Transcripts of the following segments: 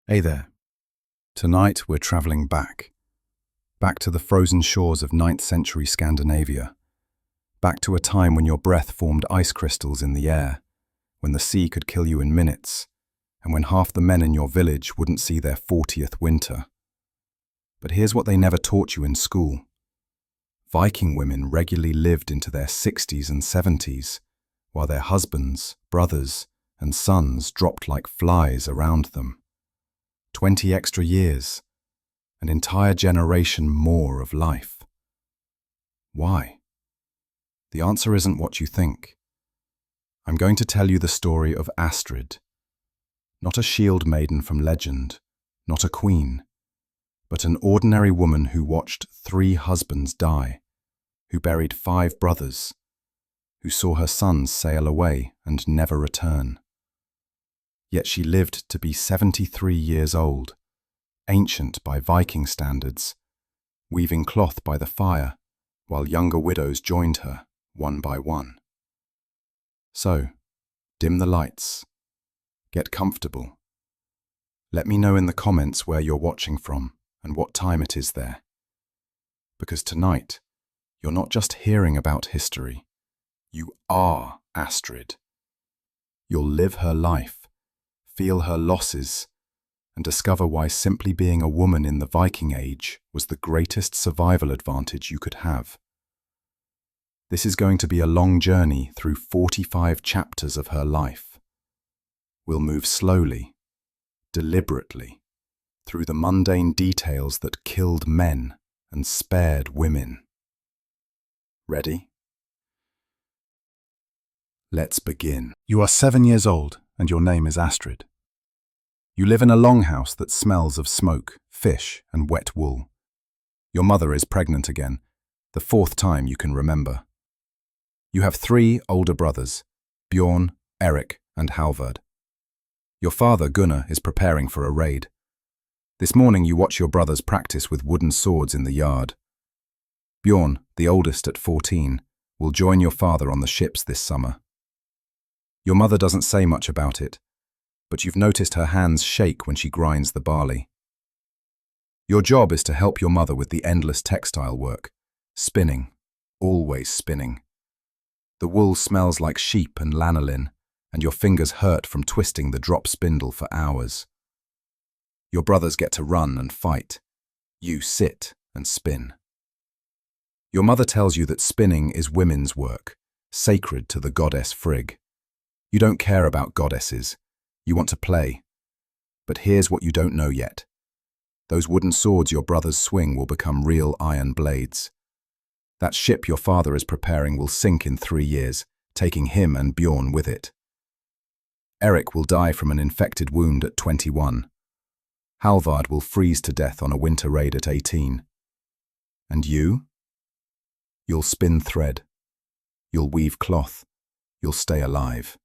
Hey there. Tonight we're travelling back to the frozen shores of 9th century Scandinavia, back to a time when your breath formed ice crystals in the air, when the sea could kill you in minutes, and when half the men in your village wouldn't see their 40th winter. But here's what they never taught you in school. Viking women regularly lived into their 60s and 70s, while their husbands, brothers, and sons dropped like flies around them. 20 extra years, an entire generation more of life. Why? The answer isn't what you think. I'm going to tell you the story of Astrid, not a shield maiden from legend, not a queen, but an ordinary woman who watched 3 husbands die, who buried 5 brothers, who saw her sons sail away and never return. Yet she lived to be 73 years old, ancient by Viking standards, weaving cloth by the fire, while younger widows joined her, one by one. So, dim the lights. Get comfortable. Let me know in the comments where you're watching from and what time it is there. Because tonight, you're not just hearing about history. You are Astrid. You'll live her life, feel her losses, and discover why simply being a woman in the Viking Age was the greatest survival advantage you could have. This is going to be a long journey through 45 chapters of her life. We'll move slowly, deliberately, through the mundane details that killed men and spared women. Ready? Let's begin. You are 7 years old, and your name is Astrid. You live in a longhouse that smells of smoke, fish, and wet wool. Your mother is pregnant again, the 4th time you can remember. You have 3 older brothers, Bjorn, Erik, and Halvard. Your father, Gunnar, is preparing for a raid. This morning you watch your brothers practice with wooden swords in the yard. Bjorn, the oldest at 14, will join your father on the ships this summer. Your mother doesn't say much about it, but you've noticed her hands shake when she grinds the barley. Your job is to help your mother with the endless textile work, spinning, always spinning. The wool smells like sheep and lanolin, and your fingers hurt from twisting the drop spindle for hours. Your brothers get to run and fight. You sit and spin. Your mother tells you that spinning is women's work, sacred to the goddess Frigg. You don't care about goddesses. You want to play. But here's what you don't know yet. Those wooden swords your brothers swing will become real iron blades. That ship your father is preparing will sink in 3 years, taking him and Bjorn with it. Erik will die from an infected wound at 21. Halvard will freeze to death on a winter raid at 18. And you? You'll spin thread. You'll weave cloth. You'll stay alive.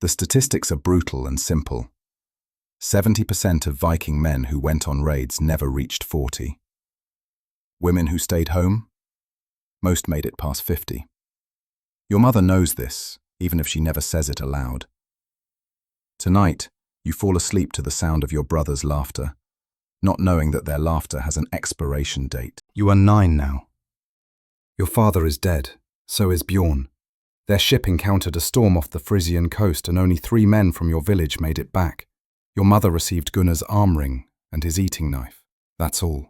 The statistics are brutal and simple. 70% of Viking men who went on raids never reached 40. Women who stayed home? Most made it past 50. Your mother knows this, even if she never says it aloud. Tonight, you fall asleep to the sound of your brother's laughter, not knowing that their laughter has an expiration date. You are 9 now. Your father is dead, so is Bjorn. Their ship encountered a storm off the Frisian coast and only 3 men from your village made it back. Your mother received Gunnar's arm ring and his eating knife. That's all.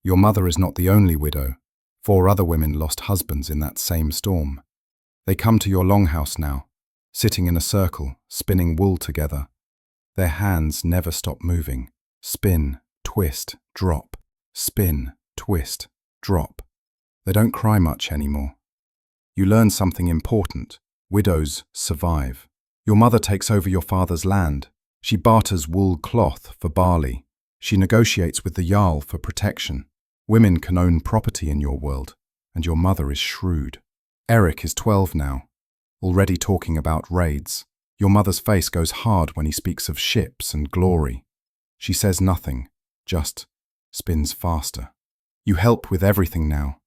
Your mother is not the only widow. 4 other women lost husbands in that same storm. They come to your longhouse now, sitting in a circle, spinning wool together. Their hands never stop moving. Spin, twist, drop. Spin, twist, drop. They don't cry much anymore. You learn something important. Widows survive. Your mother takes over your father's land. She barters wool cloth for barley. She negotiates with the Jarl for protection. Women can own property in your world, and your mother is shrewd. Erik is 12 now, already talking about raids. Your mother's face goes hard when he speaks of ships and glory. She says nothing, just spins faster. You help with everything now.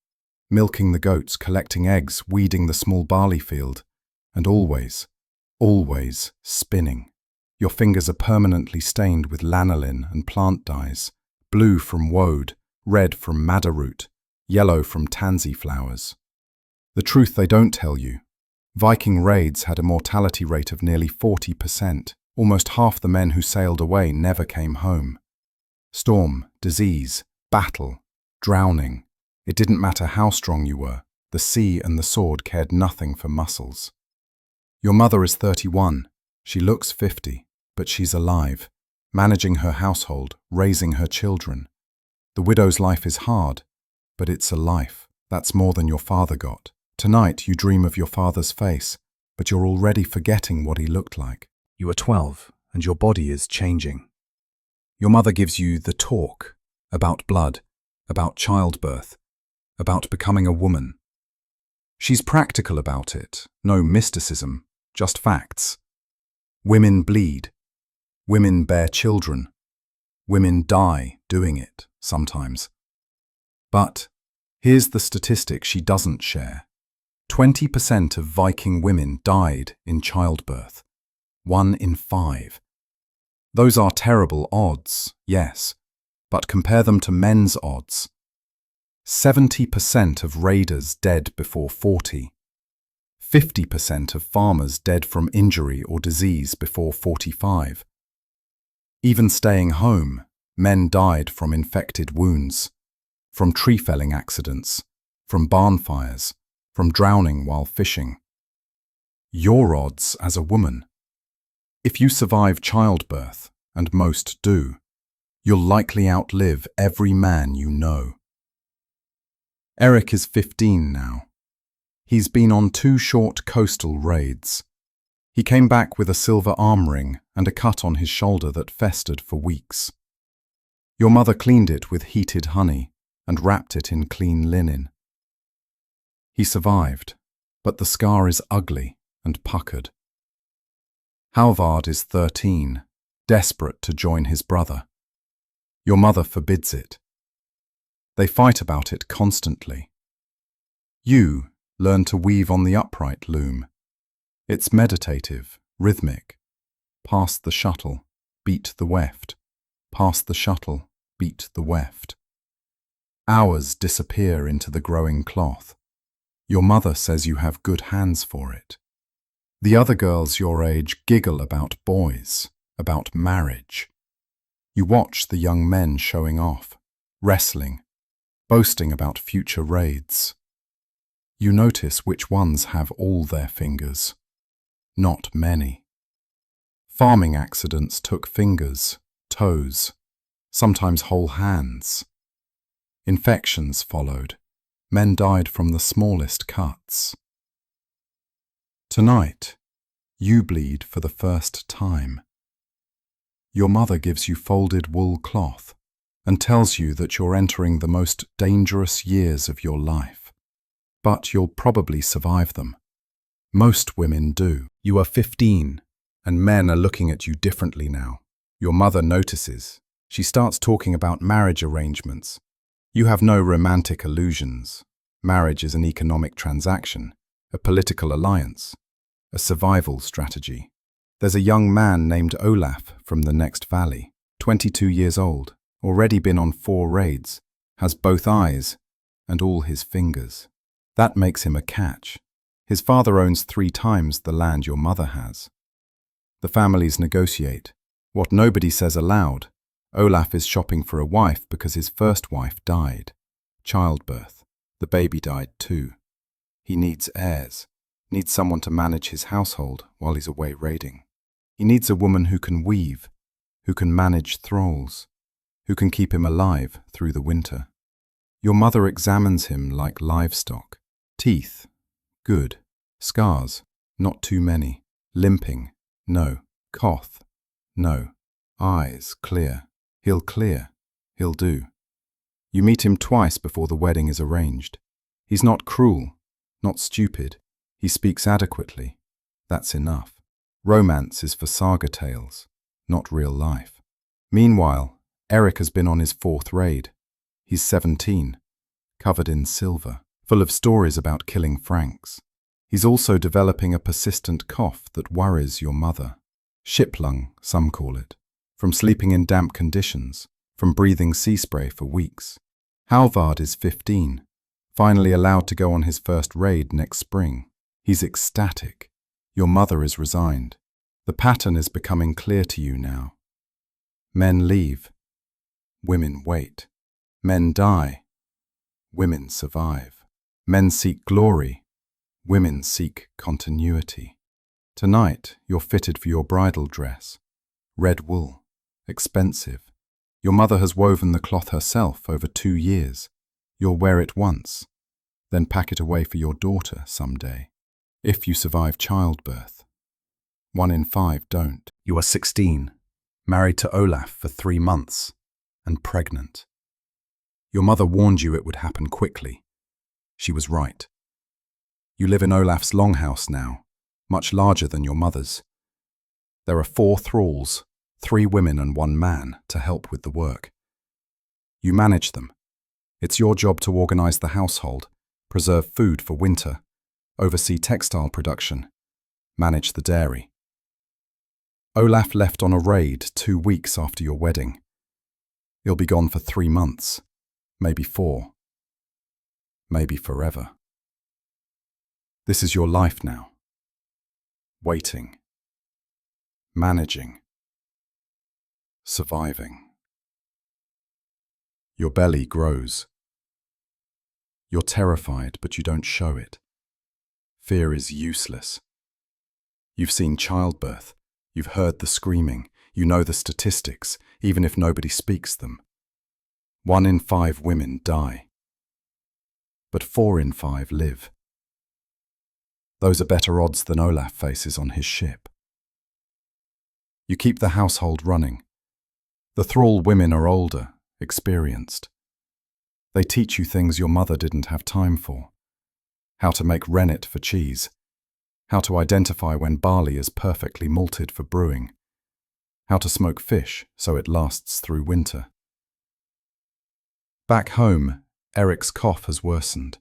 Milking the goats, collecting eggs, weeding the small barley field, and always spinning. Your fingers are permanently stained with lanolin and plant dyes, blue from woad, red from madder root, yellow from tansy flowers. The truth they don't tell you: Viking raids had a mortality rate of nearly 40%. Almost half the men who sailed away never came home. Storm, disease, battle, drowning. It didn't matter how strong you were. The sea and the sword cared nothing for muscles. Your mother is 31. She looks 50, but she's alive, managing her household, raising her children. The widow's life is hard, but it's a life. That's more than your father got. Tonight you dream of your father's face, but you're already forgetting what he looked like. You are 12, and your body is changing. Your mother gives you the talk about blood, about childbirth, about becoming a woman. She's practical about it, no mysticism, just facts. Women bleed. Women bear children. Women die doing it, sometimes. But here's the statistic she doesn't share. 20% of Viking women died in childbirth. 1 in 5. Those are terrible odds, yes, but compare them to men's odds. 70% of raiders dead before 40. 50% of farmers dead from injury or disease before 45. Even staying home, men died from infected wounds, from tree felling accidents, from barn fires, from drowning while fishing. Your odds as a woman: if you survive childbirth, and most do, you'll likely outlive every man you know. Eric is 15 now. He's been on 2 short coastal raids. He came back with a silver arm ring and a cut on his shoulder that festered for weeks. Your mother cleaned it with heated honey and wrapped it in clean linen. He survived, but the scar is ugly and puckered. Halvard is 13, desperate to join his brother. Your mother forbids it. They fight about it constantly. You learn to weave on the upright loom. It's meditative, rhythmic. Pass the shuttle, beat the weft. Pass the shuttle, beat the weft. Hours disappear into the growing cloth. Your mother says you have good hands for it. The other girls your age giggle about boys, about marriage. You watch the young men showing off, wrestling, boasting about future raids. You notice which ones have all their fingers. Not many. Farming accidents took fingers, toes, sometimes whole hands. Infections followed. Men died from the smallest cuts. Tonight, you bleed for the first time. Your mother gives you folded wool cloth and tells you that you're entering the most dangerous years of your life. But you'll probably survive them. Most women do. You are 15, and men are looking at you differently now. Your mother notices. She starts talking about marriage arrangements. You have no romantic illusions. Marriage is an economic transaction, a political alliance, a survival strategy. There's a young man named Olaf from the next valley, 22 years old, already been on 4 raids, has both eyes and all his fingers. That makes him a catch. His father owns 3 times the land your mother has. The families negotiate. What nobody says aloud: Olaf is shopping for a wife because his first wife died. Childbirth. The baby died too. He needs heirs, needs someone to manage his household while he's away raiding. He needs a woman who can weave, who can manage thralls, who can keep him alive through the winter. Your mother examines him like livestock. Teeth, good. Scars, not too many. Limping, no. Cough, no. Eyes, clear. He'll clear. He'll do. You meet him twice before the wedding is arranged. He's not cruel, not stupid. He speaks adequately. That's enough. Romance is for saga tales, not real life. Meanwhile, Eric has been on his 4th raid. He's 17, covered in silver, full of stories about killing Franks. He's also developing a persistent cough that worries your mother. Ship lung, some call it, from sleeping in damp conditions, from breathing sea spray for weeks. Halvard is 15, finally allowed to go on his first raid next spring. He's ecstatic. Your mother is resigned. The pattern is becoming clear to you now. Men leave. Women wait. Men die. Women survive. Men seek glory. Women seek continuity. Tonight, you're fitted for your bridal dress. Red wool. Expensive. Your mother has woven the cloth herself over 2 years. You'll wear it once, then pack it away for your daughter someday. If you survive childbirth. 1 in 5 don't. You are 16, married to Olaf for 3 months, and pregnant. Your mother warned you it would happen quickly. She was right. You live in Olaf's longhouse now, much larger than your mother's. There are 4 thralls, 3 women and 1 man, to help with the work. You manage them. It's your job to organize the household, preserve food for winter, oversee textile production, manage the dairy. Olaf left on a raid 2 weeks after your wedding. He'll be gone for 3 months, maybe 4, maybe forever. This is your life now. Waiting. Managing. Surviving. Your belly grows. You're terrified, but you don't show it. Fear is useless. You've seen childbirth. You've heard the screaming. You know the statistics, even if nobody speaks them. 1 in 5 women die. But 4 in 5 live. Those are better odds than Olaf faces on his ship. You keep the household running. The thrall women are older, experienced. They teach you things your mother didn't have time for. How to make rennet for cheese. How to identify when barley is perfectly malted for brewing. How to smoke fish so it lasts through winter. Back home, Eric's cough has worsened.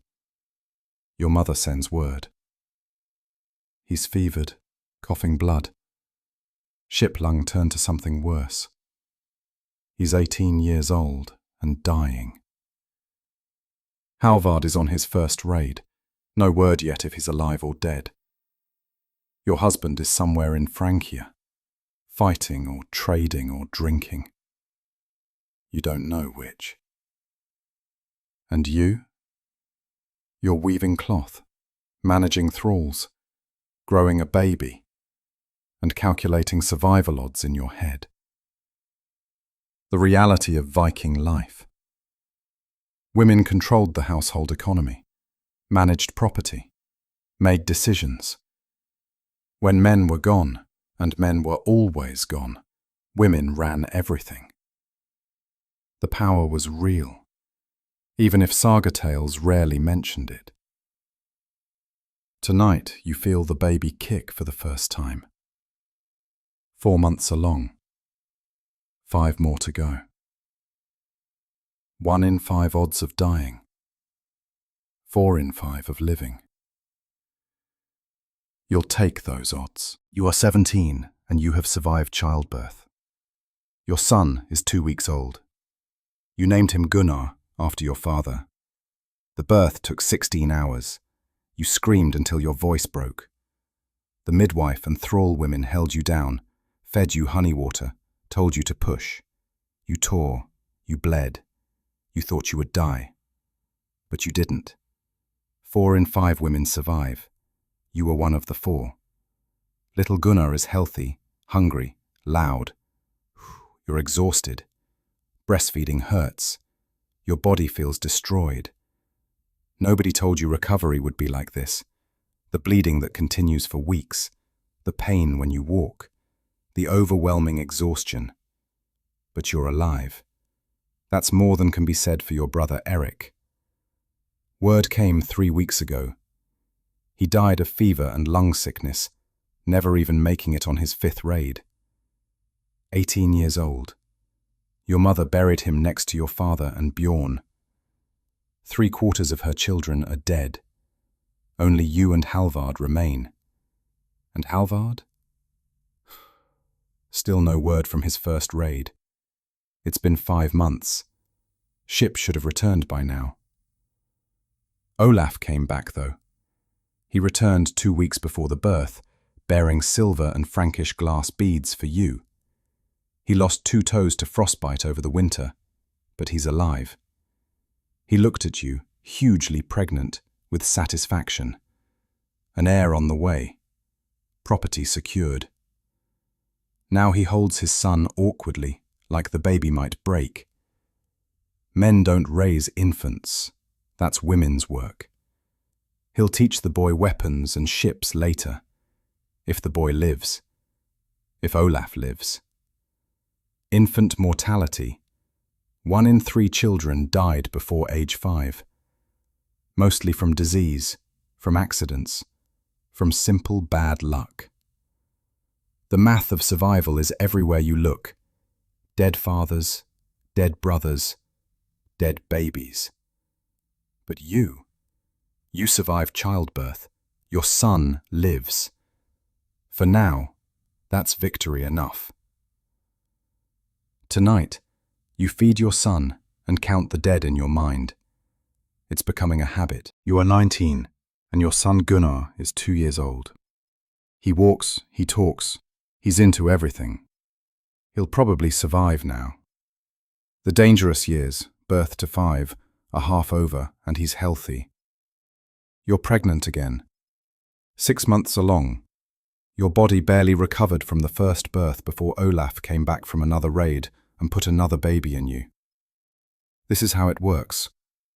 Your mother sends word. He's fevered, coughing blood. Ship lung turned to something worse. He's 18 years old and dying. Halvard is on his first raid. No word yet if he's alive or dead. Your husband is somewhere in Francia, fighting or trading or drinking. You don't know which. And you? You're weaving cloth, managing thralls, growing a baby, and calculating survival odds in your head. The reality of Viking life. Women controlled the household economy, managed property, made decisions. When men were gone, and men were always gone, women ran everything. The power was real, even if saga tales rarely mentioned it. Tonight you feel the baby kick for the first time. 4 months along. 5 more to go. 1 in 5 odds of dying. 4 in 5 of living. You'll take those odds. You are 17 and you have survived childbirth. Your son is 2 weeks old. You named him Gunnar after your father. The birth took 16 hours. You screamed until your voice broke. The midwife and thrall women held you down, fed you honey water, told you to push. You tore, you bled. You thought you would die. But you didn't. 4 in 5 women survive. You were one of the 4. Little Gunnar is healthy, hungry, loud. You're exhausted. Breastfeeding hurts. Your body feels destroyed. Nobody told you recovery would be like this. The bleeding that continues for weeks. The pain when you walk. The overwhelming exhaustion. But you're alive. That's more than can be said for your brother Eric. Word came 3 weeks ago. He died of fever and lung sickness, never even making it on his 5th raid. 18 years old. Your mother buried him next to your father and Bjorn. 3/4 of her children are dead. Only you and Halvard remain. And Halvard? Still no word from his first raid. It's been 5 months. Ship should have returned by now. Olaf came back, though. He returned 2 weeks before the birth, bearing silver and Frankish glass beads for you. He lost 2 toes to frostbite over the winter, but he's alive. He looked at you, hugely pregnant, with satisfaction. An heir on the way. Property secured. Now he holds his son awkwardly, like the baby might break. Men don't raise infants. That's women's work. He'll teach the boy weapons and ships later. If the boy lives. If Olaf lives. Infant mortality. 1 in 3 children died before age 5. Mostly from disease, from accidents, from simple bad luck. The math of survival is everywhere you look. Dead fathers, dead brothers, dead babies. But you survived childbirth. Your son lives. For now, that's victory enough. Tonight, you feed your son and count the dead in your mind. It's becoming a habit. You are 19, and your son Gunnar is 2 years old. He walks, he talks, he's into everything. He'll probably survive now. The dangerous years, birth to 5, are half over, and he's healthy. You're pregnant again. 6 months along. Your body barely recovered from the first birth before Olaf came back from another raid and put another baby in you. This is how it works.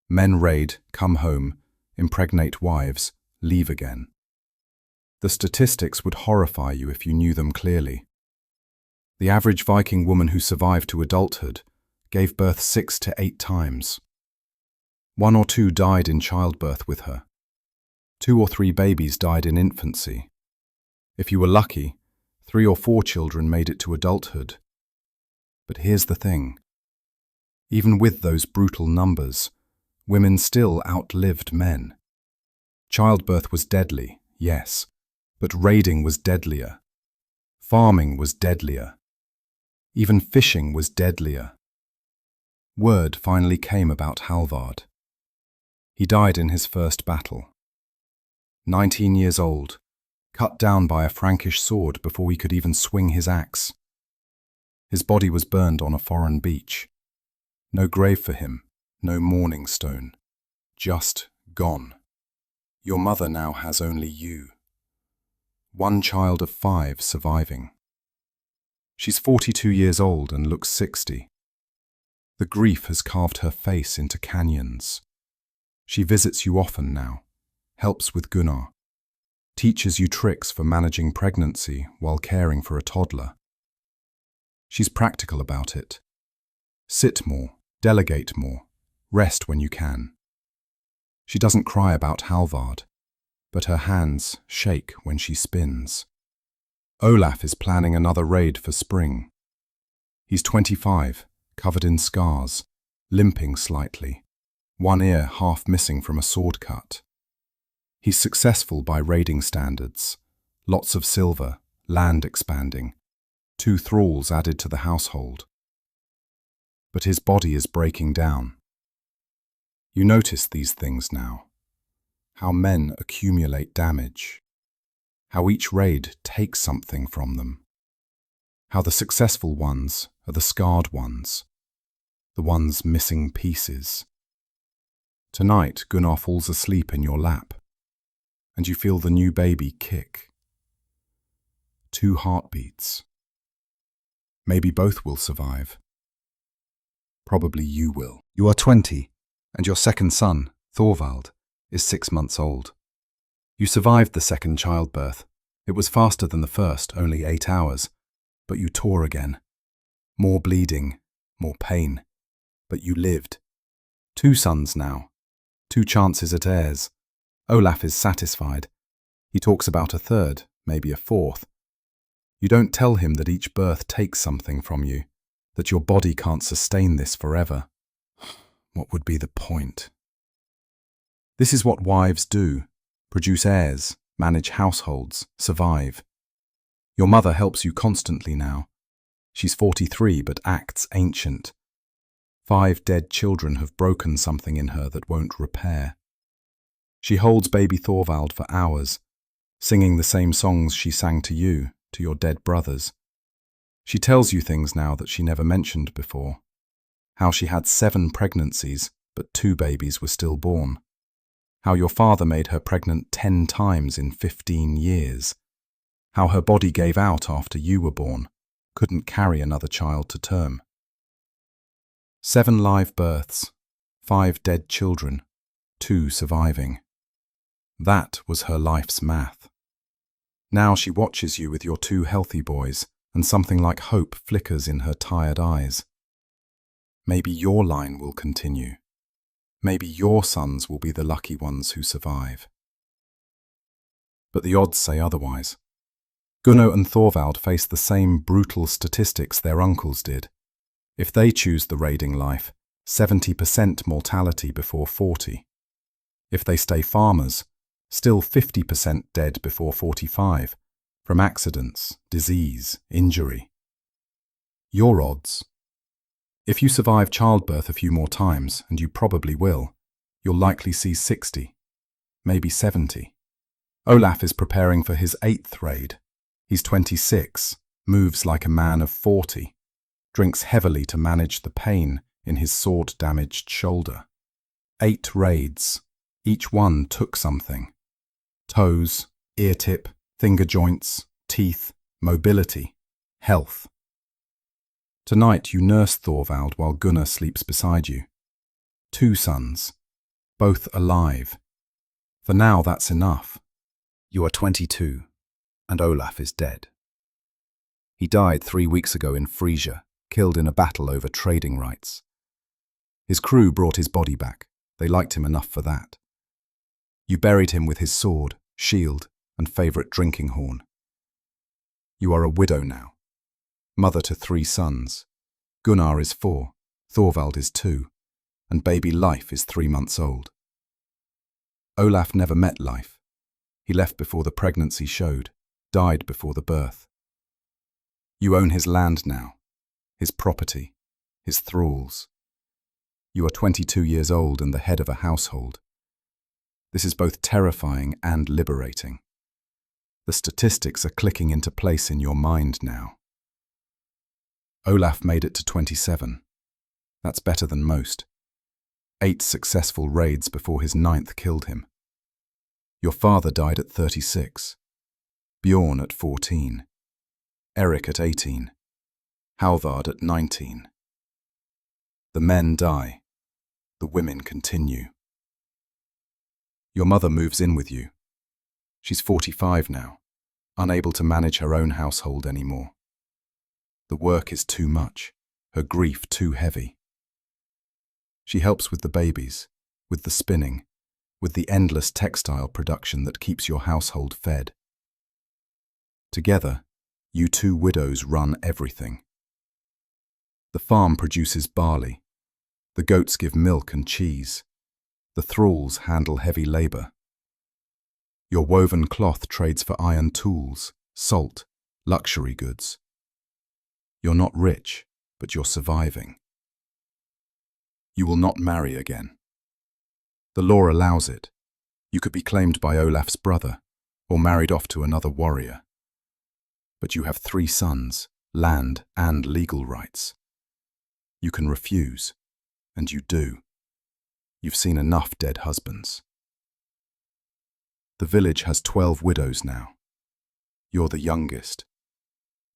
Men raid, come home, impregnate wives, leave again. The statistics would horrify you if you knew them clearly. The average Viking woman who survived to adulthood gave birth 6 to 8 times. 1 or 2 died in childbirth with her. 2 or 3 babies died in infancy. If you were lucky, 3 or 4 children made it to adulthood. But here's the thing. Even with those brutal numbers, women still outlived men. Childbirth was deadly, yes, but raiding was deadlier. Farming was deadlier. Even fishing was deadlier. Word finally came about Halvard. He died in his first battle. 19 years old, cut down by a Frankish sword before he could even swing his axe. His body was burned on a foreign beach. No grave for him, no mourning stone. Just gone. Your mother now has only you. 1 child of 5 surviving. She's 42 years old and looks 60. The grief has carved her face into canyons. She visits you often now, helps with Gunnar, teaches you tricks for managing pregnancy while caring for a toddler. She's practical about it. Sit more, delegate more, rest when you can. She doesn't cry about Halvard, but her hands shake when she spins. Olaf is planning another raid for spring. He's 25, covered in scars, limping slightly, 1 ear half missing from a sword cut. He's successful by raiding standards. Lots of silver, land expanding, 2 thralls added to the household. But his body is breaking down. You notice these things now. How men accumulate damage. How each raid takes something from them. How the successful ones are the scarred ones. The ones missing pieces. Tonight, Gunnar falls asleep in your lap, and you feel the new baby kick. 2 heartbeats. Maybe both will survive. Probably you will. You are 20, and your second son, Thorvald, is 6 months old. You survived the second childbirth. It was faster than the first, only 8 hours, but you tore again. More bleeding, more pain, but you lived. 2 sons now, 2 chances at heirs. Olaf is satisfied. He talks about a third, maybe a fourth. You don't tell him that each birth takes something from you, that your body can't sustain this forever. What would be the point? This is what wives do: produce heirs, manage households, survive. Your mother helps you constantly now, She's 43 but acts ancient. 5 dead children have broken something in her that won't repair. She holds baby Thorvald for hours, singing the same songs she sang to you, to your dead brothers. She tells you things now that she never mentioned before. How she had 7 pregnancies, but 2 babies were stillborn. How your father made her pregnant 10 times in 15 years. How her body gave out after you were born, couldn't carry another child to term. 7 live births, 5 dead children, 2 surviving. That was her life's math. Now she watches you with your 2 healthy boys, and something like hope flickers in her tired eyes. Maybe your line will continue. Maybe your sons will be the lucky ones who survive. But the odds say otherwise. Gunnar and Thorvald face the same brutal statistics their uncles did. If they choose the raiding life, 70% mortality before 40. If they stay farmers, still 50% dead before 45, from accidents, disease, injury. Your odds. If you survive childbirth a few more times, and you probably will, you'll likely see 60, maybe 70. Olaf is preparing for his 8th raid. He's 26, moves like a man of 40, drinks heavily to manage the pain in his sword-damaged shoulder. 8 raids. Each one took something. Toes, ear tip, finger joints, teeth, mobility, health. Tonight you nurse Thorvald while Gunnar sleeps beside you. 2 sons, both alive. For now that's enough. You are 22, and Olaf is dead. He died 3 weeks ago in Frisia, killed in a battle over trading rights. His crew brought his body back. They liked him enough for that. You buried him with his sword, shield, and favourite drinking horn. You are a widow now, mother to 3 sons. Gunnar is 4, Thorvald is 2, and baby Leif is 3 months old. Olaf never met Leif. He left before the pregnancy showed, died before the birth. You own his land now, his property, his thralls. You are 22 years old and the head of a household. This is both terrifying and liberating. The statistics are clicking into place in your mind now. Olaf made it to 27. That's better than most. 8 successful raids before his 9th killed him. Your father died at 36. Bjorn at 14. Eric at 18. Halvard at 19. The men die. The women continue. Your mother moves in with you. She's 45 now, unable to manage her own household anymore. The work is too much, her grief too heavy. She helps with the babies, with the spinning, with the endless textile production that keeps your household fed. Together, you 2 widows run everything. The farm produces barley. The goats give milk and cheese. The thralls handle heavy labour. Your woven cloth trades for iron tools, salt, luxury goods. You're not rich, but you're surviving. You will not marry again. The law allows it. You could be claimed by Olaf's brother, or married off to another warrior. But you have 3 sons, land and legal rights. You can refuse, and you do. You've seen enough dead husbands. The village has 12 widows now. You're the youngest.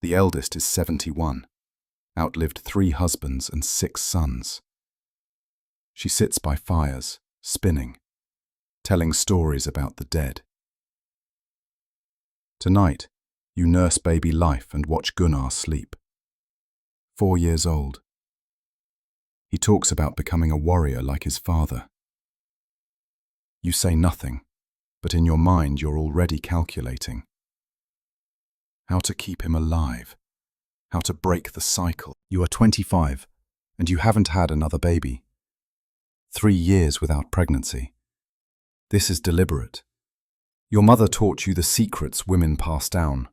The eldest is 71, outlived 3 husbands and 6 sons. She sits by fires, spinning, telling stories about the dead. Tonight, you nurse baby Leif and watch Gunnar sleep. 4 years old. He talks about becoming a warrior like his father. You say nothing, but in your mind you're already calculating. How to keep him alive, how to break the cycle. You are 25, and you haven't had another baby. 3 years without pregnancy. This is deliberate. Your mother taught you the secrets women pass down.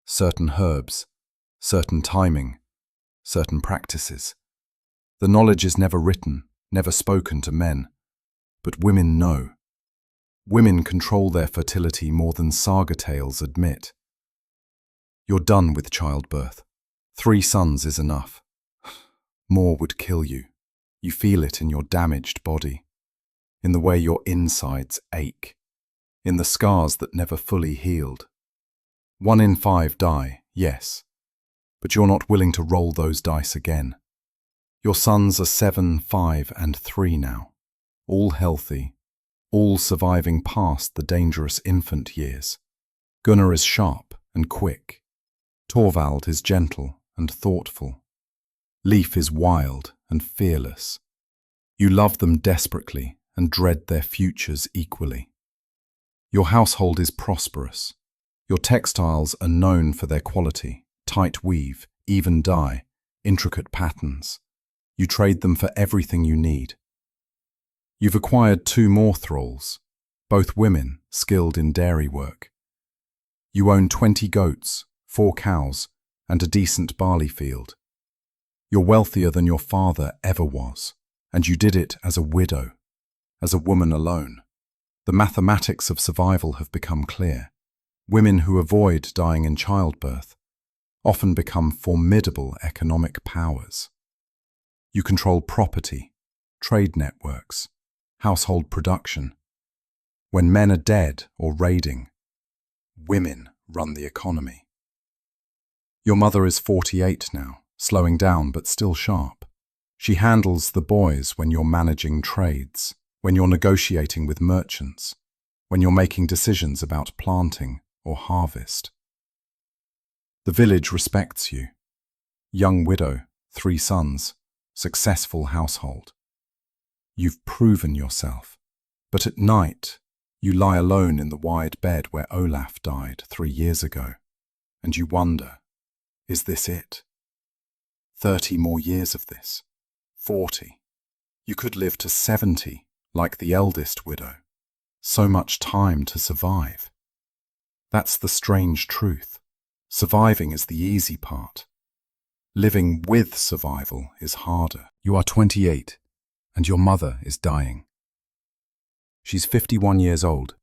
Certain herbs, certain timing, certain practices. The knowledge is never written, never spoken to men. But women know. Women control their fertility more than saga tales admit. You're done with childbirth. 3 sons is enough. More would kill you. You feel it in your damaged body, in the way your insides ache, in the scars that never fully healed. 1 in 5 die, yes, but you're not willing to roll those dice again. Your sons are 7, 5, and 3 now, all healthy, all surviving past the dangerous infant years. Gunnar is sharp and quick. Torvald is gentle and thoughtful. Leif is wild and fearless. You love them desperately and dread their futures equally. Your household is prosperous. Your textiles are known for their quality, tight weave, even dye, intricate patterns. You trade them for everything you need. You've acquired 2 more thralls, both women skilled in dairy work. You own 20 goats, 4 cows, and a decent barley field. You're wealthier than your father ever was, and you did it as a widow, as a woman alone. The mathematics of survival have become clear. Women who avoid dying in childbirth often become formidable economic powers. You control property, trade networks, household production. When men are dead or raiding, women run the economy. Your mother is 48 now, slowing down but still sharp. She handles the boys when you're managing trades, when you're negotiating with merchants, when you're making decisions about planting or harvest. The village respects you. Young widow, 3 sons, successful household. You've proven yourself, but at night you lie alone in the wide bed where Olaf died 3 years ago, and you wonder, is this it? 30 more years of this, 40. You could live to 70, like the eldest widow. So much time to survive. That's the strange truth. Surviving is the easy part. Living with survival is harder. You are 28, and your mother is dying. She's 51 years old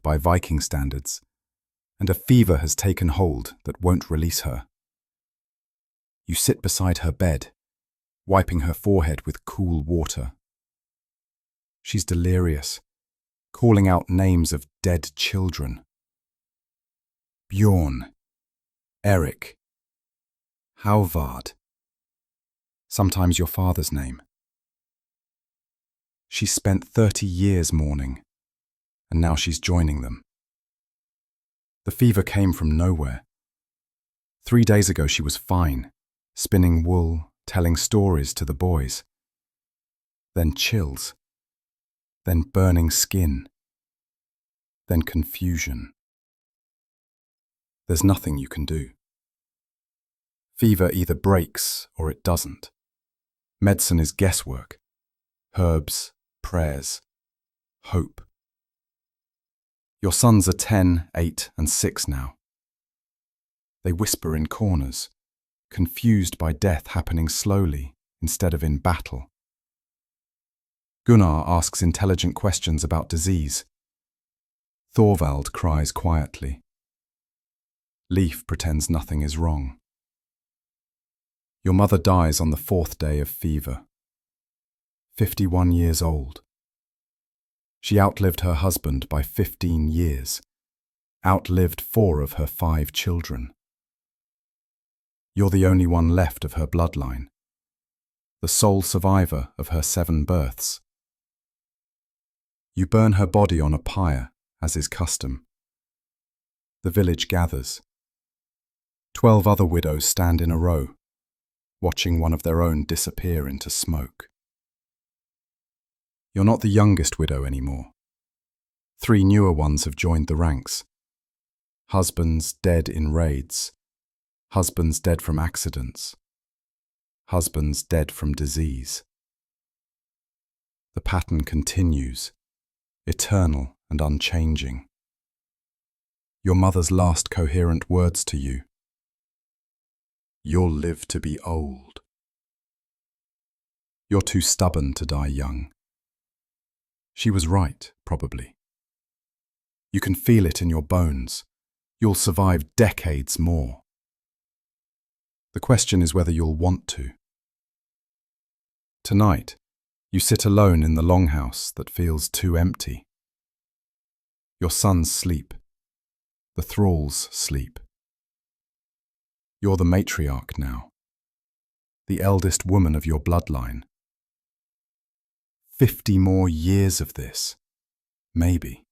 by Viking standards, and a fever has taken hold that won't release her. You sit beside her bed, wiping her forehead with cool water. She's delirious, calling out names of dead children. Bjorn, Eric, Halvard. Sometimes your father's name. She's spent 30 years mourning, and now she's joining them. The fever came from nowhere. 3 days ago she was fine, spinning wool, telling stories to the boys. Then chills. Then burning skin. Then confusion. There's nothing you can do. Fever either breaks or it doesn't. Medicine is guesswork. Herbs, prayers, hope. Your sons are 10, 8, and 6 now. They whisper in corners, confused by death happening slowly instead of in battle. Gunnar asks intelligent questions about disease. Thorvald cries quietly. Leif pretends nothing is wrong. Your mother dies on the 4th day of fever. 51 years old. She outlived her husband by 15 years, outlived 4 of her 5 children. You're the only one left of her bloodline, the sole survivor of her 7 births. You burn her body on a pyre, as is custom. The village gathers. 12 other widows stand in a row, watching one of their own disappear into smoke. You're not the youngest widow anymore. 3 newer ones have joined the ranks. Husbands dead in raids. Husbands dead from accidents. Husbands dead from disease. The pattern continues, eternal and unchanging. Your mother's last coherent words to you. You'll live to be old. You're too stubborn to die young. She was right, probably. You can feel it in your bones. You'll survive decades more. The question is whether you'll want to. Tonight, you sit alone in the longhouse that feels too empty. Your sons sleep. The thralls sleep. You're the matriarch now, the eldest woman of your bloodline. 50 more years of this, maybe.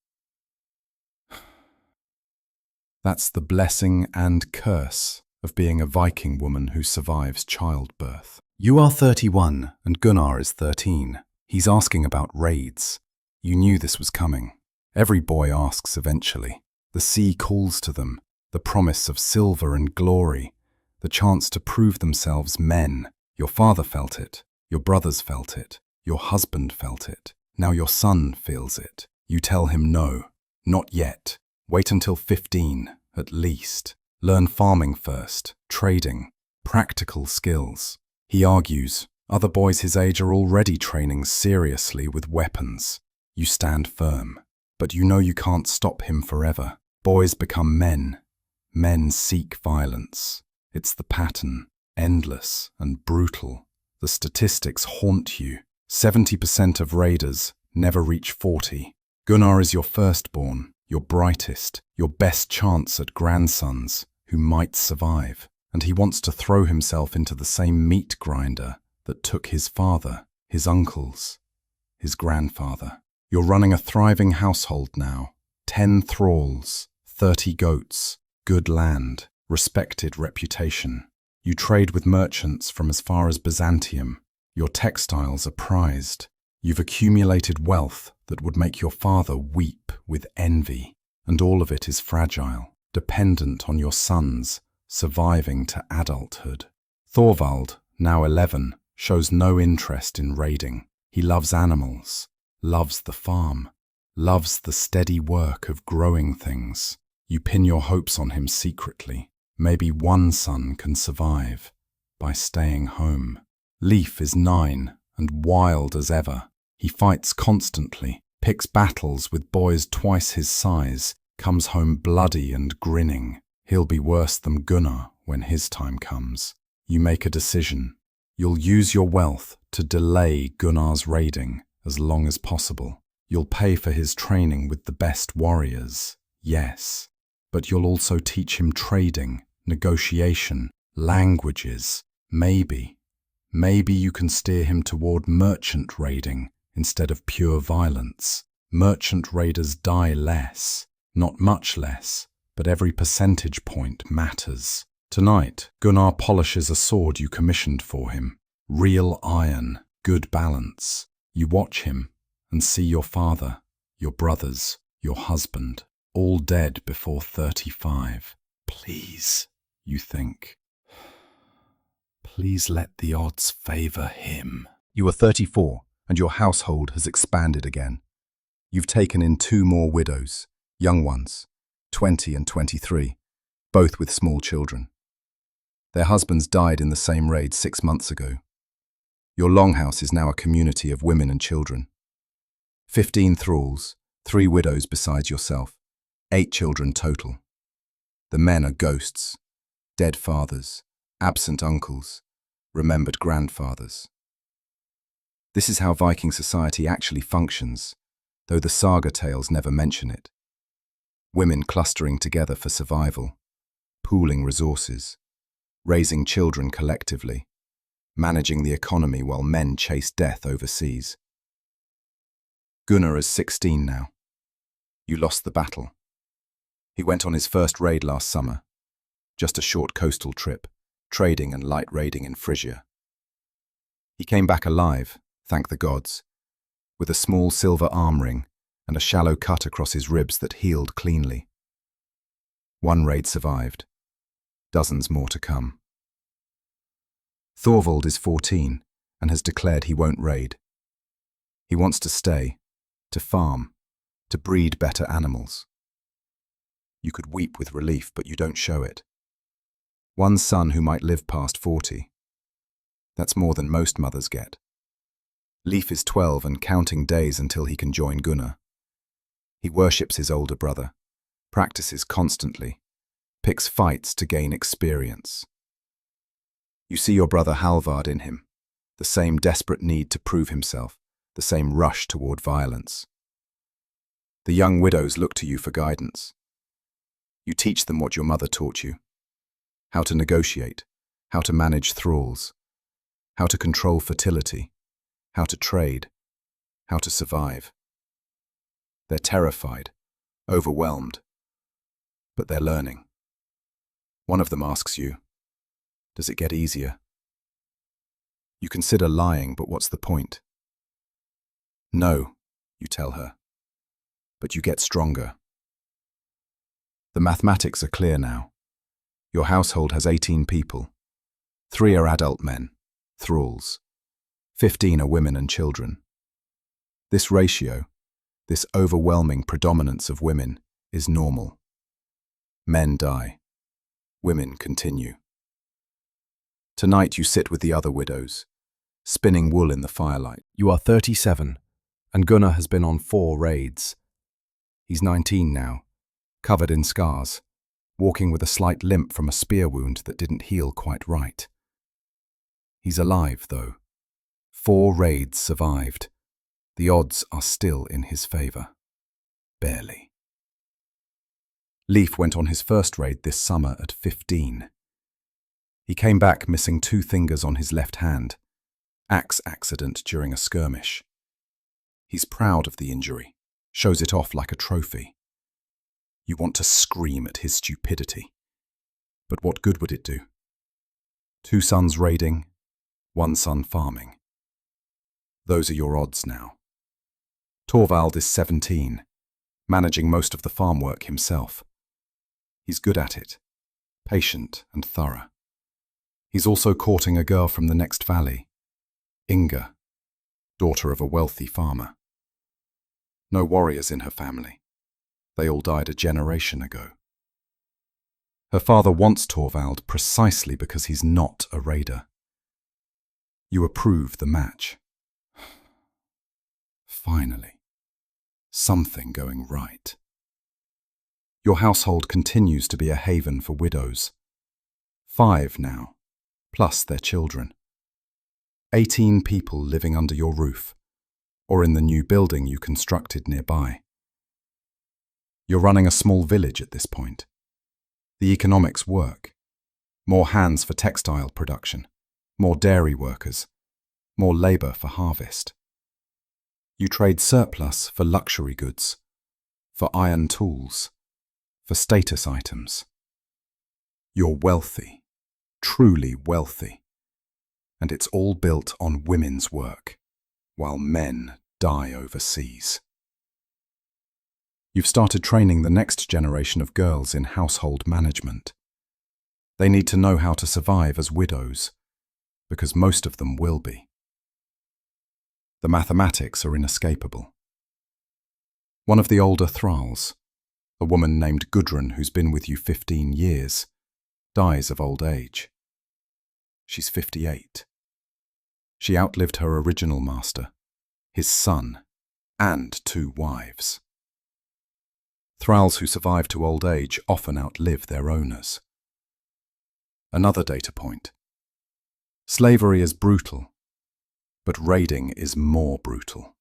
That's the blessing and curse of being a Viking woman who survives childbirth. You are 31 and Gunnar is 13. He's asking about raids. You knew this was coming. Every boy asks eventually. The sea calls to them, the promise of silver and glory, the chance to prove themselves men. Your father felt it, your brothers felt it, your husband felt it. Now your son feels it. You tell him no, not yet. Wait until 15, at least. Learn farming first, trading, practical skills. He argues, other boys his age are already training seriously with weapons. You stand firm, but you know you can't stop him forever. Boys become men. Men seek violence. It's the pattern, endless and brutal. The statistics haunt you. 70% of raiders never reach 40. Gunnar is your firstborn, your brightest, your best chance at grandsons who might survive. And he wants to throw himself into the same meat grinder that took his father, his uncles, his grandfather. You're running a thriving household now. 10 thralls, 30 goats, good land, respected reputation. You trade with merchants from as far as Byzantium. Your textiles are prized. You've accumulated wealth that would make your father weep with envy. And all of it is fragile, dependent on your sons surviving to adulthood. Thorvald, now 11, shows no interest in raiding. He loves animals, loves the farm, loves the steady work of growing things. You pin your hopes on him secretly. Maybe one son can survive by staying home. Leif is 9 and wild as ever. He fights constantly, picks battles with boys twice his size, comes home bloody and grinning. He'll be worse than Gunnar when his time comes. You make a decision. You'll use your wealth to delay Gunnar's raiding as long as possible. You'll pay for his training with the best warriors, yes. But you'll also teach him trading, negotiation, languages. Maybe you can steer him toward merchant raiding instead of pure violence. Merchant raiders die less, not much less, but every percentage point matters. Tonight, Gunnar polishes a sword you commissioned for him. Real iron, good balance. You watch him and see your father, your brothers, your husband, all dead before 35. Please, you think. Please let the odds favor him. You are 34, and your household has expanded again. You've taken in 2 more widows, young ones, 20 and 23, both with small children. Their husbands died in the same raid 6 months ago. Your longhouse is now a community of women and children. 15 thralls, 3 widows besides yourself, 8 children total. The men are ghosts, dead fathers, absent uncles, remembered grandfathers. This is how Viking society actually functions, though the saga tales never mention it. Women clustering together for survival, pooling resources, raising children collectively, managing the economy while men chase death overseas. Gunnar is 16 now. You lost the battle. He went on his first raid last summer, just a short coastal trip, trading and light raiding in Frisia. He came back alive, thank the gods, with a small silver arm ring and a shallow cut across his ribs that healed cleanly. 1 raid survived, dozens more to come. Thorvald is 14 and has declared he won't raid. He wants to stay, to farm, to breed better animals. You could weep with relief, but you don't show it. One son who might live past 40. That's more than most mothers get. Leif is 12 and counting days until he can join Gunnar. He worships his older brother, practices constantly, picks fights to gain experience. You see your brother Halvard in him, the same desperate need to prove himself, the same rush toward violence. The young widows look to you for guidance. You teach them what your mother taught you: how to negotiate, how to manage thralls, how to control fertility, how to trade, how to survive. They're terrified, overwhelmed, but they're learning. One of them asks you, "Does it get easier?" You consider lying, but what's the point? "No," you tell her, "but you get stronger." The mathematics are clear now. Your household has 18 people. 3 are adult men, thralls. 15 are women and children. This ratio, this overwhelming predominance of women, is normal. Men die. Women continue. Tonight you sit with the other widows, spinning wool in the firelight. You are 37, and Gunnar has been on 4 raids. He's 19 now, covered in scars, walking with a slight limp from a spear wound that didn't heal quite right. He's alive, though. 4 raids survived. The odds are still in his favor. Barely. Leif went on his first raid this summer at 15. He came back missing 2 fingers on his left hand, axe accident during a skirmish. He's proud of the injury, shows it off like a trophy. You want to scream at his stupidity. But what good would it do? 2 sons raiding, 1 son farming. Those are your odds now. Torvald is 17, managing most of the farm work himself. He's good at it, patient and thorough. He's also courting a girl from the next valley, Inga, daughter of a wealthy farmer. No warriors in her family. They all died a generation ago. Her father wants Torvald precisely because he's not a raider. You approve the match. Finally, something going right. Your household continues to be a haven for widows. 5 now, plus their children. 18 people living under your roof, or in the new building you constructed nearby. You're running a small village at this point. The economics work. More hands for textile production, more dairy workers, more labor for harvest. You trade surplus for luxury goods, for iron tools, for status items. You're wealthy, truly wealthy, and it's all built on women's work, while men die overseas. You've started training the next generation of girls in household management. They need to know how to survive as widows, because most of them will be. The mathematics are inescapable. One of the older thralls, a woman named Gudrun who's been with you 15 years, dies of old age. She's 58. She outlived her original master, his son, and 2 wives. Thralls who survive to old age often outlive their owners. Another data point. Slavery is brutal, but raiding is more brutal.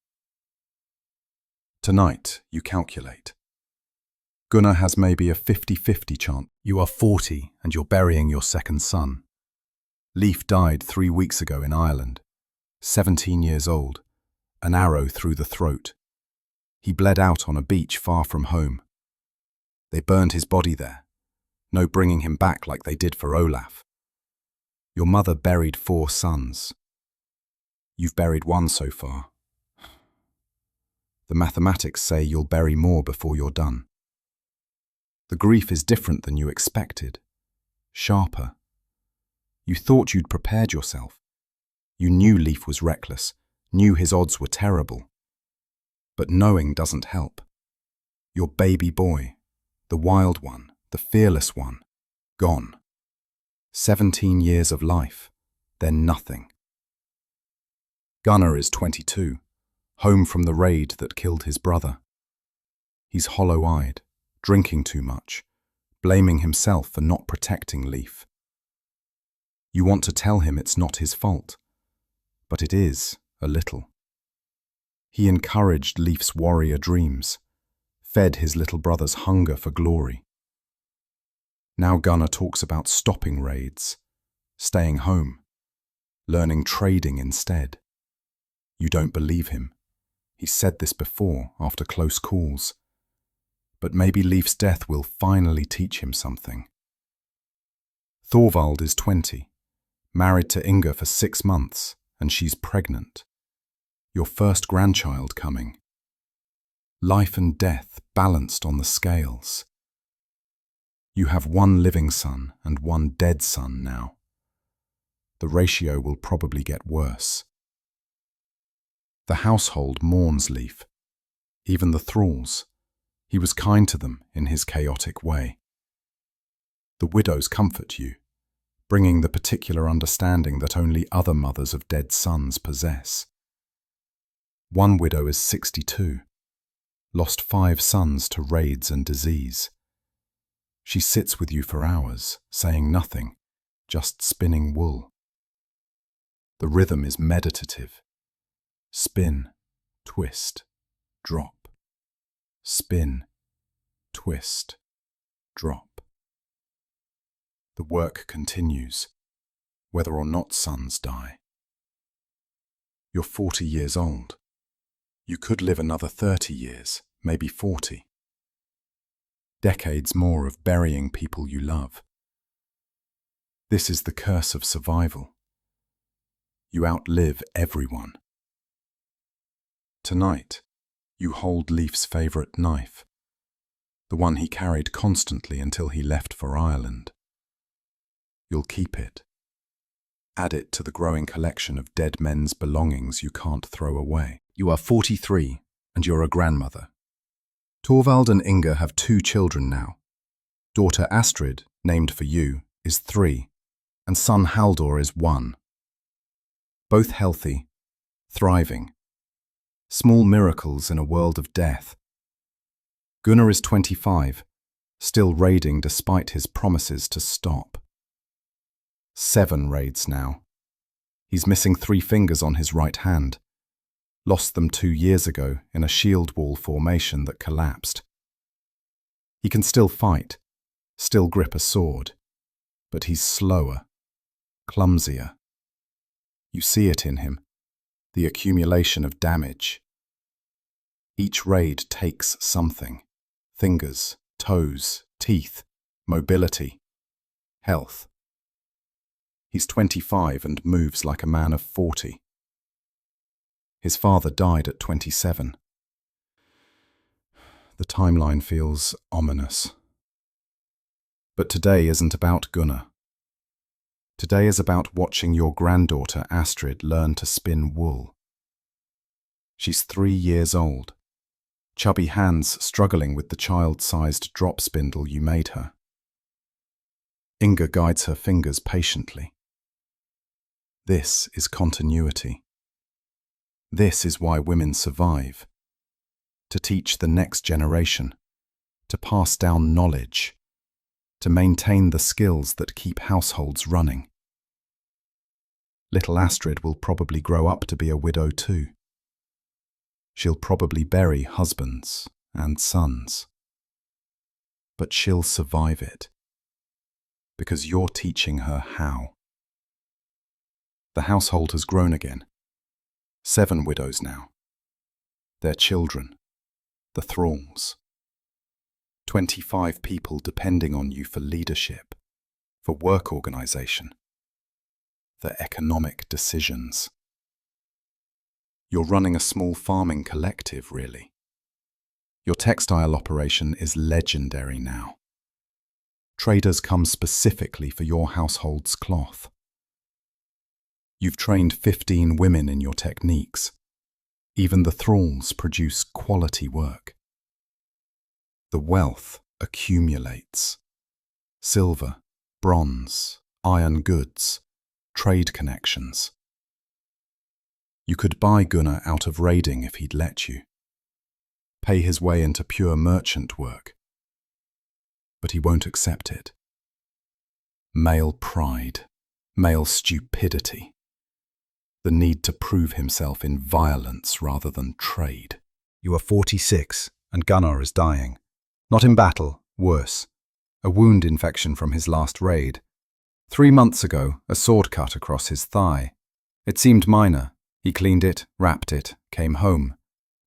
Tonight, you calculate. Gunnar has maybe a 50-50 chance. You are 40 and you're burying your second son. Leif died 3 weeks ago in Ireland, 17 years old, an arrow through the throat. He bled out on a beach far from home. They burned his body there, no bringing him back like they did for Olaf. Your mother buried 4 sons. You've buried 1 so far. The mathematics say you'll bury more before you're done. The grief is different than you expected, sharper. You thought you'd prepared yourself. You knew Leif was reckless, knew his odds were terrible. But knowing doesn't help. Your baby boy, the wild one, the fearless one, gone. 17 years of life, then nothing. Gunnar is 22, home from the raid that killed his brother. He's hollow-eyed, drinking too much, blaming himself for not protecting Leif. You want to tell him it's not his fault, but it is, a little. He encouraged Leif's warrior dreams, fed his little brother's hunger for glory. Now Gunnar talks about stopping raids, staying home, learning trading instead. You don't believe him. He's said this before, after close calls. But maybe Leif's death will finally teach him something. Thorvald is 20, married to Inga for 6 months, and she's pregnant. Your first grandchild coming. Life and death balanced on the scales. You have 1 living son and 1 dead son now. The ratio will probably get worse. The household mourns Leif, even the thralls. He was kind to them in his chaotic way. The widows comfort you, bringing the particular understanding that only other mothers of dead sons possess. One widow is 62, lost 5 sons to raids and disease. She sits with you for hours, saying nothing, just spinning wool. The rhythm is meditative. Spin, twist, drop. Spin, twist, drop. The work continues, whether or not sons die. You're 40 years old. You could live another 30 years, maybe 40. Decades more of burying people you love. This is the curse of survival. You outlive everyone. Tonight, you hold Leif's favourite knife, the one he carried constantly until he left for Ireland. You'll keep it. Add it to the growing collection of dead men's belongings you can't throw away. You are 43, and you're a grandmother. Thorvald and Inga have 2 children now. Daughter Astrid, named for you, is 3, and son Haldor is 1. Both healthy, thriving. Small miracles in a world of death. Gunnar is 25, still raiding despite his promises to stop. 7 raids now. He's missing 3 fingers on his right hand. Lost them 2 years ago in a shield wall formation that collapsed. He can still fight, still grip a sword, but he's slower, clumsier. You see it in him, the accumulation of damage. Each raid takes something: fingers, toes, teeth, mobility, health. He's 25 and moves like a man of 40. His father died at 27. The timeline feels ominous. But today isn't about Gunnar. Today is about watching your granddaughter Astrid learn to spin wool. She's 3 years old, chubby hands struggling with the child-sized drop spindle you made her. Inga guides her fingers patiently. This is continuity. This is why women survive. To teach the next generation, to pass down knowledge, to maintain the skills that keep households running. Little Astrid will probably grow up to be a widow too. She'll probably bury husbands and sons. But she'll survive it, because you're teaching her how. The household has grown again. 7 widows now. Their children, the thralls. 25 people depending on you for leadership, for work organization, for economic decisions. You're running a small farming collective, really. Your textile operation is legendary now. Traders come specifically for your household's cloth. You've trained 15 women in your techniques. Even the thralls produce quality work. The wealth accumulates. Silver, bronze, iron goods, trade connections. You could buy Gunnar out of raiding if he'd let you. Pay his way into pure merchant work. But he won't accept it. Male pride, male stupidity. The need to prove himself in violence rather than trade. You are 46, and Gunnar is dying. Not in battle, worse. A wound infection from his last raid. 3 months ago, a sword cut across his thigh. It seemed minor. He cleaned it, wrapped it, came home.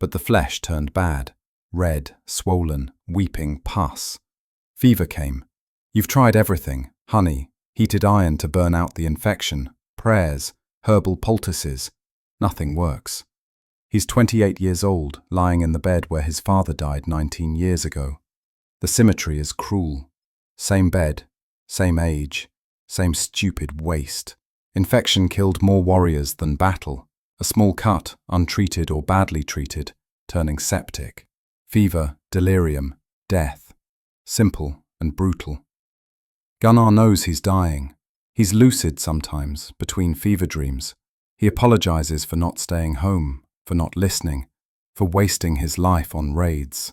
But the flesh turned bad. Red, swollen, weeping pus. Fever came. You've tried everything. Honey, heated iron to burn out the infection, prayers, herbal poultices. Nothing works. He's 28 years old, lying in the bed where his father died 19 years ago. The symmetry is cruel. Same bed, same age, same stupid waste. Infection killed more warriors than battle. A small cut, untreated or badly treated, turning septic. Fever, delirium, death. Simple and brutal. Gunnar knows he's dying. He's lucid sometimes, between fever dreams. He apologizes for not staying home, for not listening, for wasting his life on raids.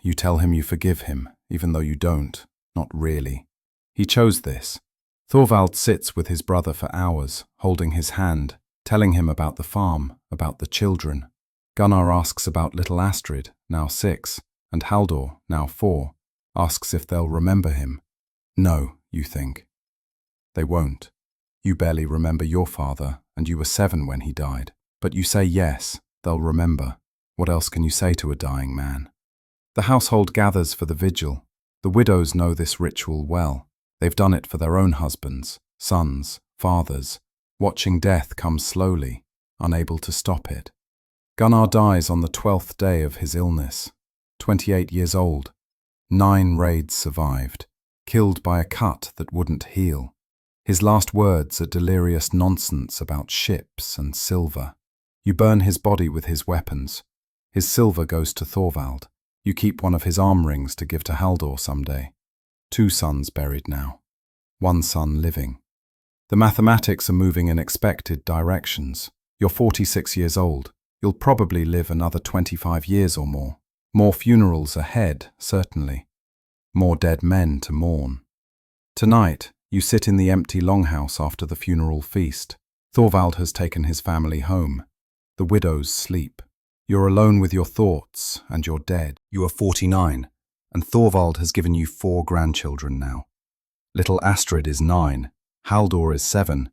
You tell him you forgive him, even though you don't, not really. He chose this. Thorvald sits with his brother for hours, holding his hand, telling him about the farm, about the children. Gunnar asks about little Astrid, now 6, and Halldor, now 4, asks if they'll remember him. No, you think. They won't. You barely remember your father, and you were 7 when he died. But you say yes, they'll remember. What else can you say to a dying man? The household gathers for the vigil. The widows know this ritual well. They've done it for their own husbands, sons, fathers, watching death come slowly, unable to stop it. Gunnar dies on the 12th day of his illness, 28 years old. 9 raids survived, killed by a cut that wouldn't heal. His last words are delirious nonsense about ships and silver. You burn his body with his weapons. His silver goes to Thorvald. You keep one of his arm rings to give to Halldor someday. 2 sons buried now. 1 son living. The mathematics are moving in expected directions. You're 46 years old. You'll probably live another 25 years or more. More funerals ahead, certainly. More dead men to mourn. Tonight, you sit in the empty longhouse after the funeral feast. Thorvald has taken his family home. The widows sleep. You're alone with your thoughts and you're dead. You are 49, and Thorvald has given you 4 grandchildren now. Little Astrid is 9, Halldor is 7,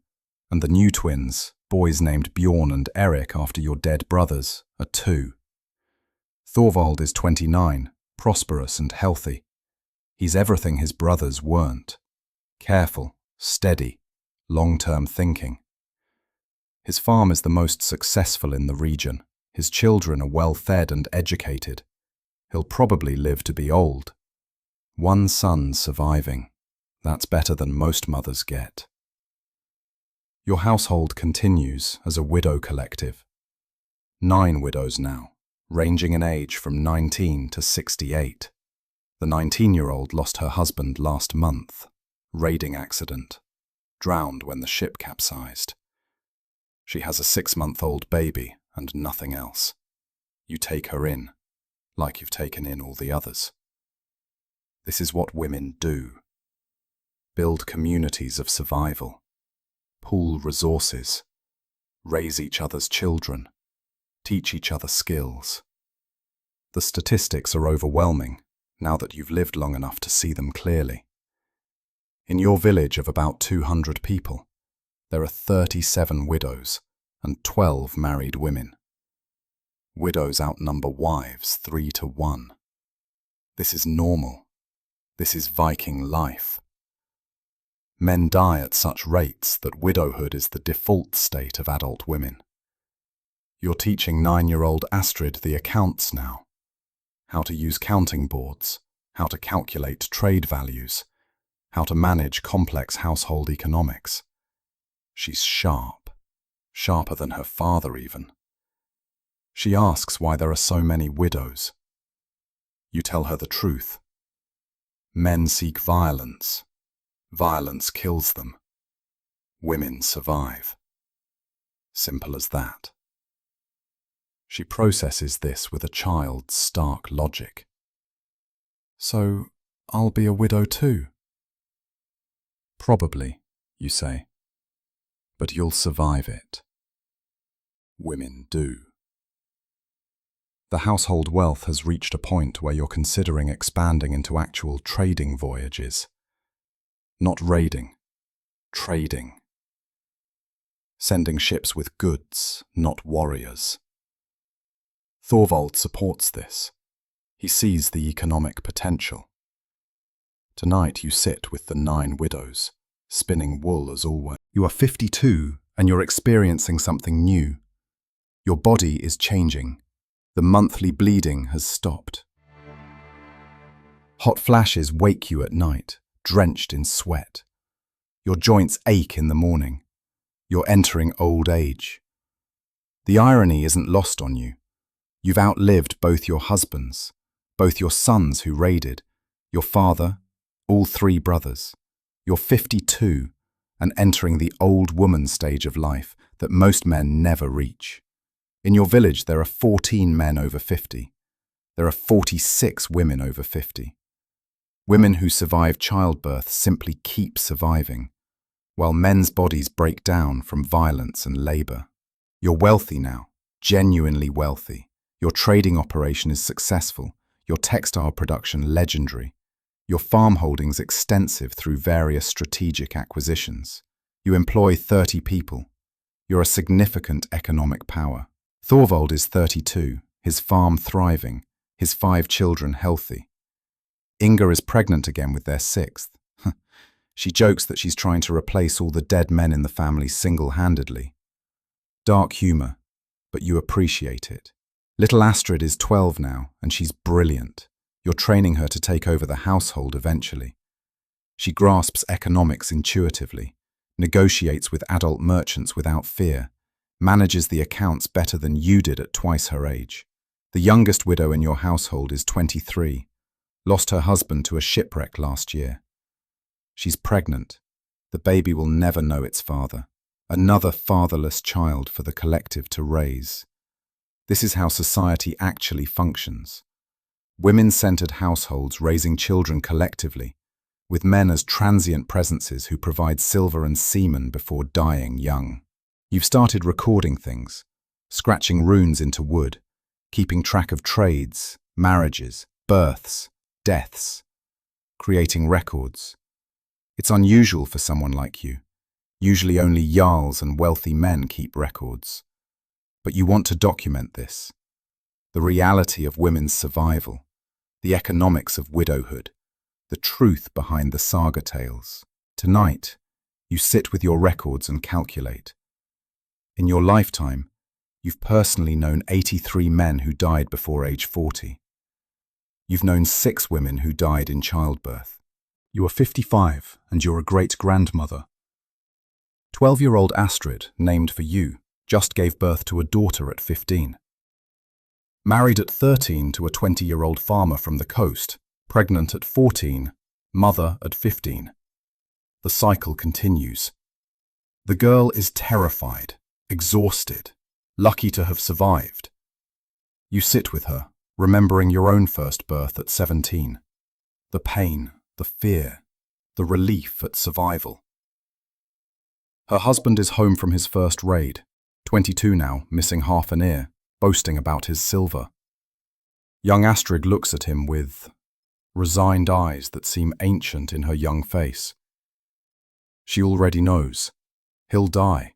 and the new twins, boys named Bjorn and Eric after your dead brothers, are 2. Thorvald is 29, prosperous and healthy. He's everything his brothers weren't. Careful, steady, long-term thinking. His farm is the most successful in the region. His children are well-fed and educated. He'll probably live to be old. 1 son surviving. That's better than most mothers get. Your household continues as a widow collective. 9 widows now, ranging in age from 19 to 68. The 19-year-old lost her husband last month. Raiding accident. Drowned when the ship capsized. She has a 6-month-old baby and nothing else. You take her in, like you've taken in all the others. This is what women do. Build communities of survival. Pool resources. Raise each other's children. Teach each other skills. The statistics are overwhelming, now that you've lived long enough to see them clearly. In your village of about 200 people, there are 37 widows and 12 married women. Widows outnumber wives 3 to 1. This is normal. This is Viking life. Men die at such rates that widowhood is the default state of adult women. You're teaching 9-year-old Astrid the accounts now. How to use counting boards, how to calculate trade values, how to manage complex household economics. She's sharp, sharper than her father even. She asks why there are so many widows. You tell her the truth. Men seek violence. Violence kills them. Women survive. Simple as that. She processes this with a child's stark logic. So, I'll be a widow too? Probably, you say. But you'll survive it. Women do. The household wealth has reached a point where you're considering expanding into actual trading voyages. Not raiding, trading. Sending ships with goods, not warriors. Thorvald supports this. He sees the economic potential. Tonight you sit with the 9 widows, spinning wool as always. You are 52 and you're experiencing something new. Your body is changing. The monthly bleeding has stopped. Hot flashes wake you at night, drenched in sweat. Your joints ache in the morning. You're entering old age. The irony isn't lost on you. You've outlived both your husbands, both your sons who raided, your father, all 3 brothers. You're 52 and entering the old woman stage of life that most men never reach. In your village, there are 14 men over 50. There are 46 women over 50. Women who survive childbirth simply keep surviving, while men's bodies break down from violence and labor. You're wealthy now, genuinely wealthy. Your trading operation is successful, your textile production legendary, your farm holdings extensive through various strategic acquisitions. You employ 30 people. You're a significant economic power. Thorvald is 32, his farm thriving, his 5 children healthy. Inga is pregnant again with their 6th. She jokes that she's trying to replace all the dead men in the family single-handedly. Dark humor, but you appreciate it. Little Astrid is 12 now, and she's brilliant. You're training her to take over the household eventually. She grasps economics intuitively, negotiates with adult merchants without fear, manages the accounts better than you did at twice her age. The youngest widow in your household is 23, lost her husband to a shipwreck last year. She's pregnant. The baby will never know its father. Another fatherless child for the collective to raise. This is how society actually functions. Women-centered households raising children collectively, with men as transient presences who provide silver and semen before dying young. You've started recording things, scratching runes into wood, keeping track of trades, marriages, births, deaths, creating records. It's unusual for someone like you. Usually only jarls and wealthy men keep records. But you want to document this. The reality of women's survival, the economics of widowhood, the truth behind the saga tales. Tonight, you sit with your records and calculate. In your lifetime, you've personally known 83 men who died before age 40. You've known 6 women who died in childbirth. You are 55 and you're a great-grandmother. 12-year-old Astrid, named for you, just gave birth to a daughter at 15. Married at 13 to a 20-year-old farmer from the coast, pregnant at 14, mother at 15. The cycle continues. The girl is terrified, exhausted, lucky to have survived. You sit with her, remembering your own first birth at 17. The pain, the fear, the relief at survival. Her husband is home from his first raid, 22 now, missing half an ear, boasting about his silver. Young Astrid looks at him with resigned eyes that seem ancient in her young face. She already knows. He'll die.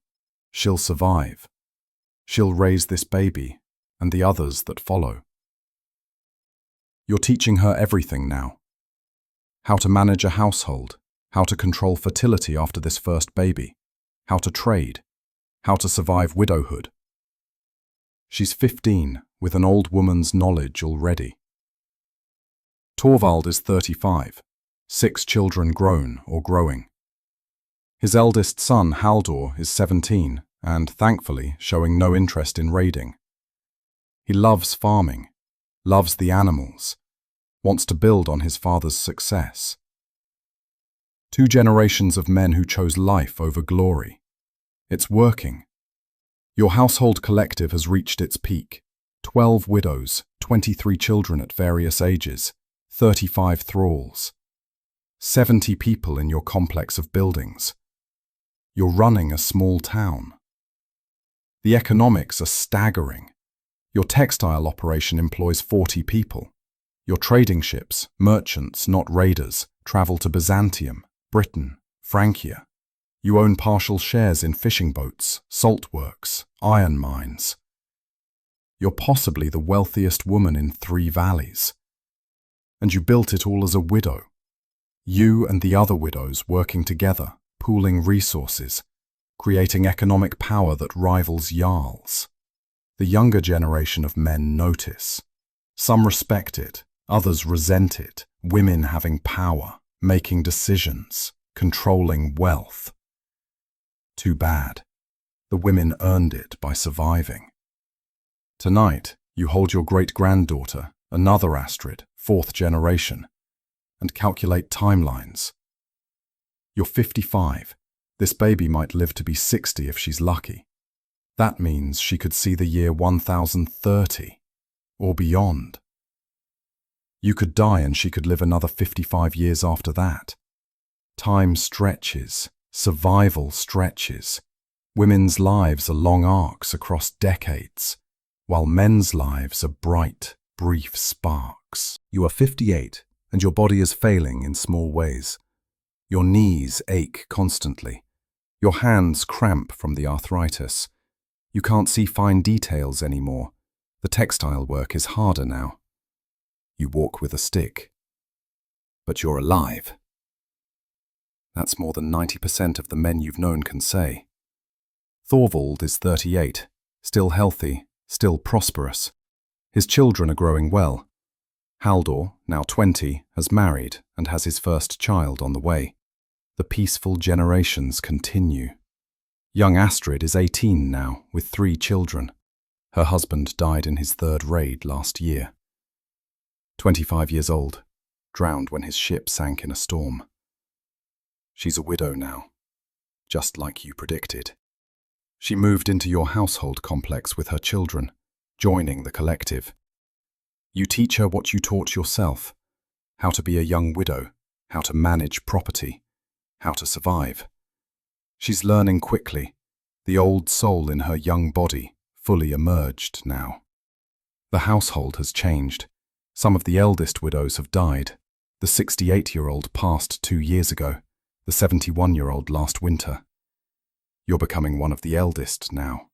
She'll survive. She'll raise this baby and the others that follow. You're teaching her everything now. How to manage a household, how to control fertility after this first baby, how to trade, how to survive widowhood. She's 15, with an old woman's knowledge already. Thorvald is 35, 6 children grown or growing. His eldest son, Haldor, is 17, and, thankfully, showing no interest in raiding. He loves farming, loves the animals, wants to build on his father's success. 2 generations of men who chose life over glory. It's working. Your household collective has reached its peak. 12 widows, 23 children at various ages, 35 thralls. 70 people in your complex of buildings. You're running a small town. The economics are staggering. Your textile operation employs 40 people. Your trading ships, merchants, not raiders, travel to Byzantium, Britain, Francia. You own partial shares in fishing boats, salt works, iron mines. You're possibly the wealthiest woman in 3 valleys. And you built it all as a widow. You and the other widows working together, pooling resources, creating economic power that rivals jarls. The younger generation of men notice. Some respect it, others resent it. Women having power, making decisions, controlling wealth. Too bad. The women earned it by surviving. Tonight, you hold your great-granddaughter, another Astrid, 4th generation, and calculate timelines. You're 55. This baby might live to be 60 if she's lucky. That means she could see the year 1030, or beyond. You could die and she could live another 55 years after that. Time stretches, survival stretches. Women's lives are long arcs across decades, while men's lives are bright, brief sparks. You are 58, and your body is failing in small ways. Your knees ache constantly. Your hands cramp from the arthritis. You can't see fine details anymore. The textile work is harder now. You walk with a stick. But you're alive. That's more than 90% of the men you've known can say. Thorvald is 38, still healthy, still prosperous. His children are growing well. Haldor, now 20, has married and has his first child on the way. The peaceful generations continue. Young Astrid is 18 now, with 3 children. Her husband died in his 3rd raid last year. 25 years old, drowned when his ship sank in a storm. She's a widow now, just like you predicted. She moved into your household complex with her children, joining the collective. You teach her what you taught yourself, how to be a young widow, how to manage property, how to survive. She's learning quickly, the old soul in her young body fully emerged now. The household has changed. Some of the eldest widows have died. The 68-year-old passed 2 years ago, the 71-year-old last winter. You're becoming one of the eldest now.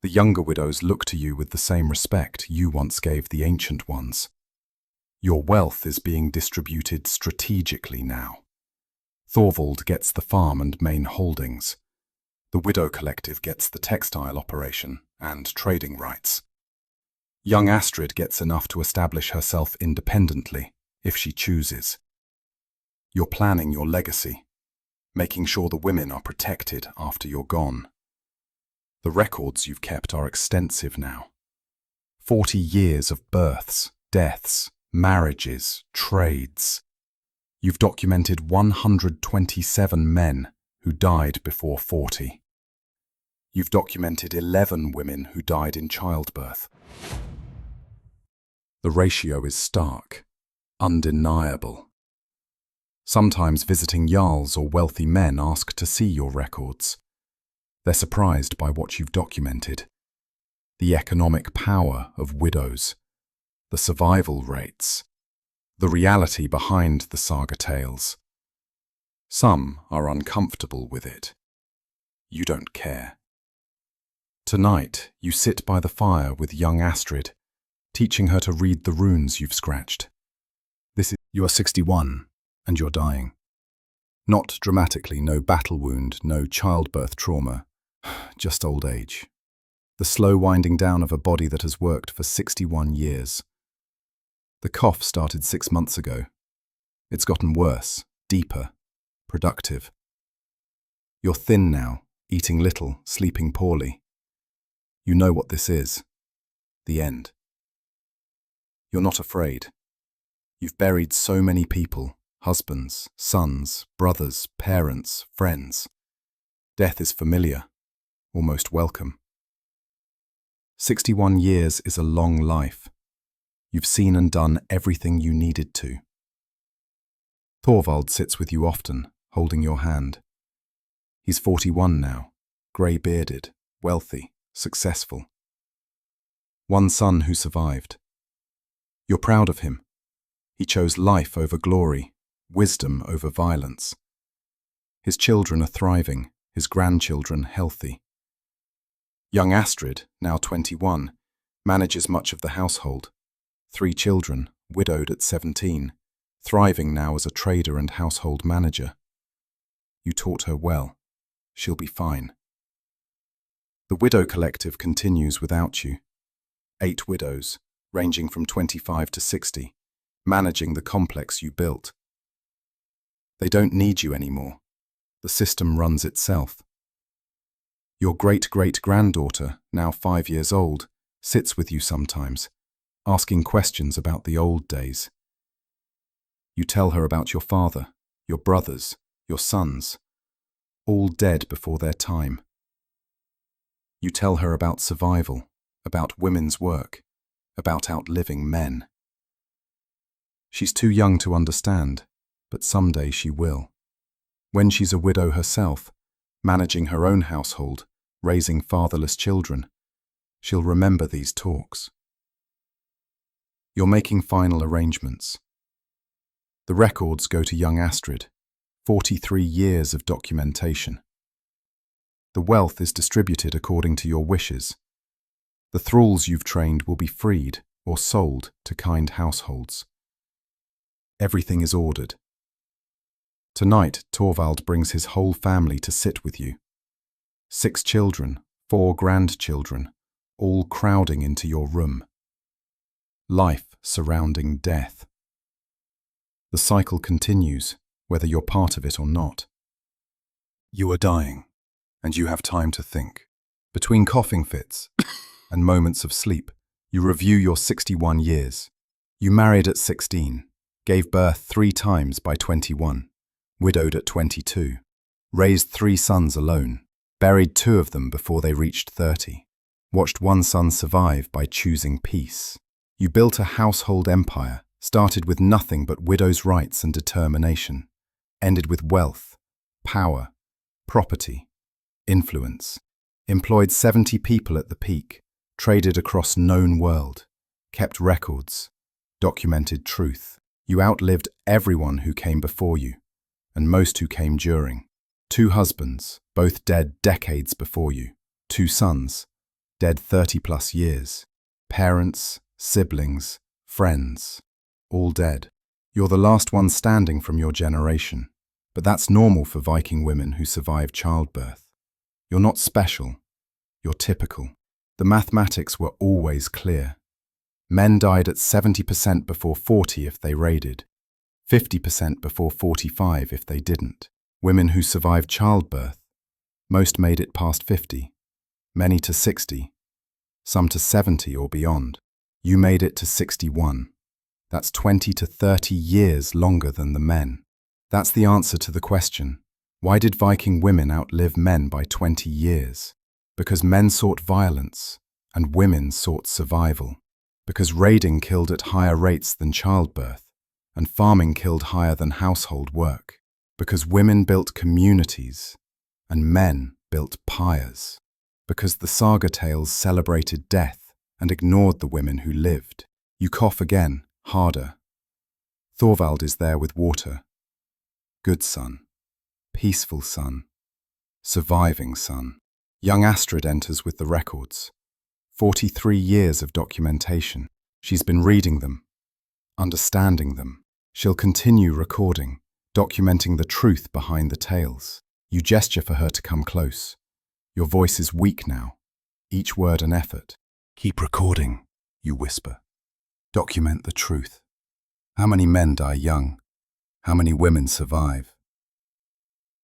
The younger widows look to you with the same respect you once gave the ancient ones. Your wealth is being distributed strategically now. Thorvald gets the farm and main holdings. The widow collective gets the textile operation and trading rights. Young Astrid gets enough to establish herself independently, if she chooses. You're planning your legacy, making sure the women are protected after you're gone. The records you've kept are extensive now. 40 years of births, deaths, marriages, trades. You've documented 127 men who died before 40. You've documented 11 women who died in childbirth. The ratio is stark, undeniable. Sometimes visiting jarls or wealthy men ask to see your records. They're surprised by what you've documented. The economic power of widows, the survival rates, the reality behind the saga tales. Some are uncomfortable with it. You don't care. Tonight, you sit by the fire with young Astrid, teaching her to read the runes you've scratched. You are 61, and you're dying. Not dramatically, no battle wound, no childbirth trauma, just old age. The slow winding down of a body that has worked for 61 years. The cough started 6 months ago. It's gotten worse, deeper, productive. You're thin now, eating little, sleeping poorly. You know what this is. The end. You're not afraid. You've buried so many people, husbands, sons, brothers, parents, friends. Death is familiar, almost welcome. 61 years is a long life. You've seen and done everything you needed to. Thorvald sits with you often, holding your hand. He's 41 now, grey-bearded, wealthy, successful. One son who survived. You're proud of him. He chose life over glory, wisdom over violence. His children are thriving, his grandchildren healthy. Young Astrid, now 21, manages much of the household. 3 children, widowed at 17, thriving now as a trader and household manager. You taught her well. She'll be fine. The Widow Collective continues without you. 8 widows, ranging from 25 to 60, managing the complex you built. They don't need you anymore. The system runs itself. Your great-great-granddaughter, now 5 years old, sits with you sometimes, asking questions about the old days. You tell her about your father, your brothers, your sons, all dead before their time. You tell her about survival, about women's work, about outliving men. She's too young to understand, but someday she will. When she's a widow herself, managing her own household, raising fatherless children, she'll remember these talks. You're making final arrangements. The records go to young Astrid, 43 years of documentation. The wealth is distributed according to your wishes. The thralls you've trained will be freed or sold to kind households. Everything is ordered. Tonight, Thorvald brings his whole family to sit with you. 6 children, 4 grandchildren, all crowding into your room. Life surrounding death. The cycle continues, whether you're part of it or not. You are dying, and you have time to think. Between coughing fits and moments of sleep, you review your 61 years. You married at 16, gave birth 3 times by 21, widowed at 22, raised 3 sons alone, buried 2 of them before they reached 30, watched 1 son survive by choosing peace. You built a household empire, started with nothing but widows' rights and determination, ended with wealth, power, property, influence, employed 70 people at the peak, traded across known world, kept records, documented truth. You outlived everyone who came before you, and most who came during. 2 husbands, both dead decades before you. 2 sons, dead 30+ years. Parents, siblings, friends, all dead. You're the last one standing from your generation, but that's normal for Viking women who survive childbirth. You're not special, you're typical. The mathematics were always clear. Men died at 70% before 40 if they raided, 50% before 45 if they didn't. Women who survived childbirth, most made it past 50, many to 60, some to 70 or beyond. You made it to 61. That's 20 to 30 years longer than the men. That's the answer to the question, why did Viking women outlive men by 20 years? Because men sought violence and women sought survival. Because raiding killed at higher rates than childbirth, and farming killed higher than household work. Because women built communities, and men built pyres. Because the saga tales celebrated death and ignored the women who lived. You cough again, harder. Thorvald is there with water. Good son, peaceful son, surviving son. Young Astrid enters with the records. 43 years of documentation. She's been reading them, understanding them. She'll continue recording, documenting the truth behind the tales. You gesture for her to come close. Your voice is weak now, each word an effort. Keep recording, you whisper. Document the truth. How many men die young? How many women survive?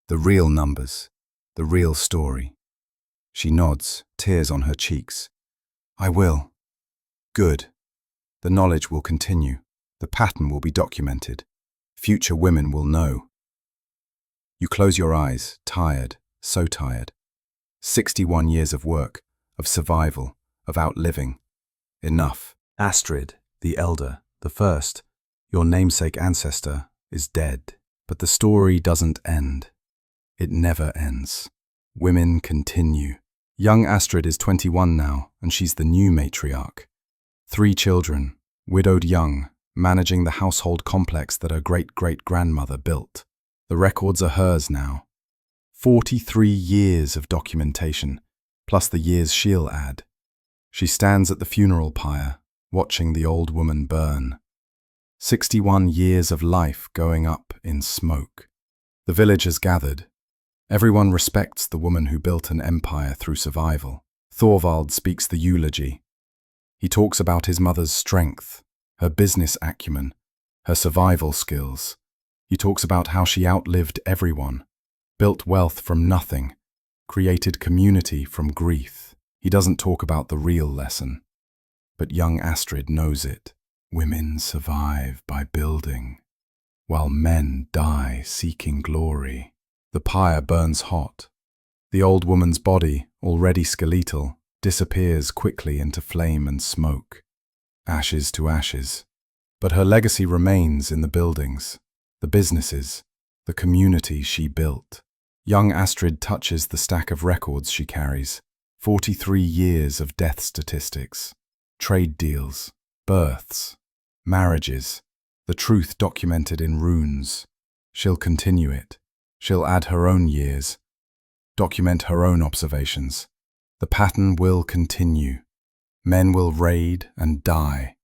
The real numbers, the real story. She nods, tears on her cheeks. I will. Good. The knowledge will continue. The pattern will be documented. Future women will know. You close your eyes, tired, so tired. 61 years of work, of survival, of outliving. Enough. Astrid, the elder, the first, your namesake ancestor, is dead. But the story doesn't end. It never ends. Women continue. Young Astrid is 21 now, and she's the new matriarch. 3 children, widowed young, managing the household complex that her great-great-grandmother built. The records are hers now. 43 years of documentation, plus the years she'll add. She stands at the funeral pyre, watching the old woman burn. 61 years of life going up in smoke. The village has gathered. Everyone respects the woman who built an empire through survival. Thorvald speaks the eulogy. He talks about his mother's strength, her business acumen, her survival skills. He talks about how she outlived everyone, built wealth from nothing, created community from grief. He doesn't talk about the real lesson, but young Astrid knows it. Women survive by building, while men die seeking glory. The pyre burns hot. The old woman's body, already skeletal, disappears quickly into flame and smoke. Ashes to ashes. But her legacy remains in the buildings, the businesses, the community she built. Young Astrid touches the stack of records she carries. 43 years of death statistics, trade deals, births, marriages, the truth documented in runes. She'll continue it. She'll add her own years, document her own observations. The pattern will continue. Men will raid and die.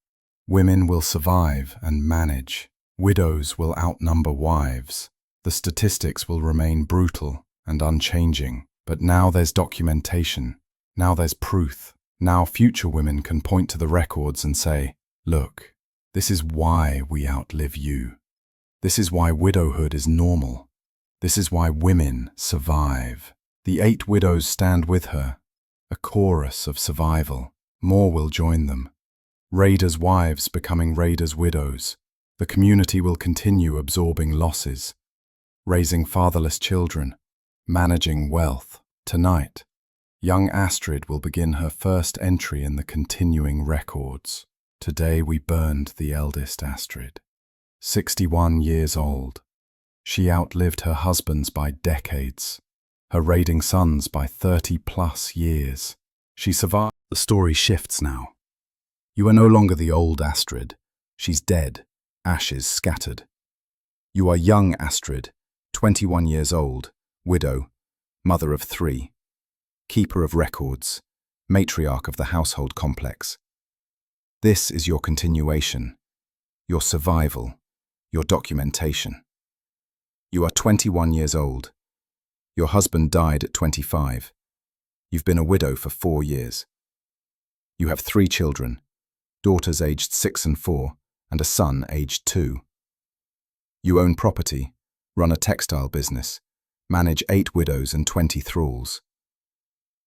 Women will survive and manage. Widows will outnumber wives. The statistics will remain brutal and unchanging. But now there's documentation. Now there's proof. Now future women can point to the records and say, look, this is why we outlive you. This is why widowhood is normal. This is why women survive. The 8 widows stand with her, a chorus of survival. More will join them. Raiders' wives becoming raiders' widows. The community will continue absorbing losses, raising fatherless children, managing wealth. Tonight, young Astrid will begin her first entry in the continuing records. Today we burned the eldest Astrid. 61 years old. She outlived her husbands by decades, her raiding sons by 30+ years. She survived. The story shifts now. You are no longer the old Astrid. She's dead, ashes scattered. You are young Astrid, 21 years old, widow, mother of 3, keeper of records, matriarch of the household complex. This is your continuation, your survival, your documentation. You are 21 years old. Your husband died at 25. You've been a widow for 4 years. You have 3 children, daughters aged 6 and 4, and a son aged 2. You own property, run a textile business, manage 8 widows and 20 thralls.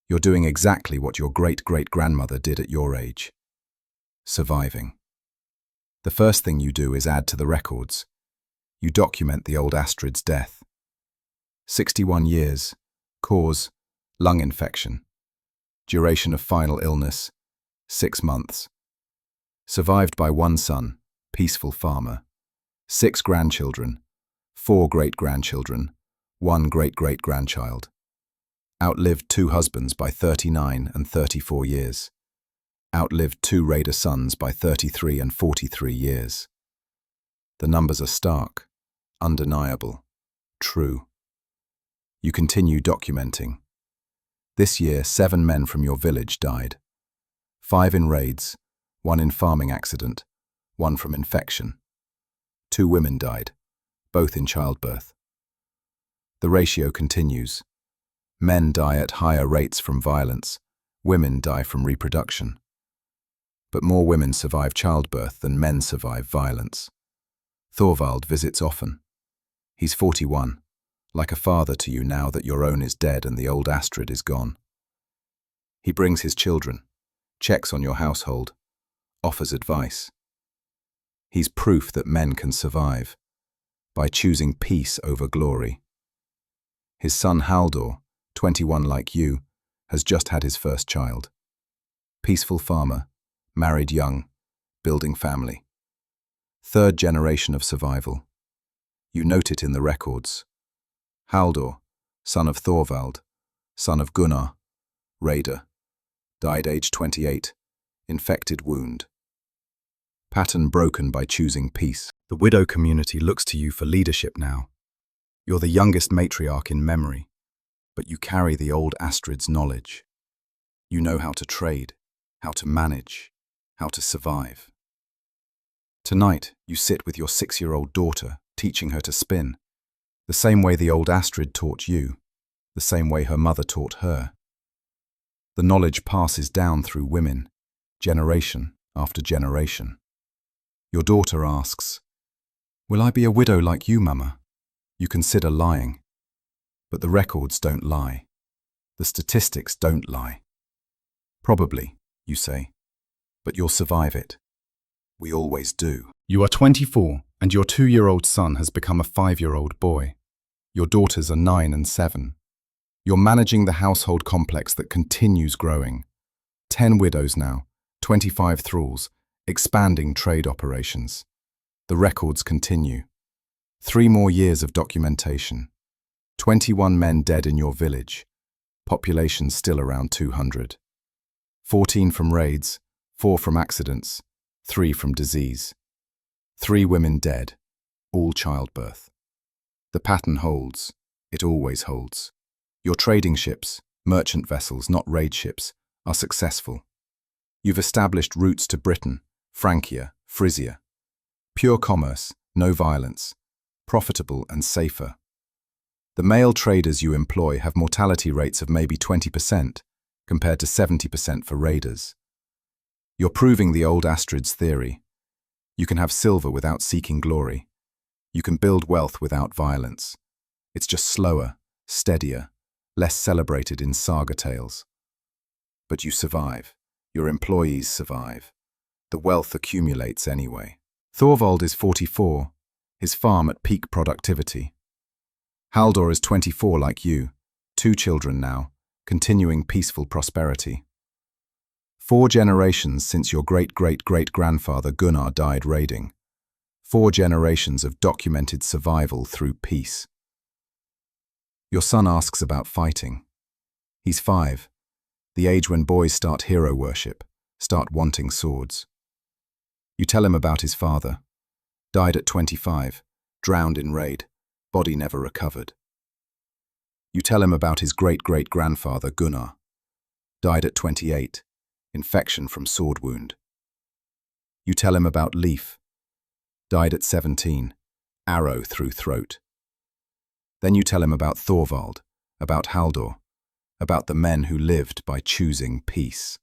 You're doing exactly what your great-great-grandmother did at your age. Surviving. The first thing you do is add to the records. You document the old Astrid's death. 61 years, cause, lung infection. Duration of final illness, 6 months. Survived by 1 son, peaceful farmer. 6 grandchildren, 4 great-grandchildren, 1 great-great-grandchild. Outlived 2 husbands by 39 and 34 years. Outlived 2 raider sons by 33 and 43 years. The numbers are stark, undeniable, true. You continue documenting. This year, 7 men from your village died. 5 in raids, 1 in farming accident, 1 from infection. 2 women died, both in childbirth. The ratio continues. Men die at higher rates from violence, women die from reproduction. But more women survive childbirth than men survive violence. Thorvald visits often. He's 41, like a father to you now that your own is dead and the old Astrid is gone. He brings his children, checks on your household, offers advice. He's proof that men can survive. by choosing peace over glory. His son Haldor, 21 like you, has just had his first child. Peaceful farmer, married young, building family. Third generation of survival. You note it in the records. Haldor, son of Thorvald, son of Gunnar, raider, died age 28, infected wound. Pattern broken by choosing peace. The widow community looks to you for leadership now. You're the youngest matriarch in memory, but you carry the old Astrid's knowledge. You know how to trade, how to manage, how to survive. Tonight, you sit with your 6-year-old daughter, teaching her to spin, the same way the old Astrid taught you, the same way her mother taught her. The knowledge passes down through women, generation after generation. Your daughter asks, "Will I be a widow like you, Mama?" You consider lying. But the records don't lie. The statistics don't lie. Probably, you say, but you'll survive it. We always do. You are 24, and your 2-year-old son has become a 5-year-old boy. Your daughters are 9 and 7. You're managing the household complex that continues growing. 10 widows now, 25 thralls, expanding trade operations. The records continue. 3 more years of documentation. 21 men dead in your village. Population still around 200. 14 from raids, 4 from accidents, 3 from disease. 3 women dead, all childbirth. The pattern holds. It always holds. Your trading ships, merchant vessels, not raid ships, are successful. You've established routes to Britain, Francia, Frisia. Pure commerce, no violence. Profitable and safer. The male traders you employ have mortality rates of maybe 20% compared to 70% for raiders. You're proving the old Astrid's theory. You can have silver without seeking glory. You can build wealth without violence. It's just slower, steadier, less celebrated in saga tales. But you survive. Your employees survive. The wealth accumulates anyway. Thorvald is 44, his farm at peak productivity. Haldor is 24 like you, 2 children now, continuing peaceful prosperity. 4 generations since your great-great-great-grandfather Gunnar died raiding. 4 generations of documented survival through peace. Your son asks about fighting. He's 5, the age when boys start hero worship, start wanting swords. You tell him about his father. Died at 25, drowned in raid, body never recovered. You tell him about his great-great-grandfather Gunnar. Died at 28, infection from sword wound. You tell him about Leif. Died at 17, arrow through throat. Then you tell him about Thorvald, about Haldor, about the men who lived by choosing peace.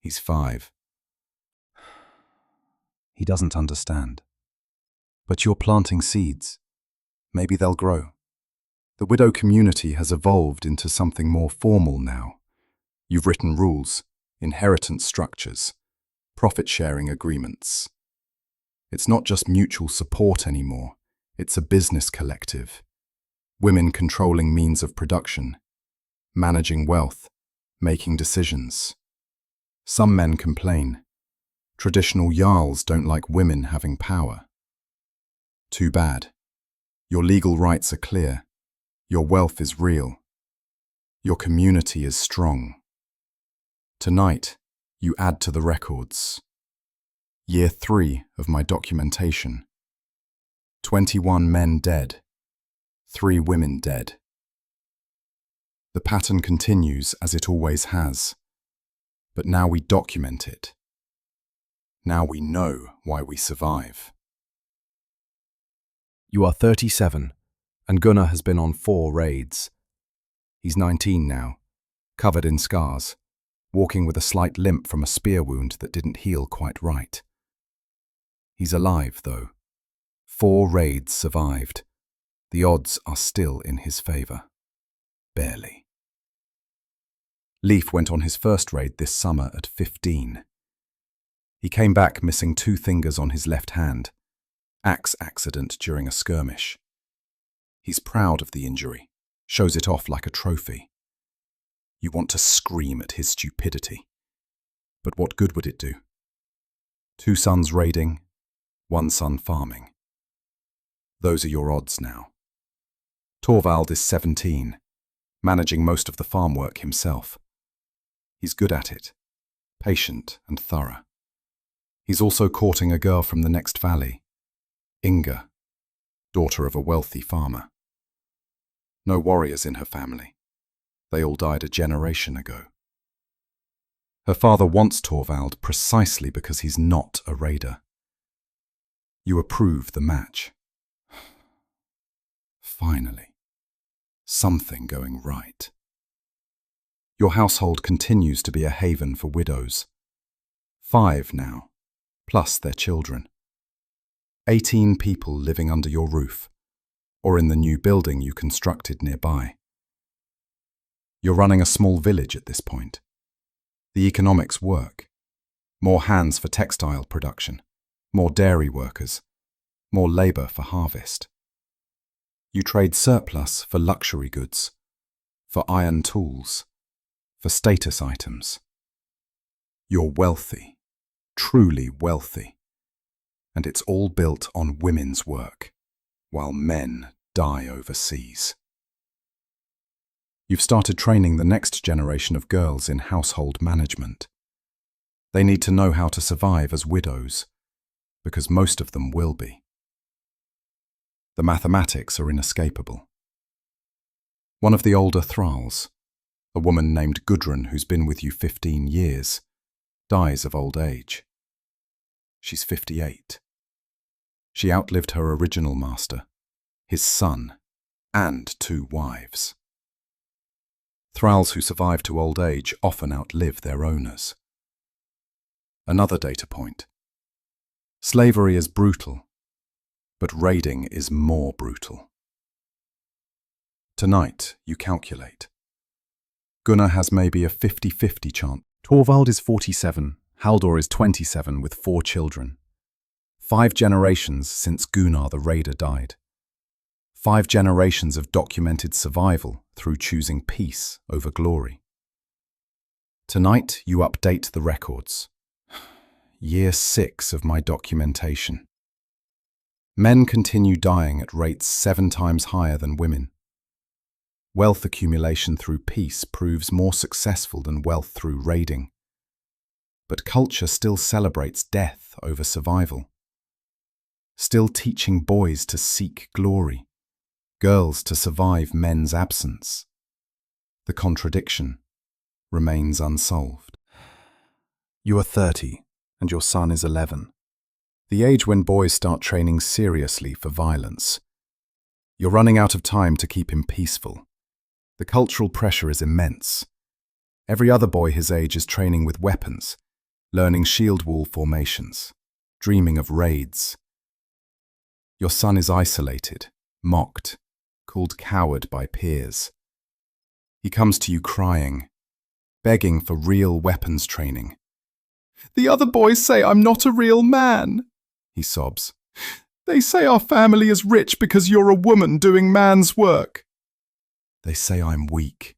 He's 5. He doesn't understand. But you're planting seeds. Maybe they'll grow. The widow community has evolved into something more formal now. You've written rules, inheritance structures, profit-sharing agreements. It's not just mutual support anymore. It's a business collective. Women controlling means of production, managing wealth, making decisions. Some men complain. Traditional jarls don't like women having power. Too bad. Your legal rights are clear. Your wealth is real. Your community is strong. Tonight, you add to the records. Year 3 of my documentation. 21 men dead. 3 women dead. The pattern continues as it always has. But now we document it. Now we know why we survive. You are 37, and Gunnar has been on 4 raids. He's 19 now, covered in scars, walking with a slight limp from a spear wound that didn't heal quite right. He's alive, though. 4 raids survived. The odds are still in his favor. Barely. Leif went on his first raid this summer at 15. He came back missing 2 fingers on his left hand, Axe accident during a skirmish. He's proud of the injury, shows it off like a trophy. You want to scream at his stupidity. But what good would it do? 2 sons raiding, 1 son farming. Those are your odds now. Torvald is 17, managing most of the farm work himself. He's good at it, patient and thorough. He's also courting a girl from the next valley, Inga, daughter of a wealthy farmer. No warriors in her family. They all died a generation ago. Her father wants Torvald precisely because he's not a raider. You approve the match. Finally, something going right. Your household continues to be a haven for widows. 5 now, plus their children. 18 people living under your roof, or in the new building you constructed nearby. You're running a small village at this point. The economics work. More hands for textile production, more dairy workers, more labor for harvest. You trade surplus for luxury goods, for iron tools, for status items. You're wealthy, truly wealthy, and it's all built on women's work, while men die overseas. You've started training the next generation of girls in household management. They need to know how to survive as widows, because most of them will be. The mathematics are inescapable. One of the older thralls, a woman named Gudrun who's been with you 15 years, dies of old age. She's 58. She outlived her original master, his son, and 2 wives. Thralls who survive to old age often outlive their owners. Another data point. Slavery is brutal, but raiding is more brutal. Tonight, you calculate. Gunnar has maybe a 50-50 chance. Torvald is 47, Haldor is 27 with 4 children. 5 generations since Gunnar the Raider died. 5 generations of documented survival through choosing peace over glory. Tonight, you update the records. Year 6 of my documentation. Men continue dying at rates 7 times higher than women. Wealth accumulation through peace proves more successful than wealth through raiding. But culture still celebrates death over survival. Still teaching boys to seek glory, girls to survive men's absence. The contradiction remains unsolved. You are 30, and your son is 11. The age when boys start training seriously for violence. You're running out of time to keep him peaceful. The cultural pressure is immense. Every other boy his age is training with weapons, learning shield wall formations, dreaming of raids. Your son is isolated, mocked, called coward by peers. He comes to you crying, begging for real weapons training. "The other boys say I'm not a real man," he sobs. "They say our family is rich because you're a woman doing man's work." They say I'm weak.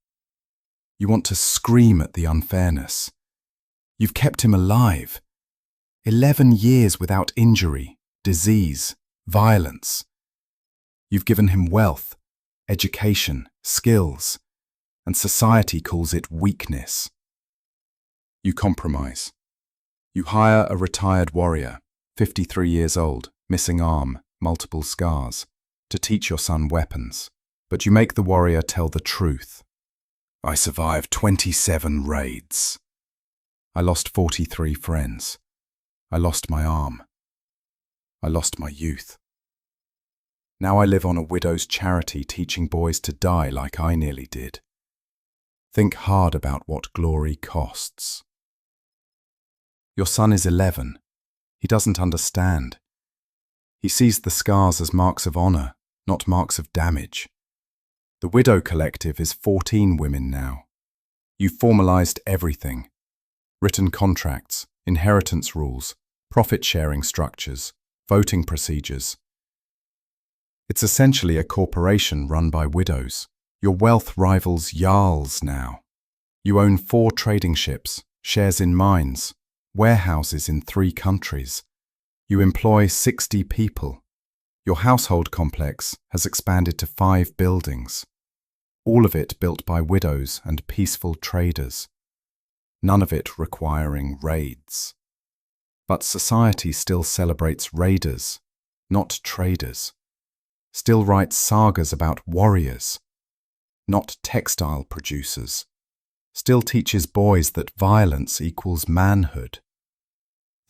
You want to scream at the unfairness. You've kept him alive. 11 years without injury, disease, violence. You've given him wealth, education, skills, and society calls it weakness. You compromise. You hire a retired warrior, 53 years old, missing arm, multiple scars, to teach your son weapons. But you make the warrior tell the truth. "I survived 27 raids. I lost 43 friends. I lost my arm. I lost my youth. Now I live on a widow's charity teaching boys to die like I nearly did. Think hard about what glory costs." Your son is 11. He doesn't understand. He sees the scars as marks of honor, not marks of damage. The Widow Collective is 14 women now. You've formalized everything. Written contracts, inheritance rules, profit-sharing structures, voting procedures. It's essentially a corporation run by widows. Your wealth rivals Jarl's now. You own 4 trading ships, shares in mines, warehouses in 3 countries. You employ 60 people. Your household complex has expanded to 5 buildings, all of it built by widows and peaceful traders, none of it requiring raids. But society still celebrates raiders, not traders, still writes sagas about warriors, not textile producers, still teaches boys that violence equals manhood.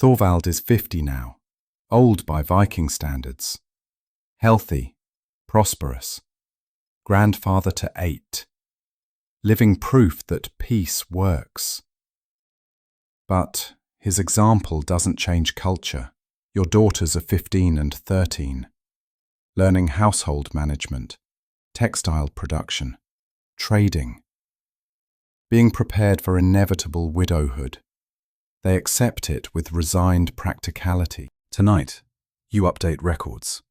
Thorvald is 50 now, old by Viking standards, healthy, prosperous, grandfather to 8, living proof that peace works. But his example doesn't change culture. Your daughters are 15 and 13, learning household management, textile production, trading, being prepared for inevitable widowhood. They accept it with resigned practicality. Tonight, you update records.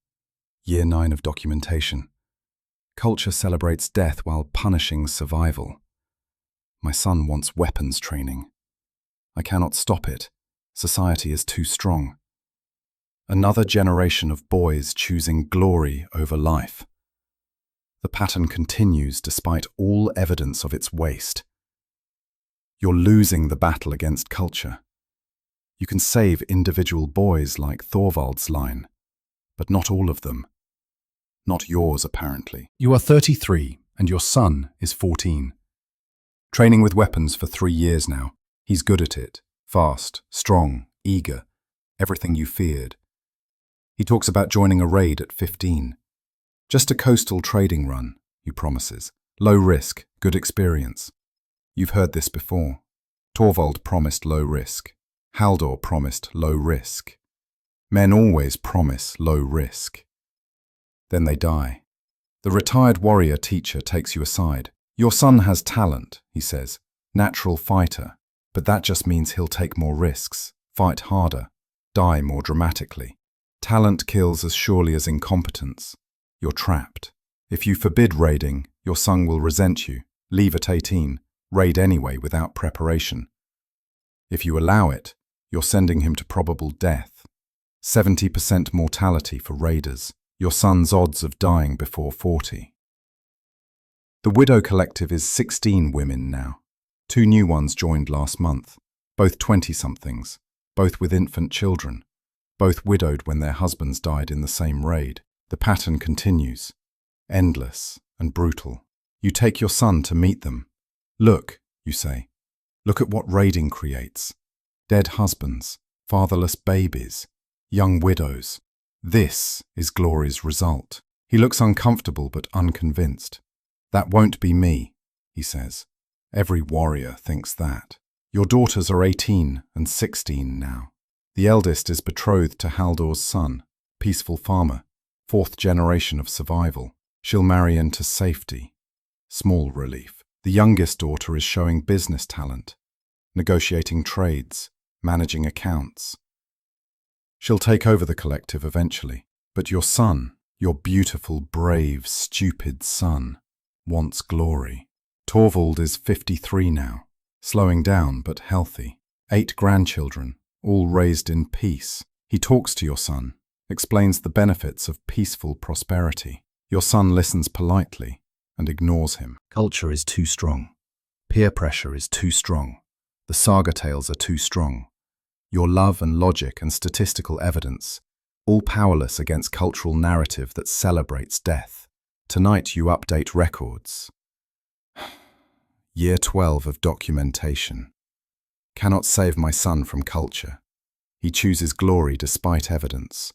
Year 9 of documentation. Culture celebrates death while punishing survival. My son wants weapons training. I cannot stop it. Society is too strong. Another generation of boys choosing glory over life. The pattern continues despite all evidence of its waste. You're losing the battle against culture. You can save individual boys like Thorvald's line, but not all of them. Not yours, apparently. You are 33 and your son is 14. Training with weapons for 3 years now. He's good at it, fast, strong, eager, everything you feared. He talks about joining a raid at 15. Just a coastal trading run, he promises. Low risk, good experience. You've heard this before. Thorvald promised low risk. Halldor promised low risk. Men always promise low risk. Then they die. The retired warrior teacher takes you aside. Your son has talent, he says, natural fighter, but that just means he'll take more risks, fight harder, die more dramatically. Talent kills as surely as incompetence. You're trapped. If you forbid raiding, your son will resent you, leave at 18, raid anyway without preparation. If you allow it, you're sending him to probable death. 70% mortality for raiders. Your son's odds of dying before 40. The Widow Collective is 16 women now. 2 new ones joined last month, both 20-somethings, both with infant children, both widowed when their husbands died in the same raid. The pattern continues, endless and brutal. You take your son to meet them. Look, you say, look at what raiding creates. Dead husbands, fatherless babies, young widows. This is glory's result. He looks uncomfortable but unconvinced. That won't be me, he says. Every warrior thinks that. Your daughters are 18 and 16 now. The eldest is betrothed to Halldor's son, peaceful farmer, 4th generation of survival. She'll marry into safety. Small relief. The youngest daughter is showing business talent, negotiating trades, managing accounts. She'll take over the collective eventually. But your son, your beautiful, brave, stupid son, wants glory. Thorvald is 53 now, slowing down but healthy. 8 grandchildren, all raised in peace. He talks to your son, explains the benefits of peaceful prosperity. Your son listens politely and ignores him. Culture is too strong. Peer pressure is too strong. The saga tales are too strong. Your love and logic and statistical evidence, all powerless against cultural narrative that celebrates death. Tonight you update records. Year 12 of documentation. Cannot save my son from culture. He chooses glory despite evidence.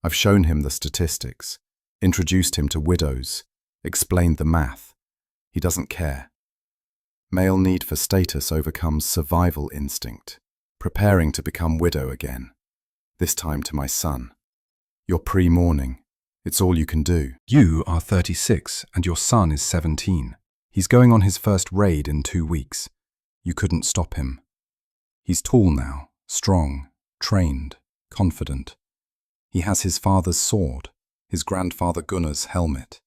I've shown him the statistics, introduced him to widows, explained the math. He doesn't care. Male need for status overcomes survival instinct, preparing to become widow again, this time to my son. You're pre-mourning. It's all you can do. You are 36 and your son is 17. He's going on his first raid in 2 weeks. You couldn't stop him. He's tall now, strong, trained, confident. He has his father's sword, his grandfather Gunnar's helmet.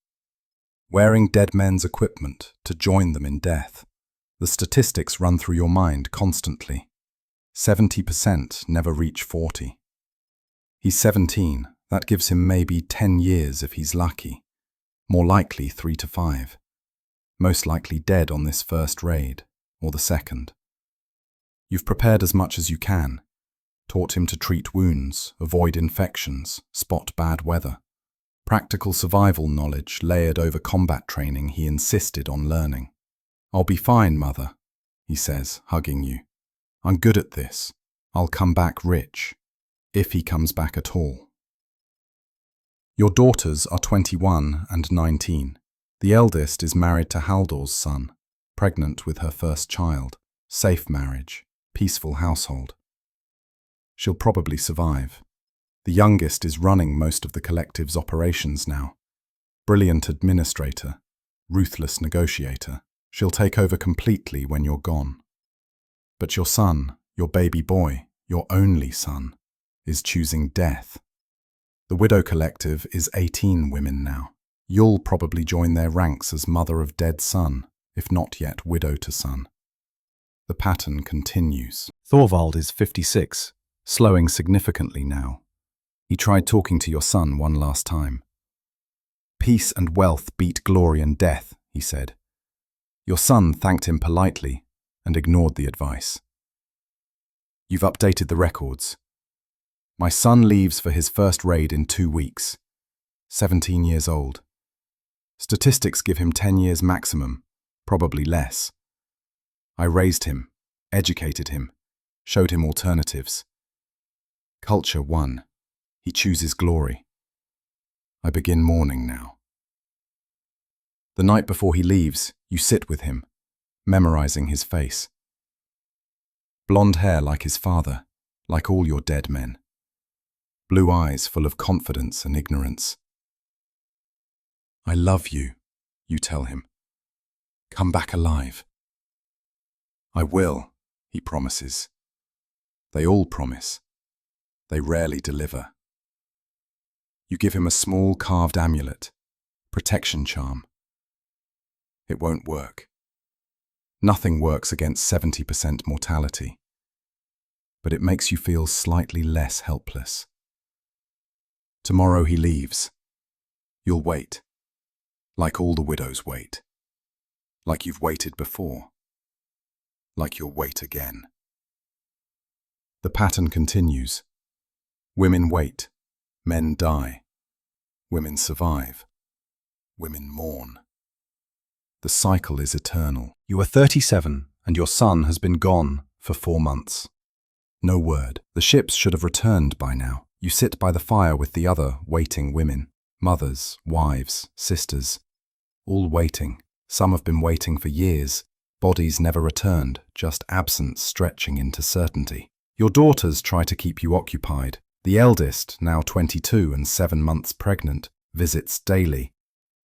Wearing dead men's equipment to join them in death. The statistics run through your mind constantly. 70% never reach 40. He's 17, that gives him maybe 10 years if he's lucky. More likely 3 to 5. Most likely dead on this first raid, or the second. You've prepared as much as you can. Taught him to treat wounds, avoid infections, spot bad weather. Practical survival knowledge layered over combat training he insisted on learning. "I'll be fine, Mother," he says, hugging you. "I'm good at this. I'll come back rich." If he comes back at all. Your daughters are 21 and 19. The eldest is married to Haldor's son, pregnant with her first child. Safe marriage, peaceful household. She'll probably survive. The youngest is running most of the collective's operations now. Brilliant administrator, ruthless negotiator. She'll take over completely when you're gone. But your son, your baby boy, your only son, is choosing death. The Widow Collective is 18 women now. You'll probably join their ranks as mother of dead son, if not yet widow to son. The pattern continues. Thorvald is 56, slowing significantly now. He tried talking to your son one last time. "Peace and wealth beat glory and death," he said. Your son thanked him politely and ignored the advice. "You've updated the records. My son leaves for his first raid in 2 weeks. 17 years old. Statistics give him 10 years maximum, probably less. I raised him, educated him, showed him alternatives. Culture 1. He chooses glory. I begin mourning now." The night before he leaves, you sit with him, memorizing his face. Blonde hair like his father, like all your dead men. Blue eyes full of confidence and ignorance. "I love you," you tell him. "Come back alive." "I will," he promises. They all promise. They rarely deliver. You give him a small carved amulet, protection charm. It won't work. Nothing works against 70% mortality. But it makes you feel slightly less helpless. Tomorrow he leaves. You'll wait. Like all the widows wait. Like you've waited before. Like you'll wait again. The pattern continues. Women wait. Men die. Women survive. Women mourn. The cycle is eternal. You are 37 and your son has been gone for 4 months. No word. The ships should have returned by now. You sit by the fire with the other waiting women. Mothers, wives, sisters. All waiting. Some have been waiting for years. Bodies never returned, just absence stretching into certainty. Your daughters try to keep you occupied. The eldest, now 22 and 7 months pregnant, visits daily.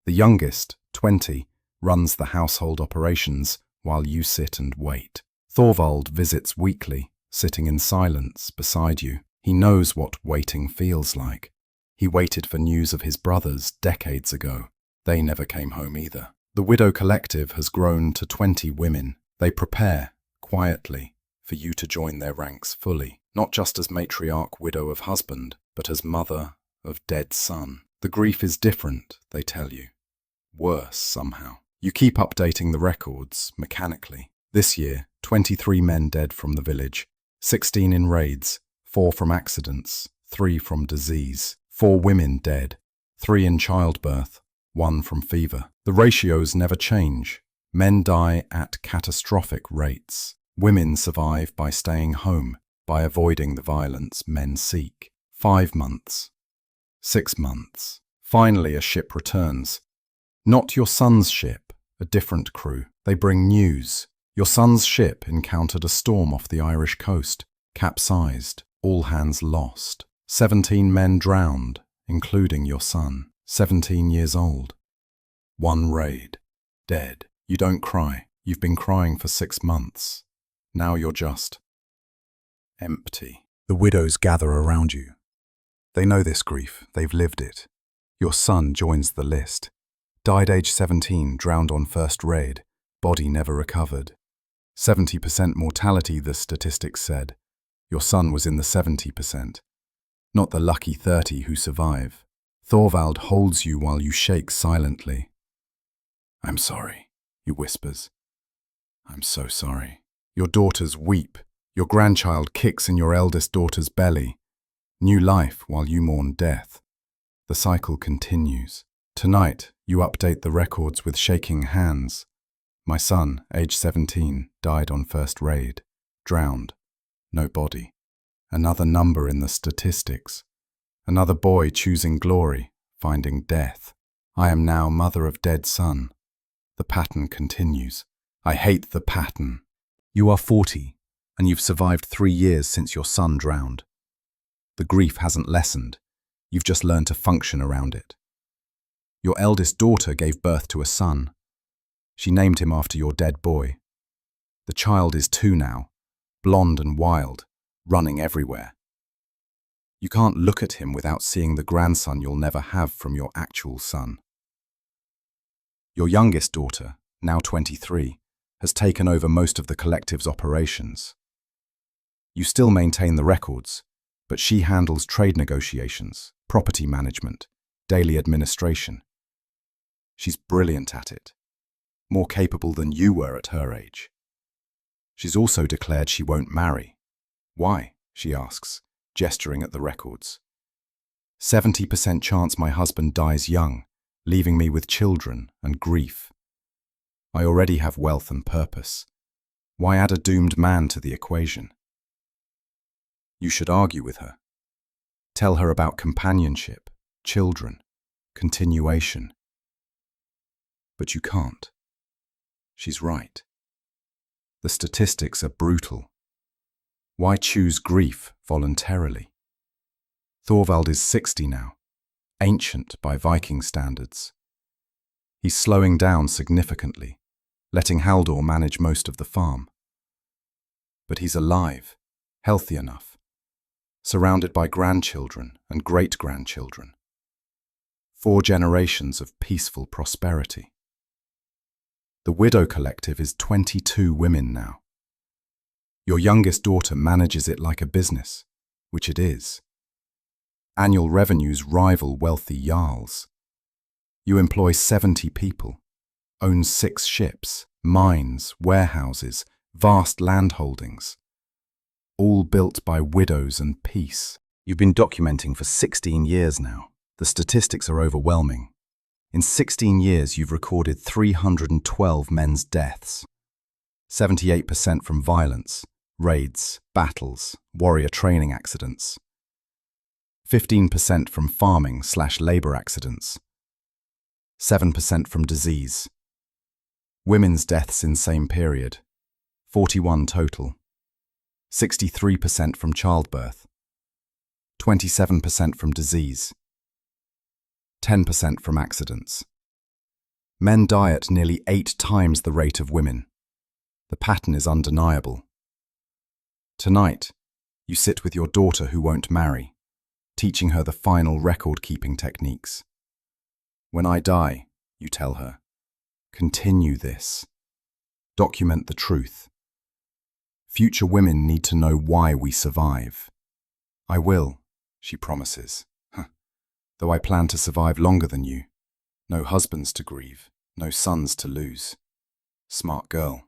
The youngest, 20, runs the household operations while you sit and wait. Thorvald visits weekly, sitting in silence beside you. He knows what waiting feels like. He waited for news of his brothers decades ago. They never came home either. The Widow Collective has grown to 20 women. They prepare, quietly, for you to join their ranks fully, not just as matriarch widow of husband, but as mother of dead son. The grief is different, they tell you. Worse, somehow. You keep updating the records, mechanically. This year, 23 men dead from the village, 16 in raids, 4 from accidents, 3 from disease, 4 women dead, 3 in childbirth, 1 from fever. The ratios never change. Men die at catastrophic rates. Women survive by staying home, by avoiding the violence men seek. 5 months. 6 months. Finally, a ship returns. Not your son's ship, a different crew. They bring news. Your son's ship encountered a storm off the Irish coast, capsized, all hands lost. 17 men drowned, including your son, 17 years old. 1 raid, dead. You don't cry. You've been crying for 6 months. Now you're just empty. The widows gather around you. They know this grief, they've lived it. Your son joins the list. Died age 17, drowned on first raid, body never recovered. 70% mortality, the statistics said. Your son was in the 70%. Not the lucky 30 who survive. Thorvald holds you while you shake silently. I'm sorry, he whispers. I'm so sorry. Your daughters weep. Your grandchild kicks in your eldest daughter's belly. New life while you mourn death. The cycle continues. Tonight, you update the records with shaking hands. My son, age 17, died on first raid. Drowned. No body. Another number in the statistics. Another boy choosing glory, finding death. I am now mother of dead son. The pattern continues. I hate the pattern. You are 40, and you've survived 3 years since your son drowned. The grief hasn't lessened. You've just learned to function around it. Your eldest daughter gave birth to a son. She named him after your dead boy. The child is 2 now, blonde and wild, running everywhere. You can't look at him without seeing the grandson you'll never have from your actual son. Your youngest daughter, now 23, has taken over most of the collective's operations. You still maintain the records, but she handles trade negotiations, property management, daily administration. She's brilliant at it, more capable than you were at her age. She's also declared she won't marry. Why? She asks, gesturing at the records. 70% chance my husband dies young, leaving me with children and grief. I already have wealth and purpose. Why add a doomed man to the equation? You should argue with her. Tell her about companionship, children, continuation. But you can't. She's right. The statistics are brutal. Why choose grief voluntarily? Thorvald is 60 now, ancient by Viking standards. He's slowing down significantly, letting Haldor manage most of the farm. But he's alive, healthy enough, surrounded by grandchildren and great-grandchildren. 4 generations of peaceful prosperity. The widow collective is 22 women now. Your youngest daughter manages it like a business, which it is. Annual revenues rival wealthy jarls. You employ 70 people, own 6 ships, mines, warehouses, vast land holdings, all built by widows and peace. You've been documenting for 16 years now. The statistics are overwhelming. In 16 years, you've recorded 312 men's deaths. 78% from violence, raids, battles, warrior training accidents. 15% from farming/labor accidents. 7% from disease. Women's deaths in same period, 41 total. 63% from childbirth. 27% from disease. 10% from accidents. Men die at nearly 8 times the rate of women. The pattern is undeniable. Tonight, you sit with your daughter who won't marry, teaching her the final record-keeping techniques. When I die, you tell her, continue this. Document the truth. Future women need to know why we survive. I will, she promises. Though I plan to survive longer than you. No husbands to grieve, no sons to lose. Smart girl.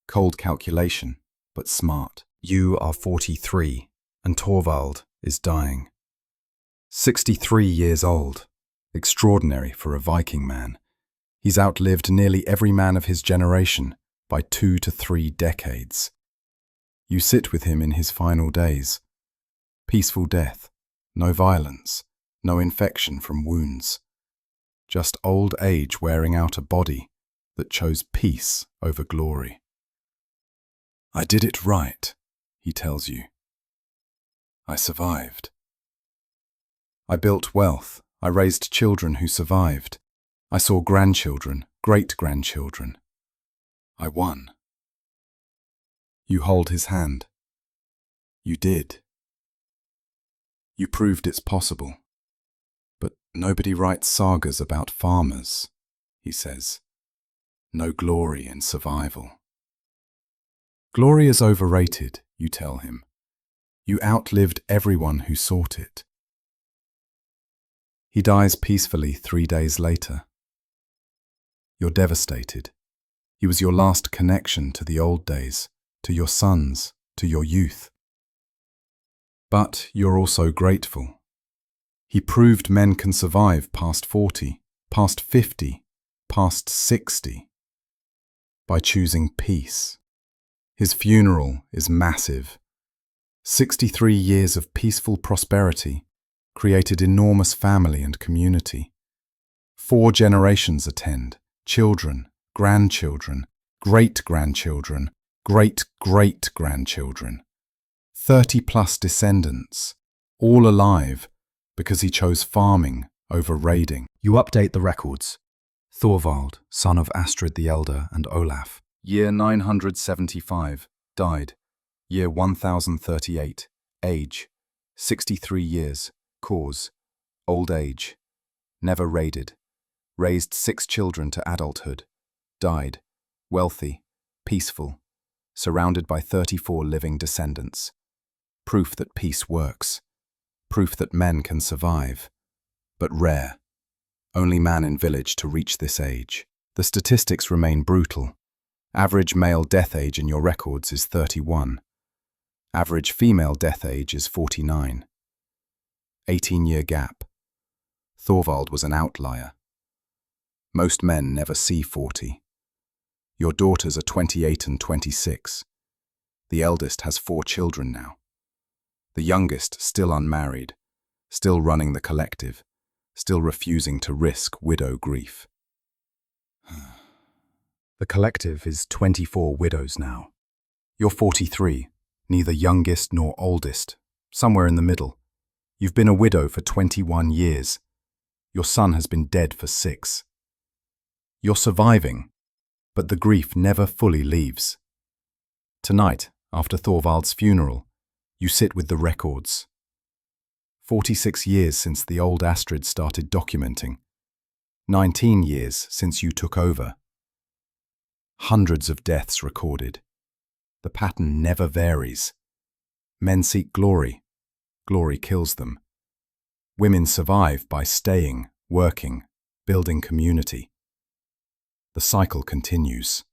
Cold calculation, but smart. You are 43, and Thorvald is dying. 63 years old. Extraordinary for a Viking man. He's outlived nearly every man of his generation by 2 to 3 decades. You sit with him in his final days. Peaceful death, no violence, no infection from wounds. Just old age wearing out a body that chose peace over glory. I did it right, he tells you. I survived. I built wealth. I raised children who survived. I saw grandchildren, great-grandchildren. I won. You hold his hand. You did. You proved it's possible. But nobody writes sagas about farmers, he says. No glory in survival. Glory is overrated, you tell him. You outlived everyone who sought it. He dies peacefully 3 days later. You're devastated. He was your last connection to the old days, to your sons, to your youth. But you're also grateful. He proved men can survive past 40, past 50, past 60. By choosing peace. His funeral is massive. 63 years of peaceful prosperity created enormous family and community. 4 generations attend, children, grandchildren, great-grandchildren, great-great-grandchildren. 30-plus descendants, all alive because he chose farming over raiding. You update the records. Thorvald, son of Astrid the Elder and Olaf. Year 975, died. Year 1038, age, 63 years, cause, old age. Never raided. Raised 6 children to adulthood. Died. Wealthy, peaceful, surrounded by 34 living descendants. Proof that peace works. Proof that men can survive. But rare. Only man in village to reach this age. The statistics remain brutal. Average male death age in your records is 31. Average female death age is 49. 18-year gap. Thorvald was an outlier. Most men never see 40. Your daughters are 28 and 26. The eldest has 4 children now. The youngest still unmarried, still running the collective, still refusing to risk widow grief. The collective is 24 widows now. You're 43, neither youngest nor oldest, somewhere in the middle. You've been a widow for 21 years. Your son has been dead for 6. You're surviving, but the grief never fully leaves. Tonight, after Thorvald's funeral, you sit with the records. 46 years since the old Astrid started documenting. 19 years since you took over. Hundreds of deaths recorded. The pattern never varies. Men seek glory. Glory kills them. Women survive by staying, working, building community. The cycle continues.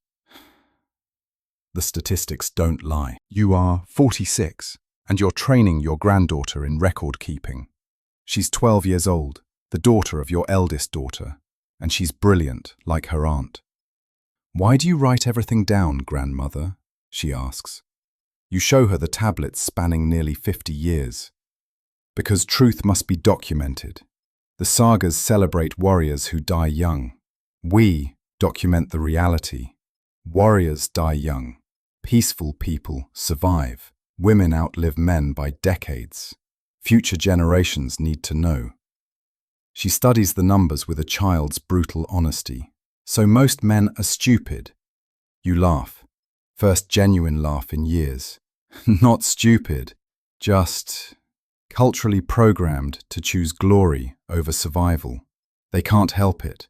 The statistics don't lie. You are 46, and you're training your granddaughter in record keeping. She's 12 years old, the daughter of your eldest daughter, and she's brilliant like her aunt. Why do you write everything down, grandmother? She asks. You show her the tablets spanning nearly 50 years. Because truth must be documented. The sagas celebrate warriors who die young. We document the reality. Warriors die young. Peaceful people survive. Women outlive men by decades. Future generations need to know. She studies the numbers with a child's brutal honesty. So most men are stupid. You laugh. First genuine laugh in years. Not stupid, just culturally programmed to choose glory over survival. They can't help it.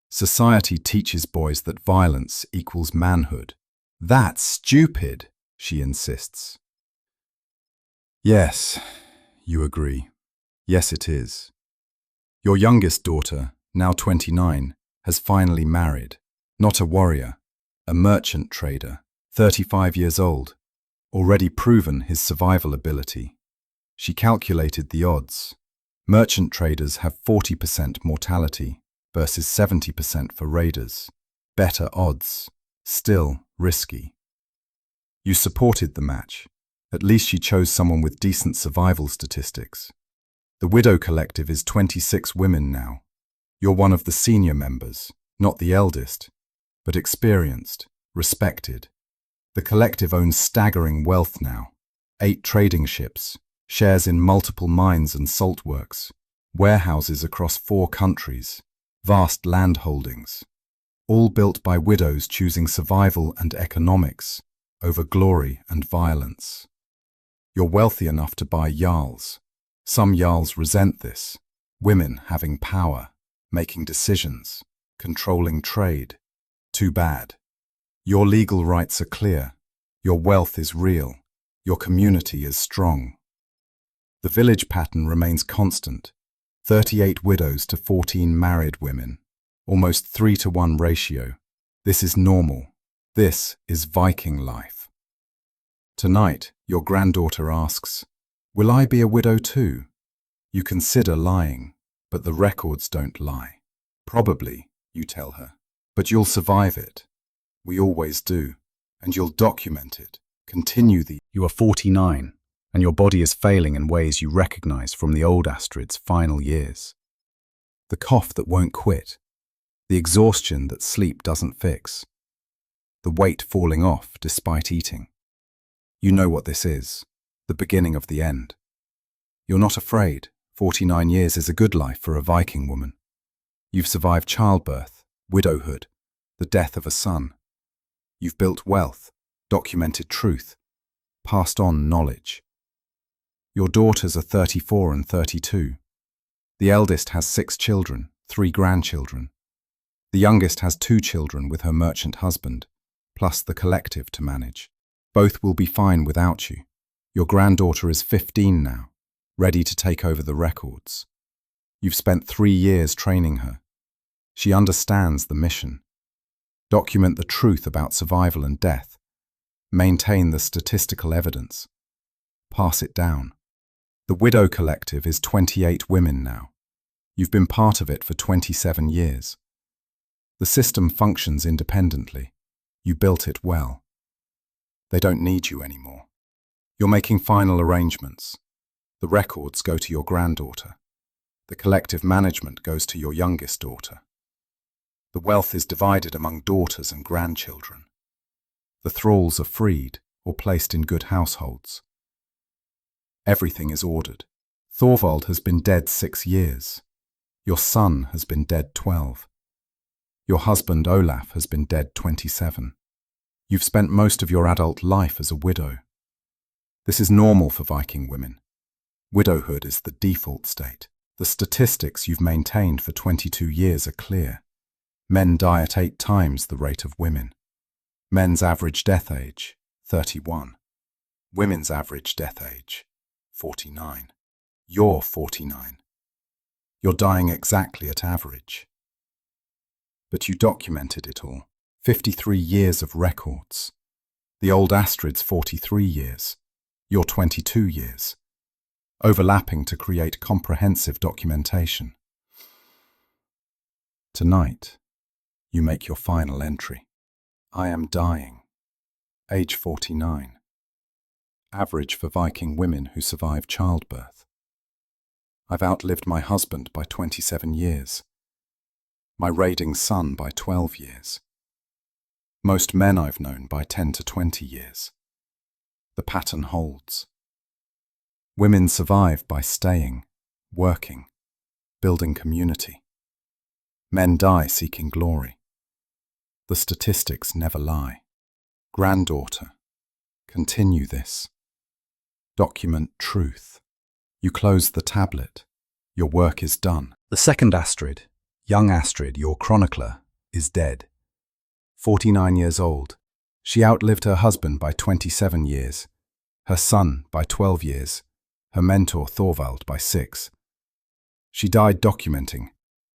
Society teaches boys that violence equals manhood. That's stupid, she insists. Yes, you agree. Yes, it is. Your youngest daughter, now 29, has finally married. Not a warrior, a merchant trader, 35 years old, already proven his survival ability. She calculated the odds. Merchant traders have 40% mortality versus 70% for raiders. Better odds, still risky. You supported the match. At least she chose someone with decent survival statistics. The Widow Collective is 26 women now. You're one of the senior members, not the eldest, but experienced, respected. The collective owns staggering wealth now. 8 trading ships, shares in multiple mines and salt works, warehouses across 4 countries, vast land holdings, all built by widows choosing survival and economics over glory and violence. You're wealthy enough to buy Jarls, Some Jarls resent this. Women having power, making decisions, controlling trade. Too bad. Your legal rights are clear. Your wealth is real. Your community is strong. The village pattern remains constant. 38 widows to 14 married women. Almost 3-to-1 ratio. This is normal. This is Viking life. Tonight, your granddaughter asks, "Will I be a widow too?" You consider lying, but the records don't lie. Probably, you tell her, but you'll survive it. We always do, and you'll document it. Continue the... You are 49, and your body is failing in ways you recognize from the old Astrid's final years. The cough that won't quit, the exhaustion that sleep doesn't fix, the weight falling off despite eating. You know what this is, the beginning of the end. You're not afraid. 49 years is a good life for a Viking woman. You've survived childbirth, widowhood, the death of a son. You've built wealth, documented truth, passed on knowledge. Your daughters are 34 and 32. The eldest has 6 children, 3 grandchildren. The youngest has 2 children with her merchant husband, plus the collective to manage. Both will be fine without you. Your granddaughter is 15 now, ready to take over the records. You've spent 3 years training her. She understands the mission. Document the truth about survival and death. Maintain the statistical evidence. Pass it down. The Widow Collective is 28 women now. You've been part of it for 27 years. The system functions independently. You built it well. They don't need you anymore. You're making final arrangements. The records go to your granddaughter. The collective management goes to your youngest daughter. The wealth is divided among daughters and grandchildren. The thralls are freed or placed in good households. Everything is ordered. Thorvald has been dead 6 years. Your son has been dead 12. Your husband Olaf has been dead 27. You've spent most of your adult life as a widow. This is normal for Viking women. Widowhood is the default state. The statistics you've maintained for 22 years are clear. Men die at 8 times the rate of women. Men's average death age, 31. Women's average death age, 49. You're 49. You're dying exactly at average. But you documented it all. 53 years of records. The old Astrid's 43 years. You're 22 years. Overlapping to create comprehensive documentation. Tonight, you make your final entry. I am dying. Age 49. Average for Viking women who survive childbirth. I've outlived my husband by 27 years. My raiding son by 12 years. Most men I've known by 10 to 20 years. The pattern holds. Women survive by staying, working, building community. Men die seeking glory. The statistics never lie. Granddaughter, continue this. Document truth. You close the tablet. Your work is done. The second Astrid, young Astrid, your chronicler, is dead. 49 years old. She outlived her husband by 27 years, her son by 12 years, her mentor Thorvald by 6. She died documenting.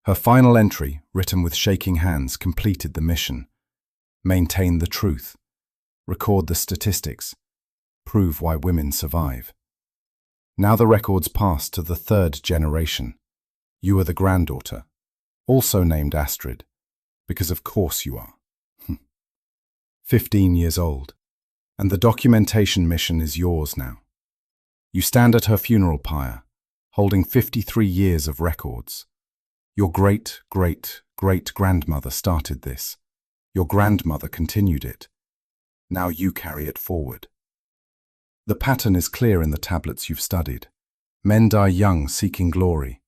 Her final entry, written with shaking hands, completed the mission. Maintain the truth. Record the statistics. Prove why women survive. Now the records pass to the 3rd generation. You are the granddaughter, also named Astrid, because of course you are. 15 years old, and the documentation mission is yours now. You stand at her funeral pyre, holding 53 years of records. Your great-great-great-grandmother started this. Your grandmother continued it. Now you carry it forward. The pattern is clear in the tablets you've studied. Men die young seeking glory.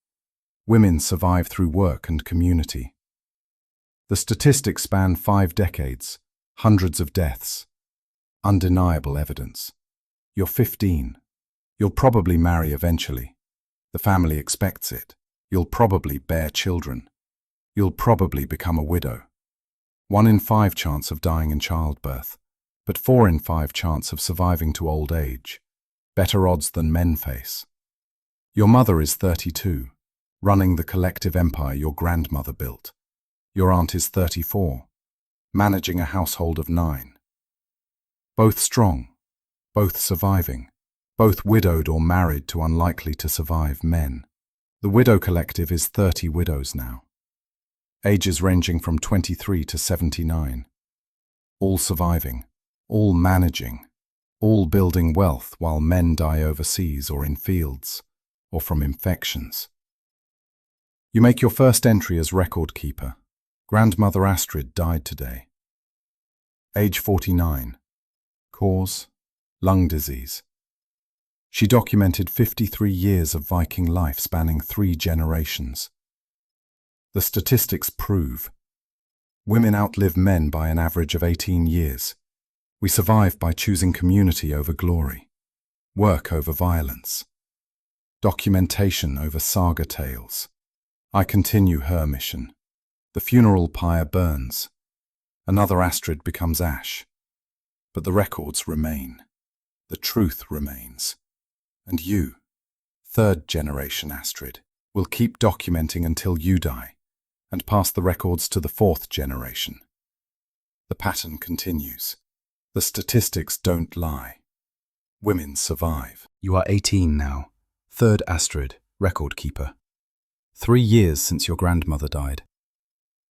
Women survive through work and community. The statistics span 5 decades, hundreds of deaths. Undeniable evidence. You're 15. You'll probably marry eventually. The family expects it. You'll probably bear children. You'll probably become a widow. 1 in 5 chance of dying in childbirth, but 4 in 5 chance of surviving to old age. Better odds than men face. Your mother is 32, running the collective empire your grandmother built. Your aunt is 34, managing a household of 9. Both strong, both surviving, both widowed or married to unlikely to survive men. The widow collective is 30 widows now. Ages ranging from 23 to 79. All surviving, all managing, all building wealth while men die overseas or in fields, or from infections. You make your first entry as record keeper. Grandmother Astrid died today. Age 49. Cause: lung disease. She documented 53 years of Viking life spanning 3 generations. The statistics prove women outlive men by an average of 18 years. We survive by choosing community over glory, work over violence, documentation over saga tales. I continue her mission. The funeral pyre burns. Another Astrid becomes ash. But the records remain. The truth remains. And you, 3rd generation Astrid, will keep documenting until you die, and pass the records to the 4th generation. The pattern continues. The statistics don't lie. Women survive. You are 18 now, 3rd Astrid, record keeper. 3 years since your grandmother died.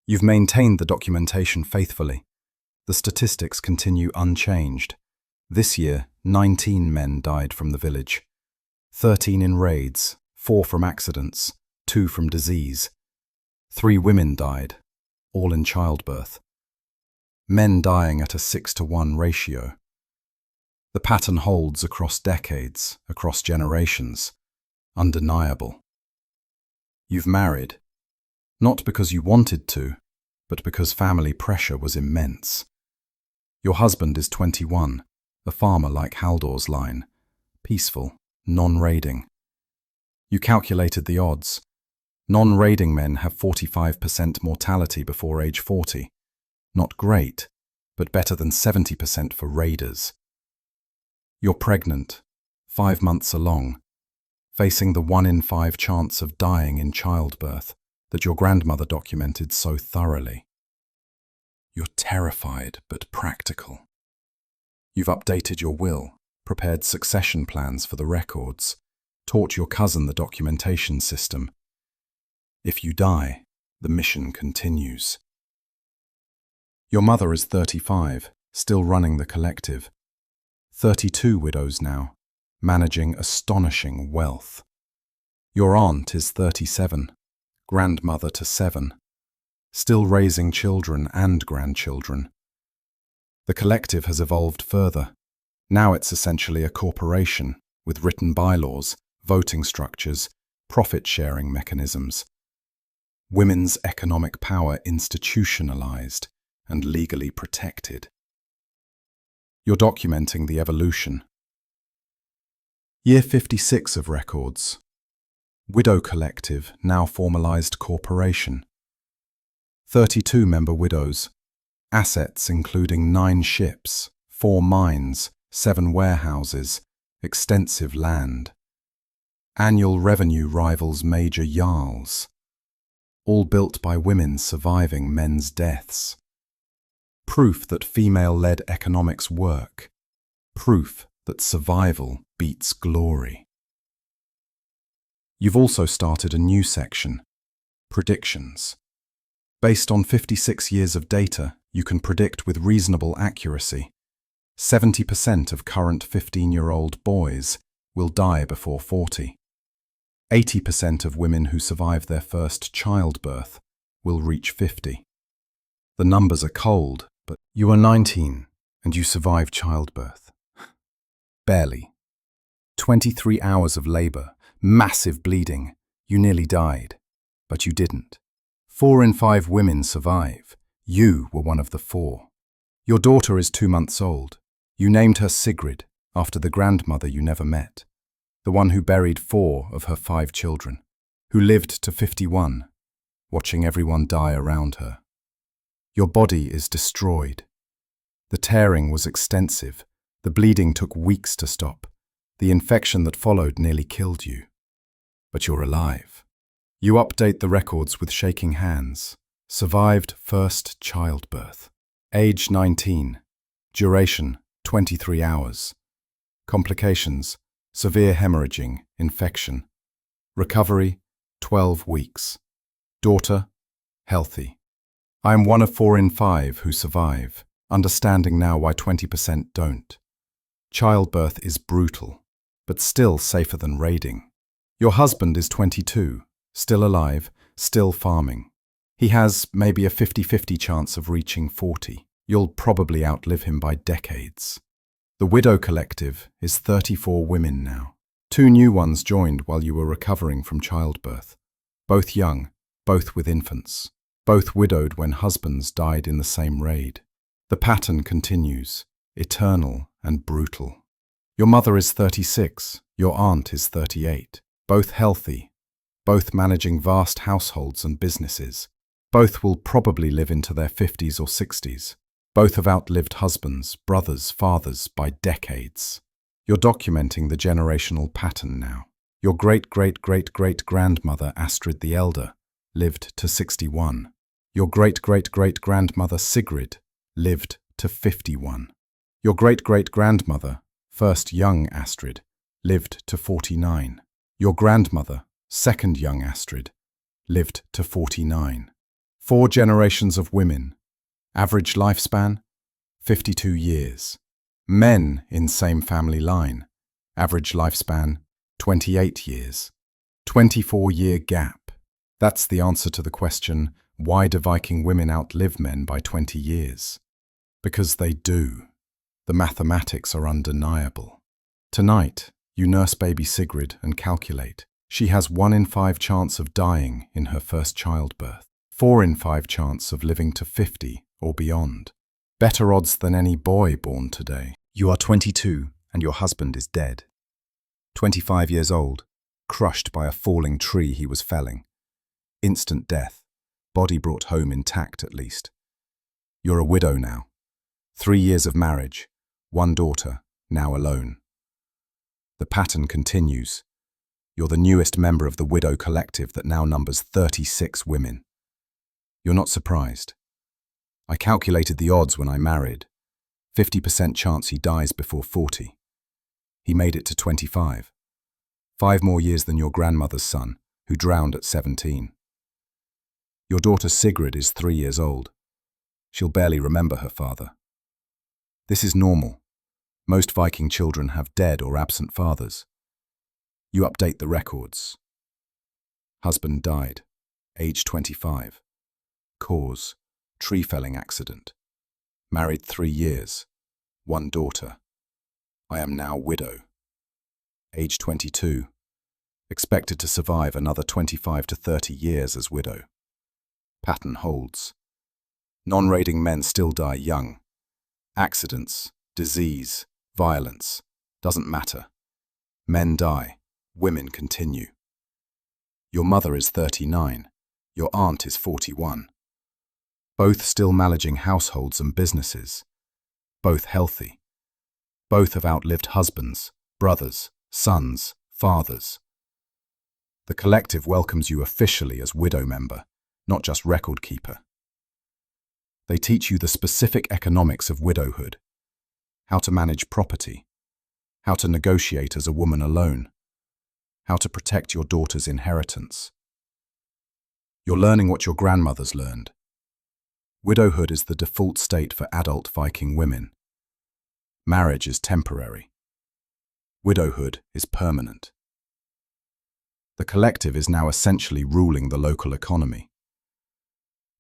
You've maintained the documentation faithfully. The statistics continue unchanged. This year, 19 men died from the village. 13 in raids, 4 from accidents, 2 from disease. 3 women died, all in childbirth. Men dying at a 6-to-1 ratio. The pattern holds across decades, across generations. Undeniable. You've married, not because you wanted to, but because family pressure was immense. Your husband is 21, a farmer like Haldor's line, peaceful, non-raiding. You calculated the odds. Non-raiding men have 45% mortality before age 40. Not great, but better than 70% for raiders. You're pregnant, 5 months along, facing the 1 in 5 chance of dying in childbirth that your grandmother documented so thoroughly. You're terrified but practical. You've updated your will, prepared succession plans for the records, taught your cousin the documentation system. If you die, the mission continues. Your mother is 35, still running the collective. 32 widows now, managing astonishing wealth. Your aunt is 37, grandmother to 7, still raising children and grandchildren. The collective has evolved further. Now it's essentially a corporation with written bylaws, voting structures, profit-sharing mechanisms. Women's economic power institutionalized and legally protected. You're documenting the evolution. Year 56 of records. Widow collective, now formalized corporation. 32-member widows. Assets including 9 ships, 4 mines, 7 warehouses, extensive land. Annual revenue rivals major jarls. All built by women surviving men's deaths. Proof that female-led economics work. Proof that survival beats glory. You've also started a new section, predictions. Based on 56 years of data, you can predict with reasonable accuracy 70% of current 15-year-old boys will die before 40. 80% of women who survive their first childbirth will reach 50. The numbers are cold, but you are 19 and you survive childbirth. Barely. 23 hours of labor, massive bleeding. You nearly died, but you didn't. 4 in 5 women survive. You were one of the 4. Your daughter is 2 months old. You named her Sigrid, after the grandmother you never met. the one who buried 4 of her 5 children, who lived to 51, watching everyone die around her. Your body is destroyed. The tearing was extensive. The bleeding took weeks to stop. The infection that followed nearly killed you. But you're alive. You update the records with shaking hands. Survived first childbirth. Age 19. Duration 23 hours. Complications: severe hemorrhaging, infection. Recovery 12 weeks. Daughter healthy. I am one of 4 in 5 who survive, understanding now why 20% don't. Childbirth is brutal, but still safer than raiding. Your husband is 22, still alive, still farming. He has maybe a 50-50 chance of reaching 40. You'll probably outlive him by decades. The Widow Collective is 34 women now. 2 new ones joined while you were recovering from childbirth. Both young, both with infants. Both widowed when husbands died in the same raid. The pattern continues, eternal and brutal. Your mother is 36, your aunt is 38. Both healthy, both managing vast households and businesses. Both will probably live into their 50s or 60s. Both have outlived husbands, brothers, fathers by decades. You're documenting the generational pattern now. Your great-great-great-great-grandmother Astrid the Elder lived to 61. Your great-great-great-grandmother Sigrid lived to 51. Your great-great-grandmother, first young Astrid, lived to 49. Your grandmother, second young Astrid, lived to 49. 4 generations of women. Average lifespan, 52 years. Men in same family line. Average lifespan, 28 years. 24-year gap. That's the answer to the question, why do Viking women outlive men by 20 years? Because they do. The mathematics are undeniable. Tonight, you nurse baby Sigrid and calculate. She has 1 in 5 chance of dying in her first childbirth. 4 in 5 chance of living to 50 or beyond. Better odds than any boy born today. You are 22 and your husband is dead. 25 years old, crushed by a falling tree he was felling. Instant death, body brought home intact at least. You're a widow now. 3 years of marriage, 1 daughter, now alone. The pattern continues. You're the newest member of the Widow Collective that now numbers 36 women. You're not surprised. I calculated the odds when I married. 50% chance he dies before 40. He made it to 25. 5 more years than your grandmother's son, who drowned at 17. Your daughter Sigrid is 3 years old. She'll barely remember her father. This is normal. Most Viking children have dead or absent fathers. You update the records. Husband died, age 25. Cause: tree felling accident. Married 3 years, 1 daughter. I am now widow. Age 22. Expected to survive another 25 to 30 years as widow. Pattern holds. Non-raiding men still die young. Accidents, disease, violence, doesn't matter. Men die, women continue. Your mother is 39, your aunt is 41. Both still managing households and businesses. Both healthy. Both have outlived husbands, brothers, sons, fathers. The collective welcomes you officially as widow member, not just record keeper. They teach you the specific economics of widowhood, how to manage property, how to negotiate as a woman alone, how to protect your daughter's inheritance. You're learning what your grandmothers learned. Widowhood is the default state for adult Viking women. Marriage is temporary. Widowhood is permanent. The collective is now essentially ruling the local economy.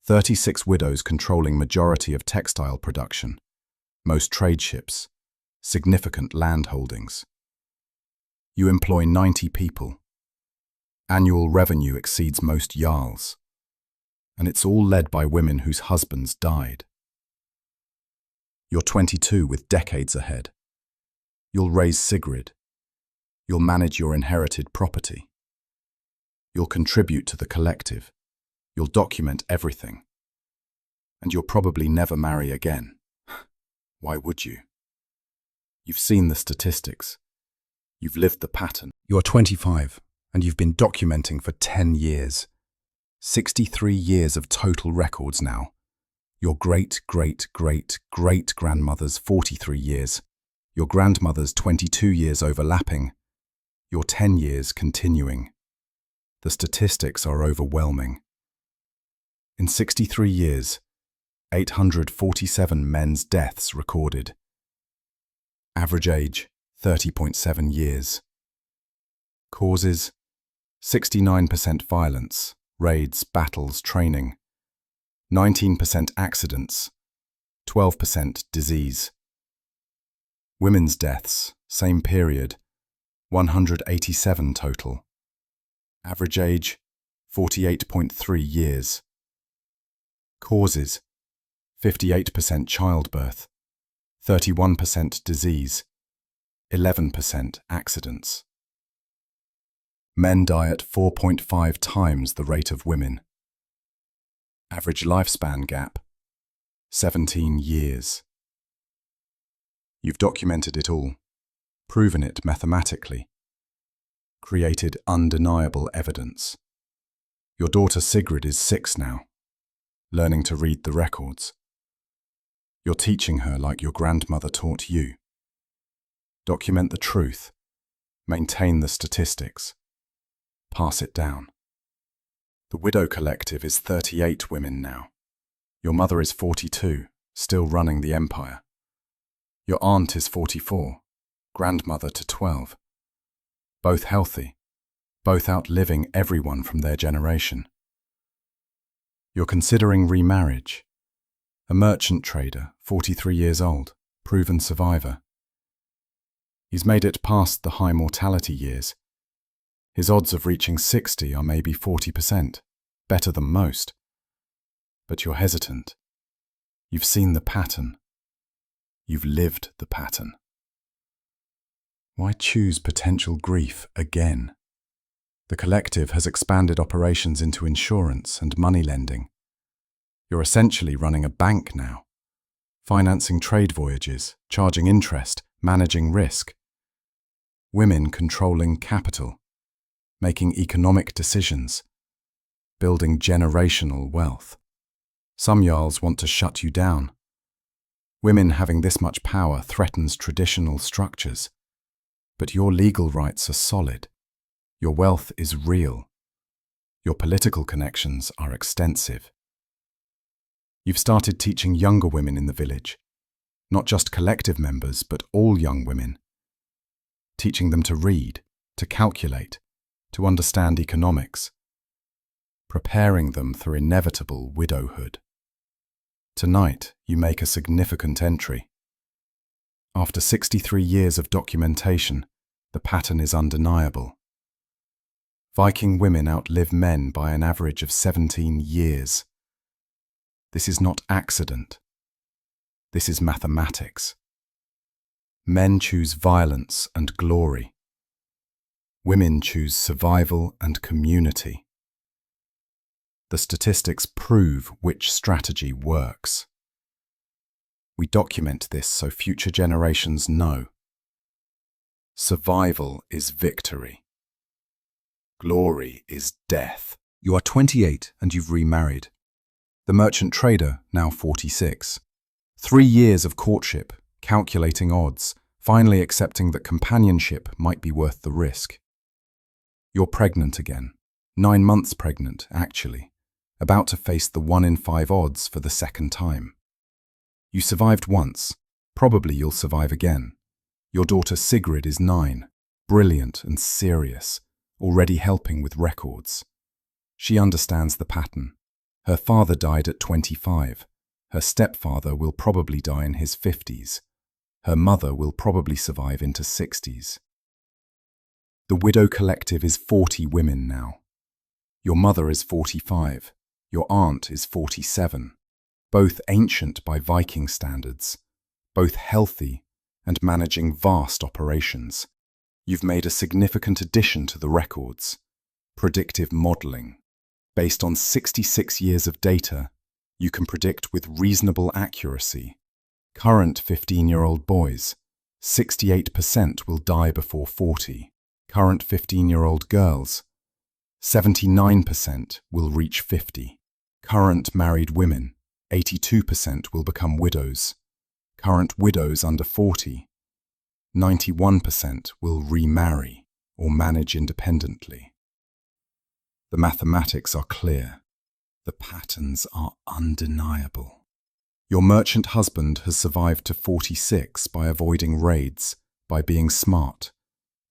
36 widows controlling majority of textile production, most trade ships, significant land holdings. You employ 90 people. Annual revenue exceeds most jarls. And it's all led by women whose husbands died. You're 22 with decades ahead. You'll raise Sigrid. You'll manage your inherited property. You'll contribute to the collective. You'll document everything. And you'll probably never marry again. Why would you? You've seen the statistics. You've lived the pattern. You are 25, and you've been documenting for 10 years. 63 years of total records now. Your great-great-great-great-grandmother's 43 years. Your grandmother's 22 years overlapping. Your 10 years continuing. The statistics are overwhelming. In 63 years, 847 men's deaths recorded. Average age, 30.7 years. Causes, 69% violence, raids, battles, training. 19% accidents, 12% disease. Women's deaths, same period, 187 total. Average age, 48.3 years. Causes, 58% childbirth, 31% disease, 11% accidents. Men die at 4.5 times the rate of women. Average lifespan gap, 17 years. You've documented it all, proven it mathematically, created undeniable evidence. Your daughter Sigrid is 6 now, learning to read the records. You're teaching her like your grandmother taught you. Document the truth, maintain the statistics, pass it down. The Widow Collective is 38 women now. Your mother is 42, still running the empire. Your aunt is 44, grandmother to 12. Both healthy, both outliving everyone from their generation. You're considering remarriage. A merchant trader, 43 years old, proven survivor. He's made it past the high mortality years. His odds of reaching 60 are maybe 40%, better than most. But you're hesitant. You've seen the pattern. You've lived the pattern. Why choose potential grief again? The collective has expanded operations into insurance and money lending. You're essentially running a bank now, financing trade voyages, charging interest, managing risk. Women controlling capital, making economic decisions, building generational wealth. Some jarls want to shut you down. Women having this much power threatens traditional structures. But your legal rights are solid. Your wealth is real. Your political connections are extensive. You've started teaching younger women in the village, not just collective members, but all young women. Teaching them to read, to calculate, to understand economics. Preparing them for inevitable widowhood. Tonight, you make a significant entry. After 63 years of documentation, the pattern is undeniable. Viking women outlive men by an average of 17 years. This is not accident. This is mathematics. Men choose violence and glory. Women choose survival and community. The statistics prove which strategy works. We document this so future generations know. Survival is victory. Glory is death. You are 28 and you've remarried. The merchant trader, now 46. 3 years of courtship, calculating odds, finally accepting that companionship might be worth the risk. You're pregnant again. 9 months pregnant, actually. About to face the 1 in 5 odds for the second time. You survived once. Probably you'll survive again. Your daughter Sigrid is 9, brilliant and serious, already helping with records. She understands the pattern. Her father died at 25. Her stepfather will probably die in his 50s. Her mother will probably survive into 60s. The Widow Collective is 40 women now. Your mother is 45. Your aunt is 47. Both ancient by Viking standards. Both healthy and managing vast operations. You've made a significant addition to the records. Predictive modeling. Based on 66 years of data, you can predict with reasonable accuracy. Current 15-year-old boys, 68% will die before 40. Current 15-year-old girls, 79% will reach 50. Current married women, 82% will become widows. Current widows under 40, 91% will remarry or manage independently. The mathematics are clear. The patterns are undeniable. Your merchant husband has survived to 46 by avoiding raids, by being smart,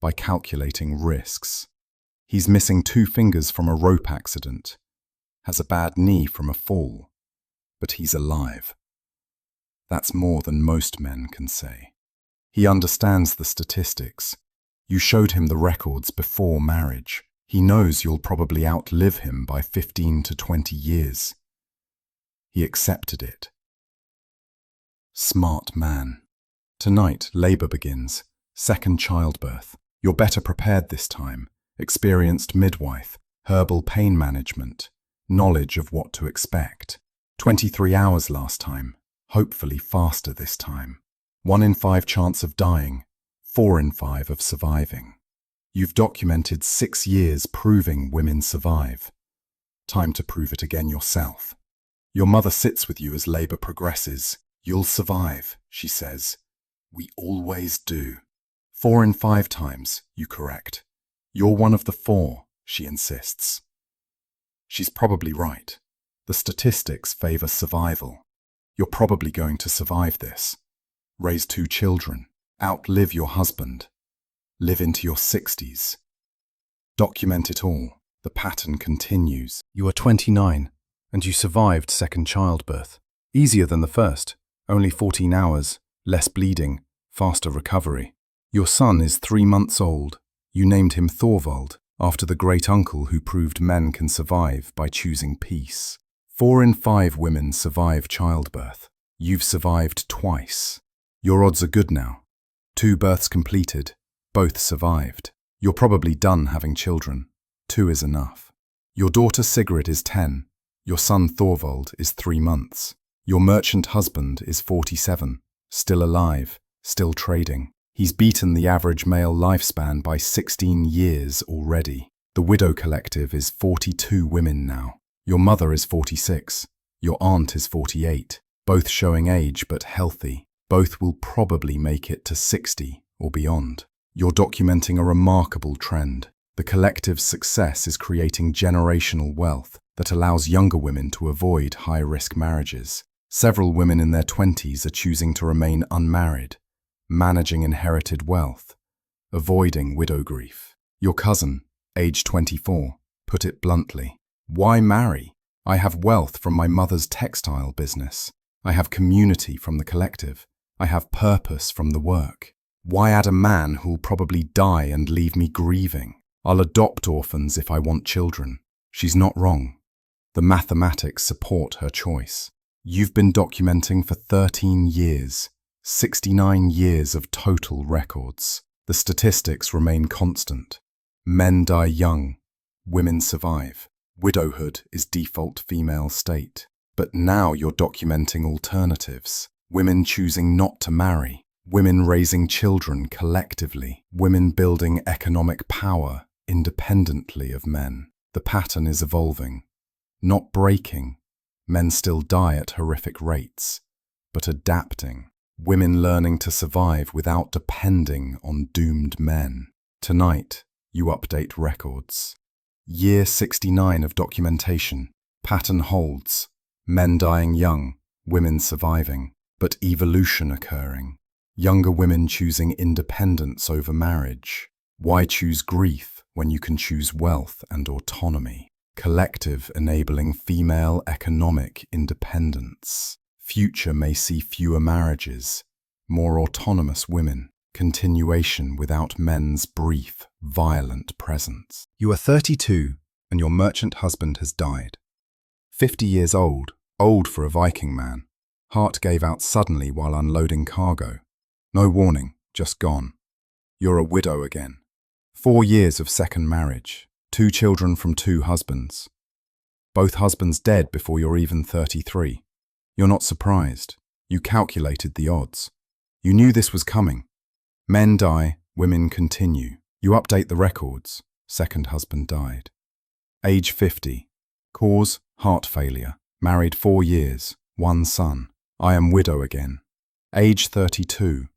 by calculating risks. He's missing 2 fingers from a rope accident, has a bad knee from a fall, but he's alive. That's more than most men can say. He understands the statistics. You showed him the records before marriage. He knows you'll probably outlive him by 15 to 20 years. He accepted it. Smart man. Tonight, labor begins. Second childbirth. You're better prepared this time. Experienced midwife, herbal pain management, knowledge of what to expect. 23 hours last time. Hopefully faster this time. 1 in 5 chance of dying, 4 in 5 of surviving. You've documented 6 years proving women survive. Time to prove it again yourself. Your mother sits with you as labor progresses. You'll survive, she says. We always do. 4 in 5 times, you correct. You're one of the 4, she insists. She's probably right. The statistics favor survival. You're probably going to survive this. Raise 2 children. Outlive your husband. Live into your 60s. Document it all. The pattern continues. You are 29, and you survived second childbirth. Easier than the first. Only 14 hours, less bleeding, faster recovery. Your son is 3 months old. You named him Thorvald, after the great uncle who proved men can survive by choosing peace. 4 in 5 women survive childbirth. You've survived twice. Your odds are good now. 2 births completed. Both survived. You're probably done having children. 2 is enough. Your daughter Sigrid is 10. Your son Thorvald is 3 months. Your merchant husband is 47. Still alive. Still trading. He's beaten the average male lifespan by 16 years already. The Widow Collective is 42 women now. Your mother is 46. Your aunt is 48. Both showing age but healthy. Both will probably make it to 60 or beyond. You're documenting a remarkable trend. The collective's success is creating generational wealth that allows younger women to avoid high-risk marriages. Several women in their 20s are choosing to remain unmarried, managing inherited wealth, avoiding widow grief. Your cousin, age 24, put it bluntly. Why marry? I have wealth from my mother's textile business. I have community from the collective. I have purpose from the work. Why add a man who'll probably die and leave me grieving? I'll adopt orphans if I want children. She's not wrong. The mathematics support her choice. You've been documenting for 13 years, 69 years of total records. The statistics remain constant. Men die young, women survive. Widowhood is default female state. But now you're documenting alternatives. Women choosing not to marry. Women raising children collectively. Women building economic power independently of men. The pattern is evolving, not breaking. Men still die at horrific rates, but adapting. Women learning to survive without depending on doomed men. Tonight, you update records. Year 69 of documentation. Pattern holds. Men dying young, women surviving, but evolution occurring. Younger women choosing independence over marriage. Why choose grief when you can choose wealth and autonomy? Collective enabling female economic independence. Future may see fewer marriages, more autonomous women, continuation without men's brief, violent presence. You are 32, and your merchant husband has died. 50 years old, old for a Viking man. Heart gave out suddenly while unloading cargo. No warning, just gone. You're a widow again, 4 years of second marriage, 2 children from 2 husbands. Both husbands dead before you're even 33. You're not surprised. You calculated the odds. You knew this was coming. Men die, women continue. You update the records. Second husband died. Age 50. Cause, heart failure. Married 4 years. 1 son. I am widow again. Age 32.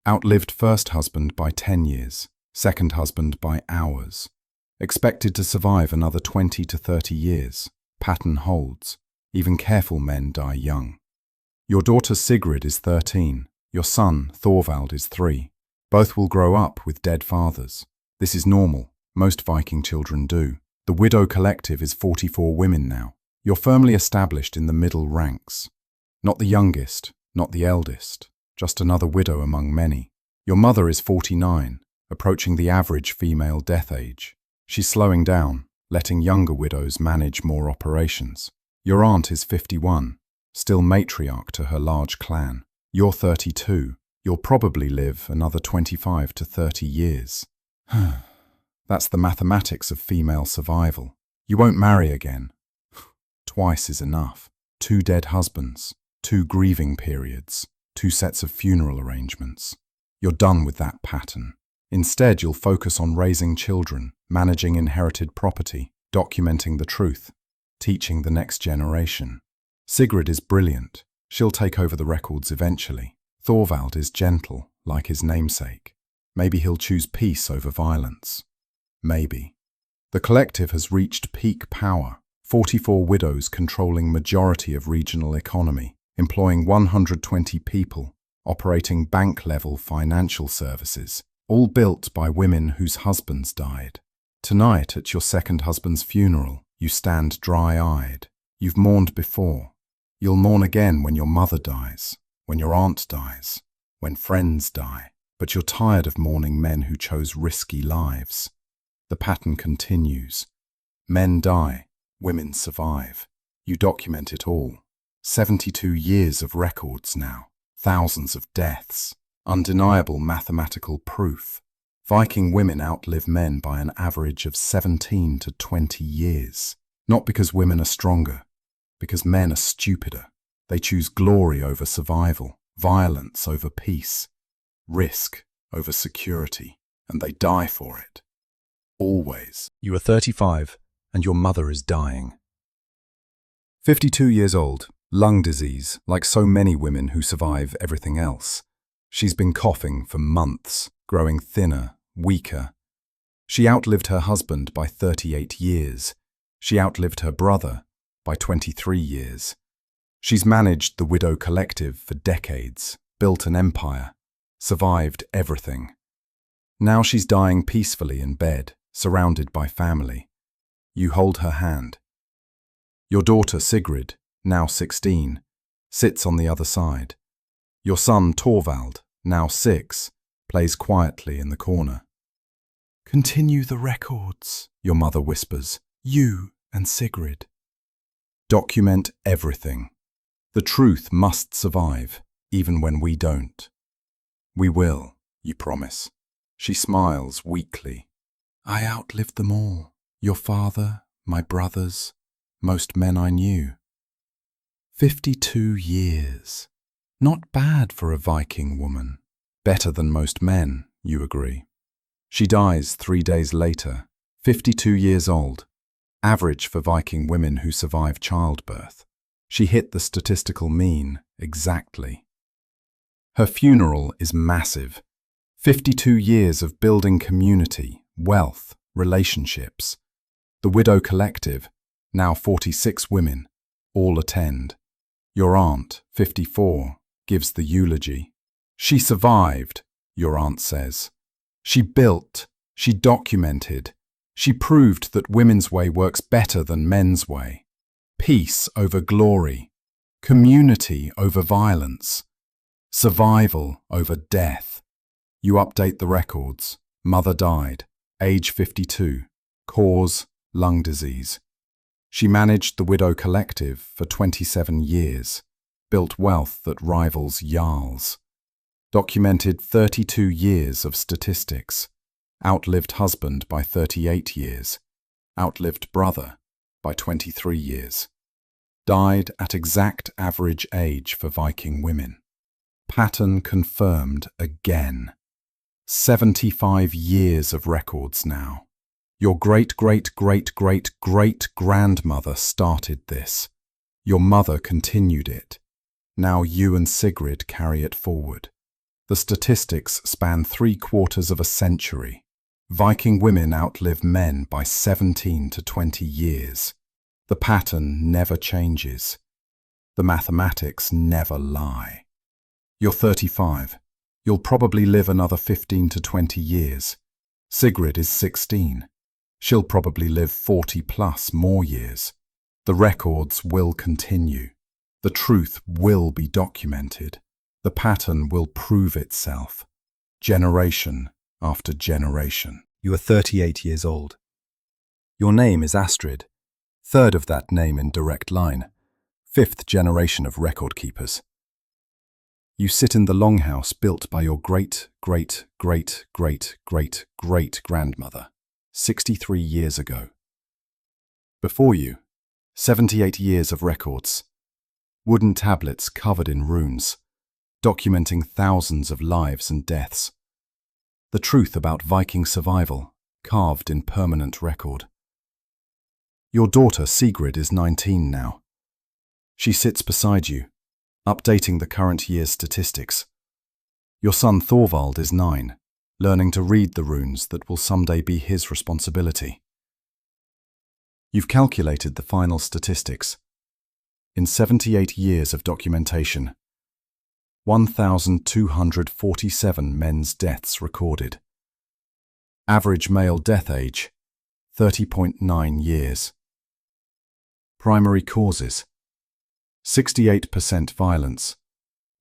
Outlived first husband by 10 years. Second husband by hours. Expected to survive another 20 to 30 years. Pattern holds. Even careful men die young. Your daughter Sigrid is 13. Your son, Thorvald, is 3. Both will grow up with dead fathers. This is normal. Most Viking children do. The widow collective is 44 women now. You're firmly established in the middle ranks. Not the youngest, not the eldest. Just another widow among many. Your mother is 49, approaching the average female death age. She's slowing down, letting younger widows manage more operations. Your aunt is 51, still matriarch to her large clan. You're 32. You'll probably live another 25 to 30 years. That's the mathematics of female survival. You won't marry again. Twice is enough. 2 dead husbands, 2 grieving periods, 2 sets of funeral arrangements. You're done with that pattern. Instead, you'll focus on raising children, managing inherited property, documenting the truth, teaching the next generation. Sigrid is brilliant. She'll take over the records eventually. Thorvald is gentle, like his namesake. Maybe he'll choose peace over violence. Maybe. The collective has reached peak power. 44 widows controlling majority of regional economy, employing 120 people, operating bank-level financial services, all built by women whose husbands died. Tonight, at your second husband's funeral, you stand dry-eyed. You've mourned before. You'll mourn again when your mother dies, when your aunt dies, when friends die. But you're tired of mourning men who chose risky lives. The pattern continues. Men die, women survive. You document it all. 72 years of records now, thousands of deaths. Undeniable mathematical proof. Viking women outlive men by an average of 17 to 20 years. Not because women are stronger, because men are stupider. They choose glory over survival, violence over peace, risk over security, and they die for it. Always. You are 35 and your mother is dying. 52 years old, lung disease, like so many women who survive everything else. She's been coughing for months, growing thinner, weaker. She outlived her husband by 38 years. She outlived her brother by 23 years. She's managed the widow collective for decades, built an empire, survived everything. Now she's dying peacefully in bed, surrounded by family. You hold her hand. Your daughter Sigrid, now 16, sits on the other side. Your son Thorvald, now 6, plays quietly in the corner. Continue the records, your mother whispers. You and Sigrid. Document everything. The truth must survive, even when we don't. We will, you promise. She smiles weakly. I outlived them all. Your father, my brothers, most men I knew. 52 years. Not bad for a Viking woman. Better than most men, you agree. She dies 3 days later, 52 years old. Average for Viking women who survive childbirth. She hit the statistical mean exactly. Her funeral is massive. 52 years of building community, wealth, relationships. The widow collective, now 46 women, all attend. Your aunt, 54, gives the eulogy. She survived, your aunt says. She built, she documented, she proved that women's way works better than men's way. Peace over glory, community over violence, survival over death. You update the records. Mother died, age 52, cause lung disease. She managed the widow collective for 27 years, built wealth that rivals Jarl's. Documented 32 years of statistics. outlived husband by 38 years, outlived brother by 23 years. Died at exact average age for Viking women. Pattern confirmed again. 75 years of records now. Your great-great-great-great-great-grandmother started this. Your mother continued it. Now you and Sigrid carry it forward. The statistics span 3/4 of a century. Viking women outlive men by 17 to 20 years. The pattern never changes. The mathematics never lie. You're 35. You'll probably live another 15 to 20 years. Sigrid is 16. She'll probably live 40 plus more years. The records will continue. The truth will be documented. The pattern will prove itself, generation after generation. You are 38 years old. Your name is Astrid, third of that name in direct line, fifth generation of record keepers. You sit in the longhouse built by your great-great-great-great-great-great-grandmother 63 years ago. Before you, 78 years of records, wooden tablets covered in runes, documenting thousands of lives and deaths. The truth about Viking survival, carved in permanent record. Your daughter Sigrid is 19 now. She sits beside you, updating the current year's statistics. Your son Thorvald is 9, learning to read the runes that will someday be his responsibility. You've calculated the final statistics. In 78 years of documentation, 1,247 men's deaths recorded. Average male death age, 30.9 years. Primary causes, 68% violence,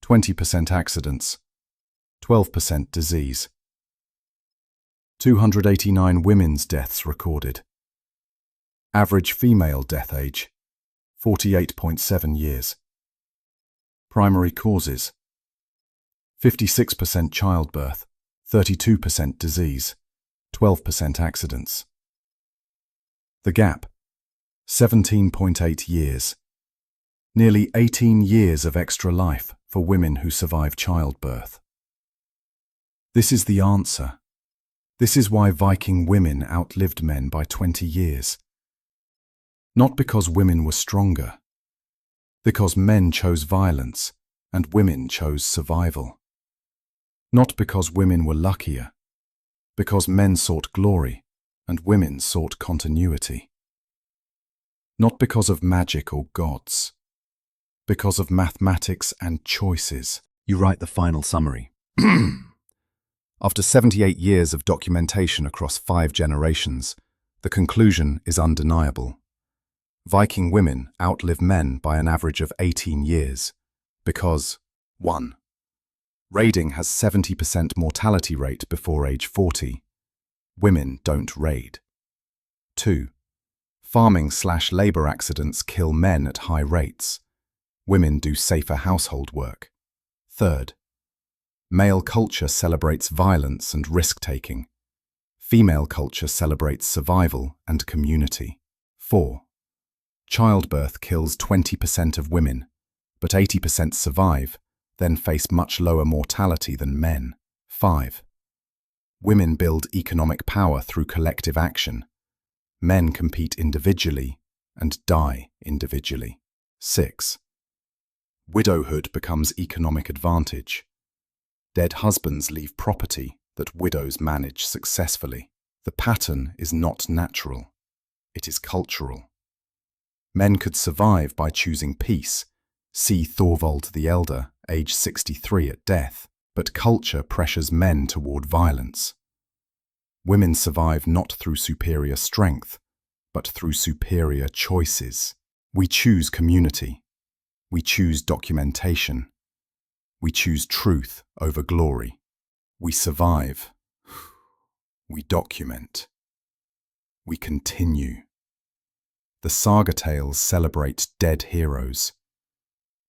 20% accidents, 12% disease. 289 women's deaths recorded. Average female death age, 48.7 years. Primary causes, 56% childbirth, 32% disease, 12% accidents. The gap, 17.8 years. Nearly 18 years of extra life for women who survive childbirth. This is the answer. This is why Viking women outlived men by 20 years. Not because women were stronger, because men chose violence and women chose survival. Not because women were luckier, because men sought glory and women sought continuity. Not because of magic or gods, because of mathematics and choices. You write the final summary. After 78 years of documentation across 5 generations, the conclusion is undeniable. Viking women outlive men by an average of 18 years because 1. Raiding has 70% mortality rate before age 40. Women don't raid. 2. Farming/labor accidents kill men at high rates. Women do safer household work. 3. Male culture celebrates violence and risk-taking. Female culture celebrates survival and community. 4. Childbirth kills 20% of women, but 80% survive, then face much lower mortality than men. 5. Women build economic power through collective action. Men compete individually and die individually. 6. Widowhood becomes economic advantage. Dead husbands leave property that widows manage successfully. The pattern is not natural. It is cultural. Men could survive by choosing peace. See Thorvald the Elder, age 63 at death. But culture pressures men toward violence. Women survive not through superior strength, but through superior choices. We choose community. We choose documentation. We choose truth over glory. We survive. We document. We continue. The saga tales celebrate dead heroes.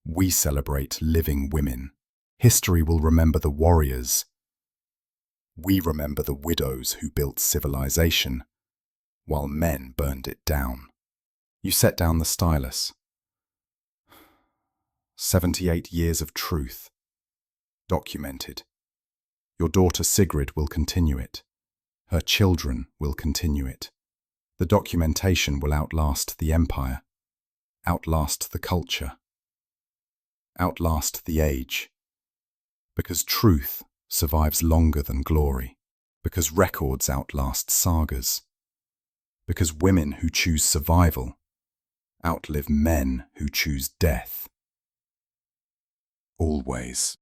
We celebrate living women. History will remember the warriors. We remember the widows who built civilization, while men burned it down. You set down the stylus. 78 years of truth. Documented. Your daughter Sigrid will continue it. Her children will continue it. The documentation will outlast the empire, outlast the culture, outlast the age. Because truth survives longer than glory. Because records outlast sagas. Because women who choose survival outlive men who choose death. Always.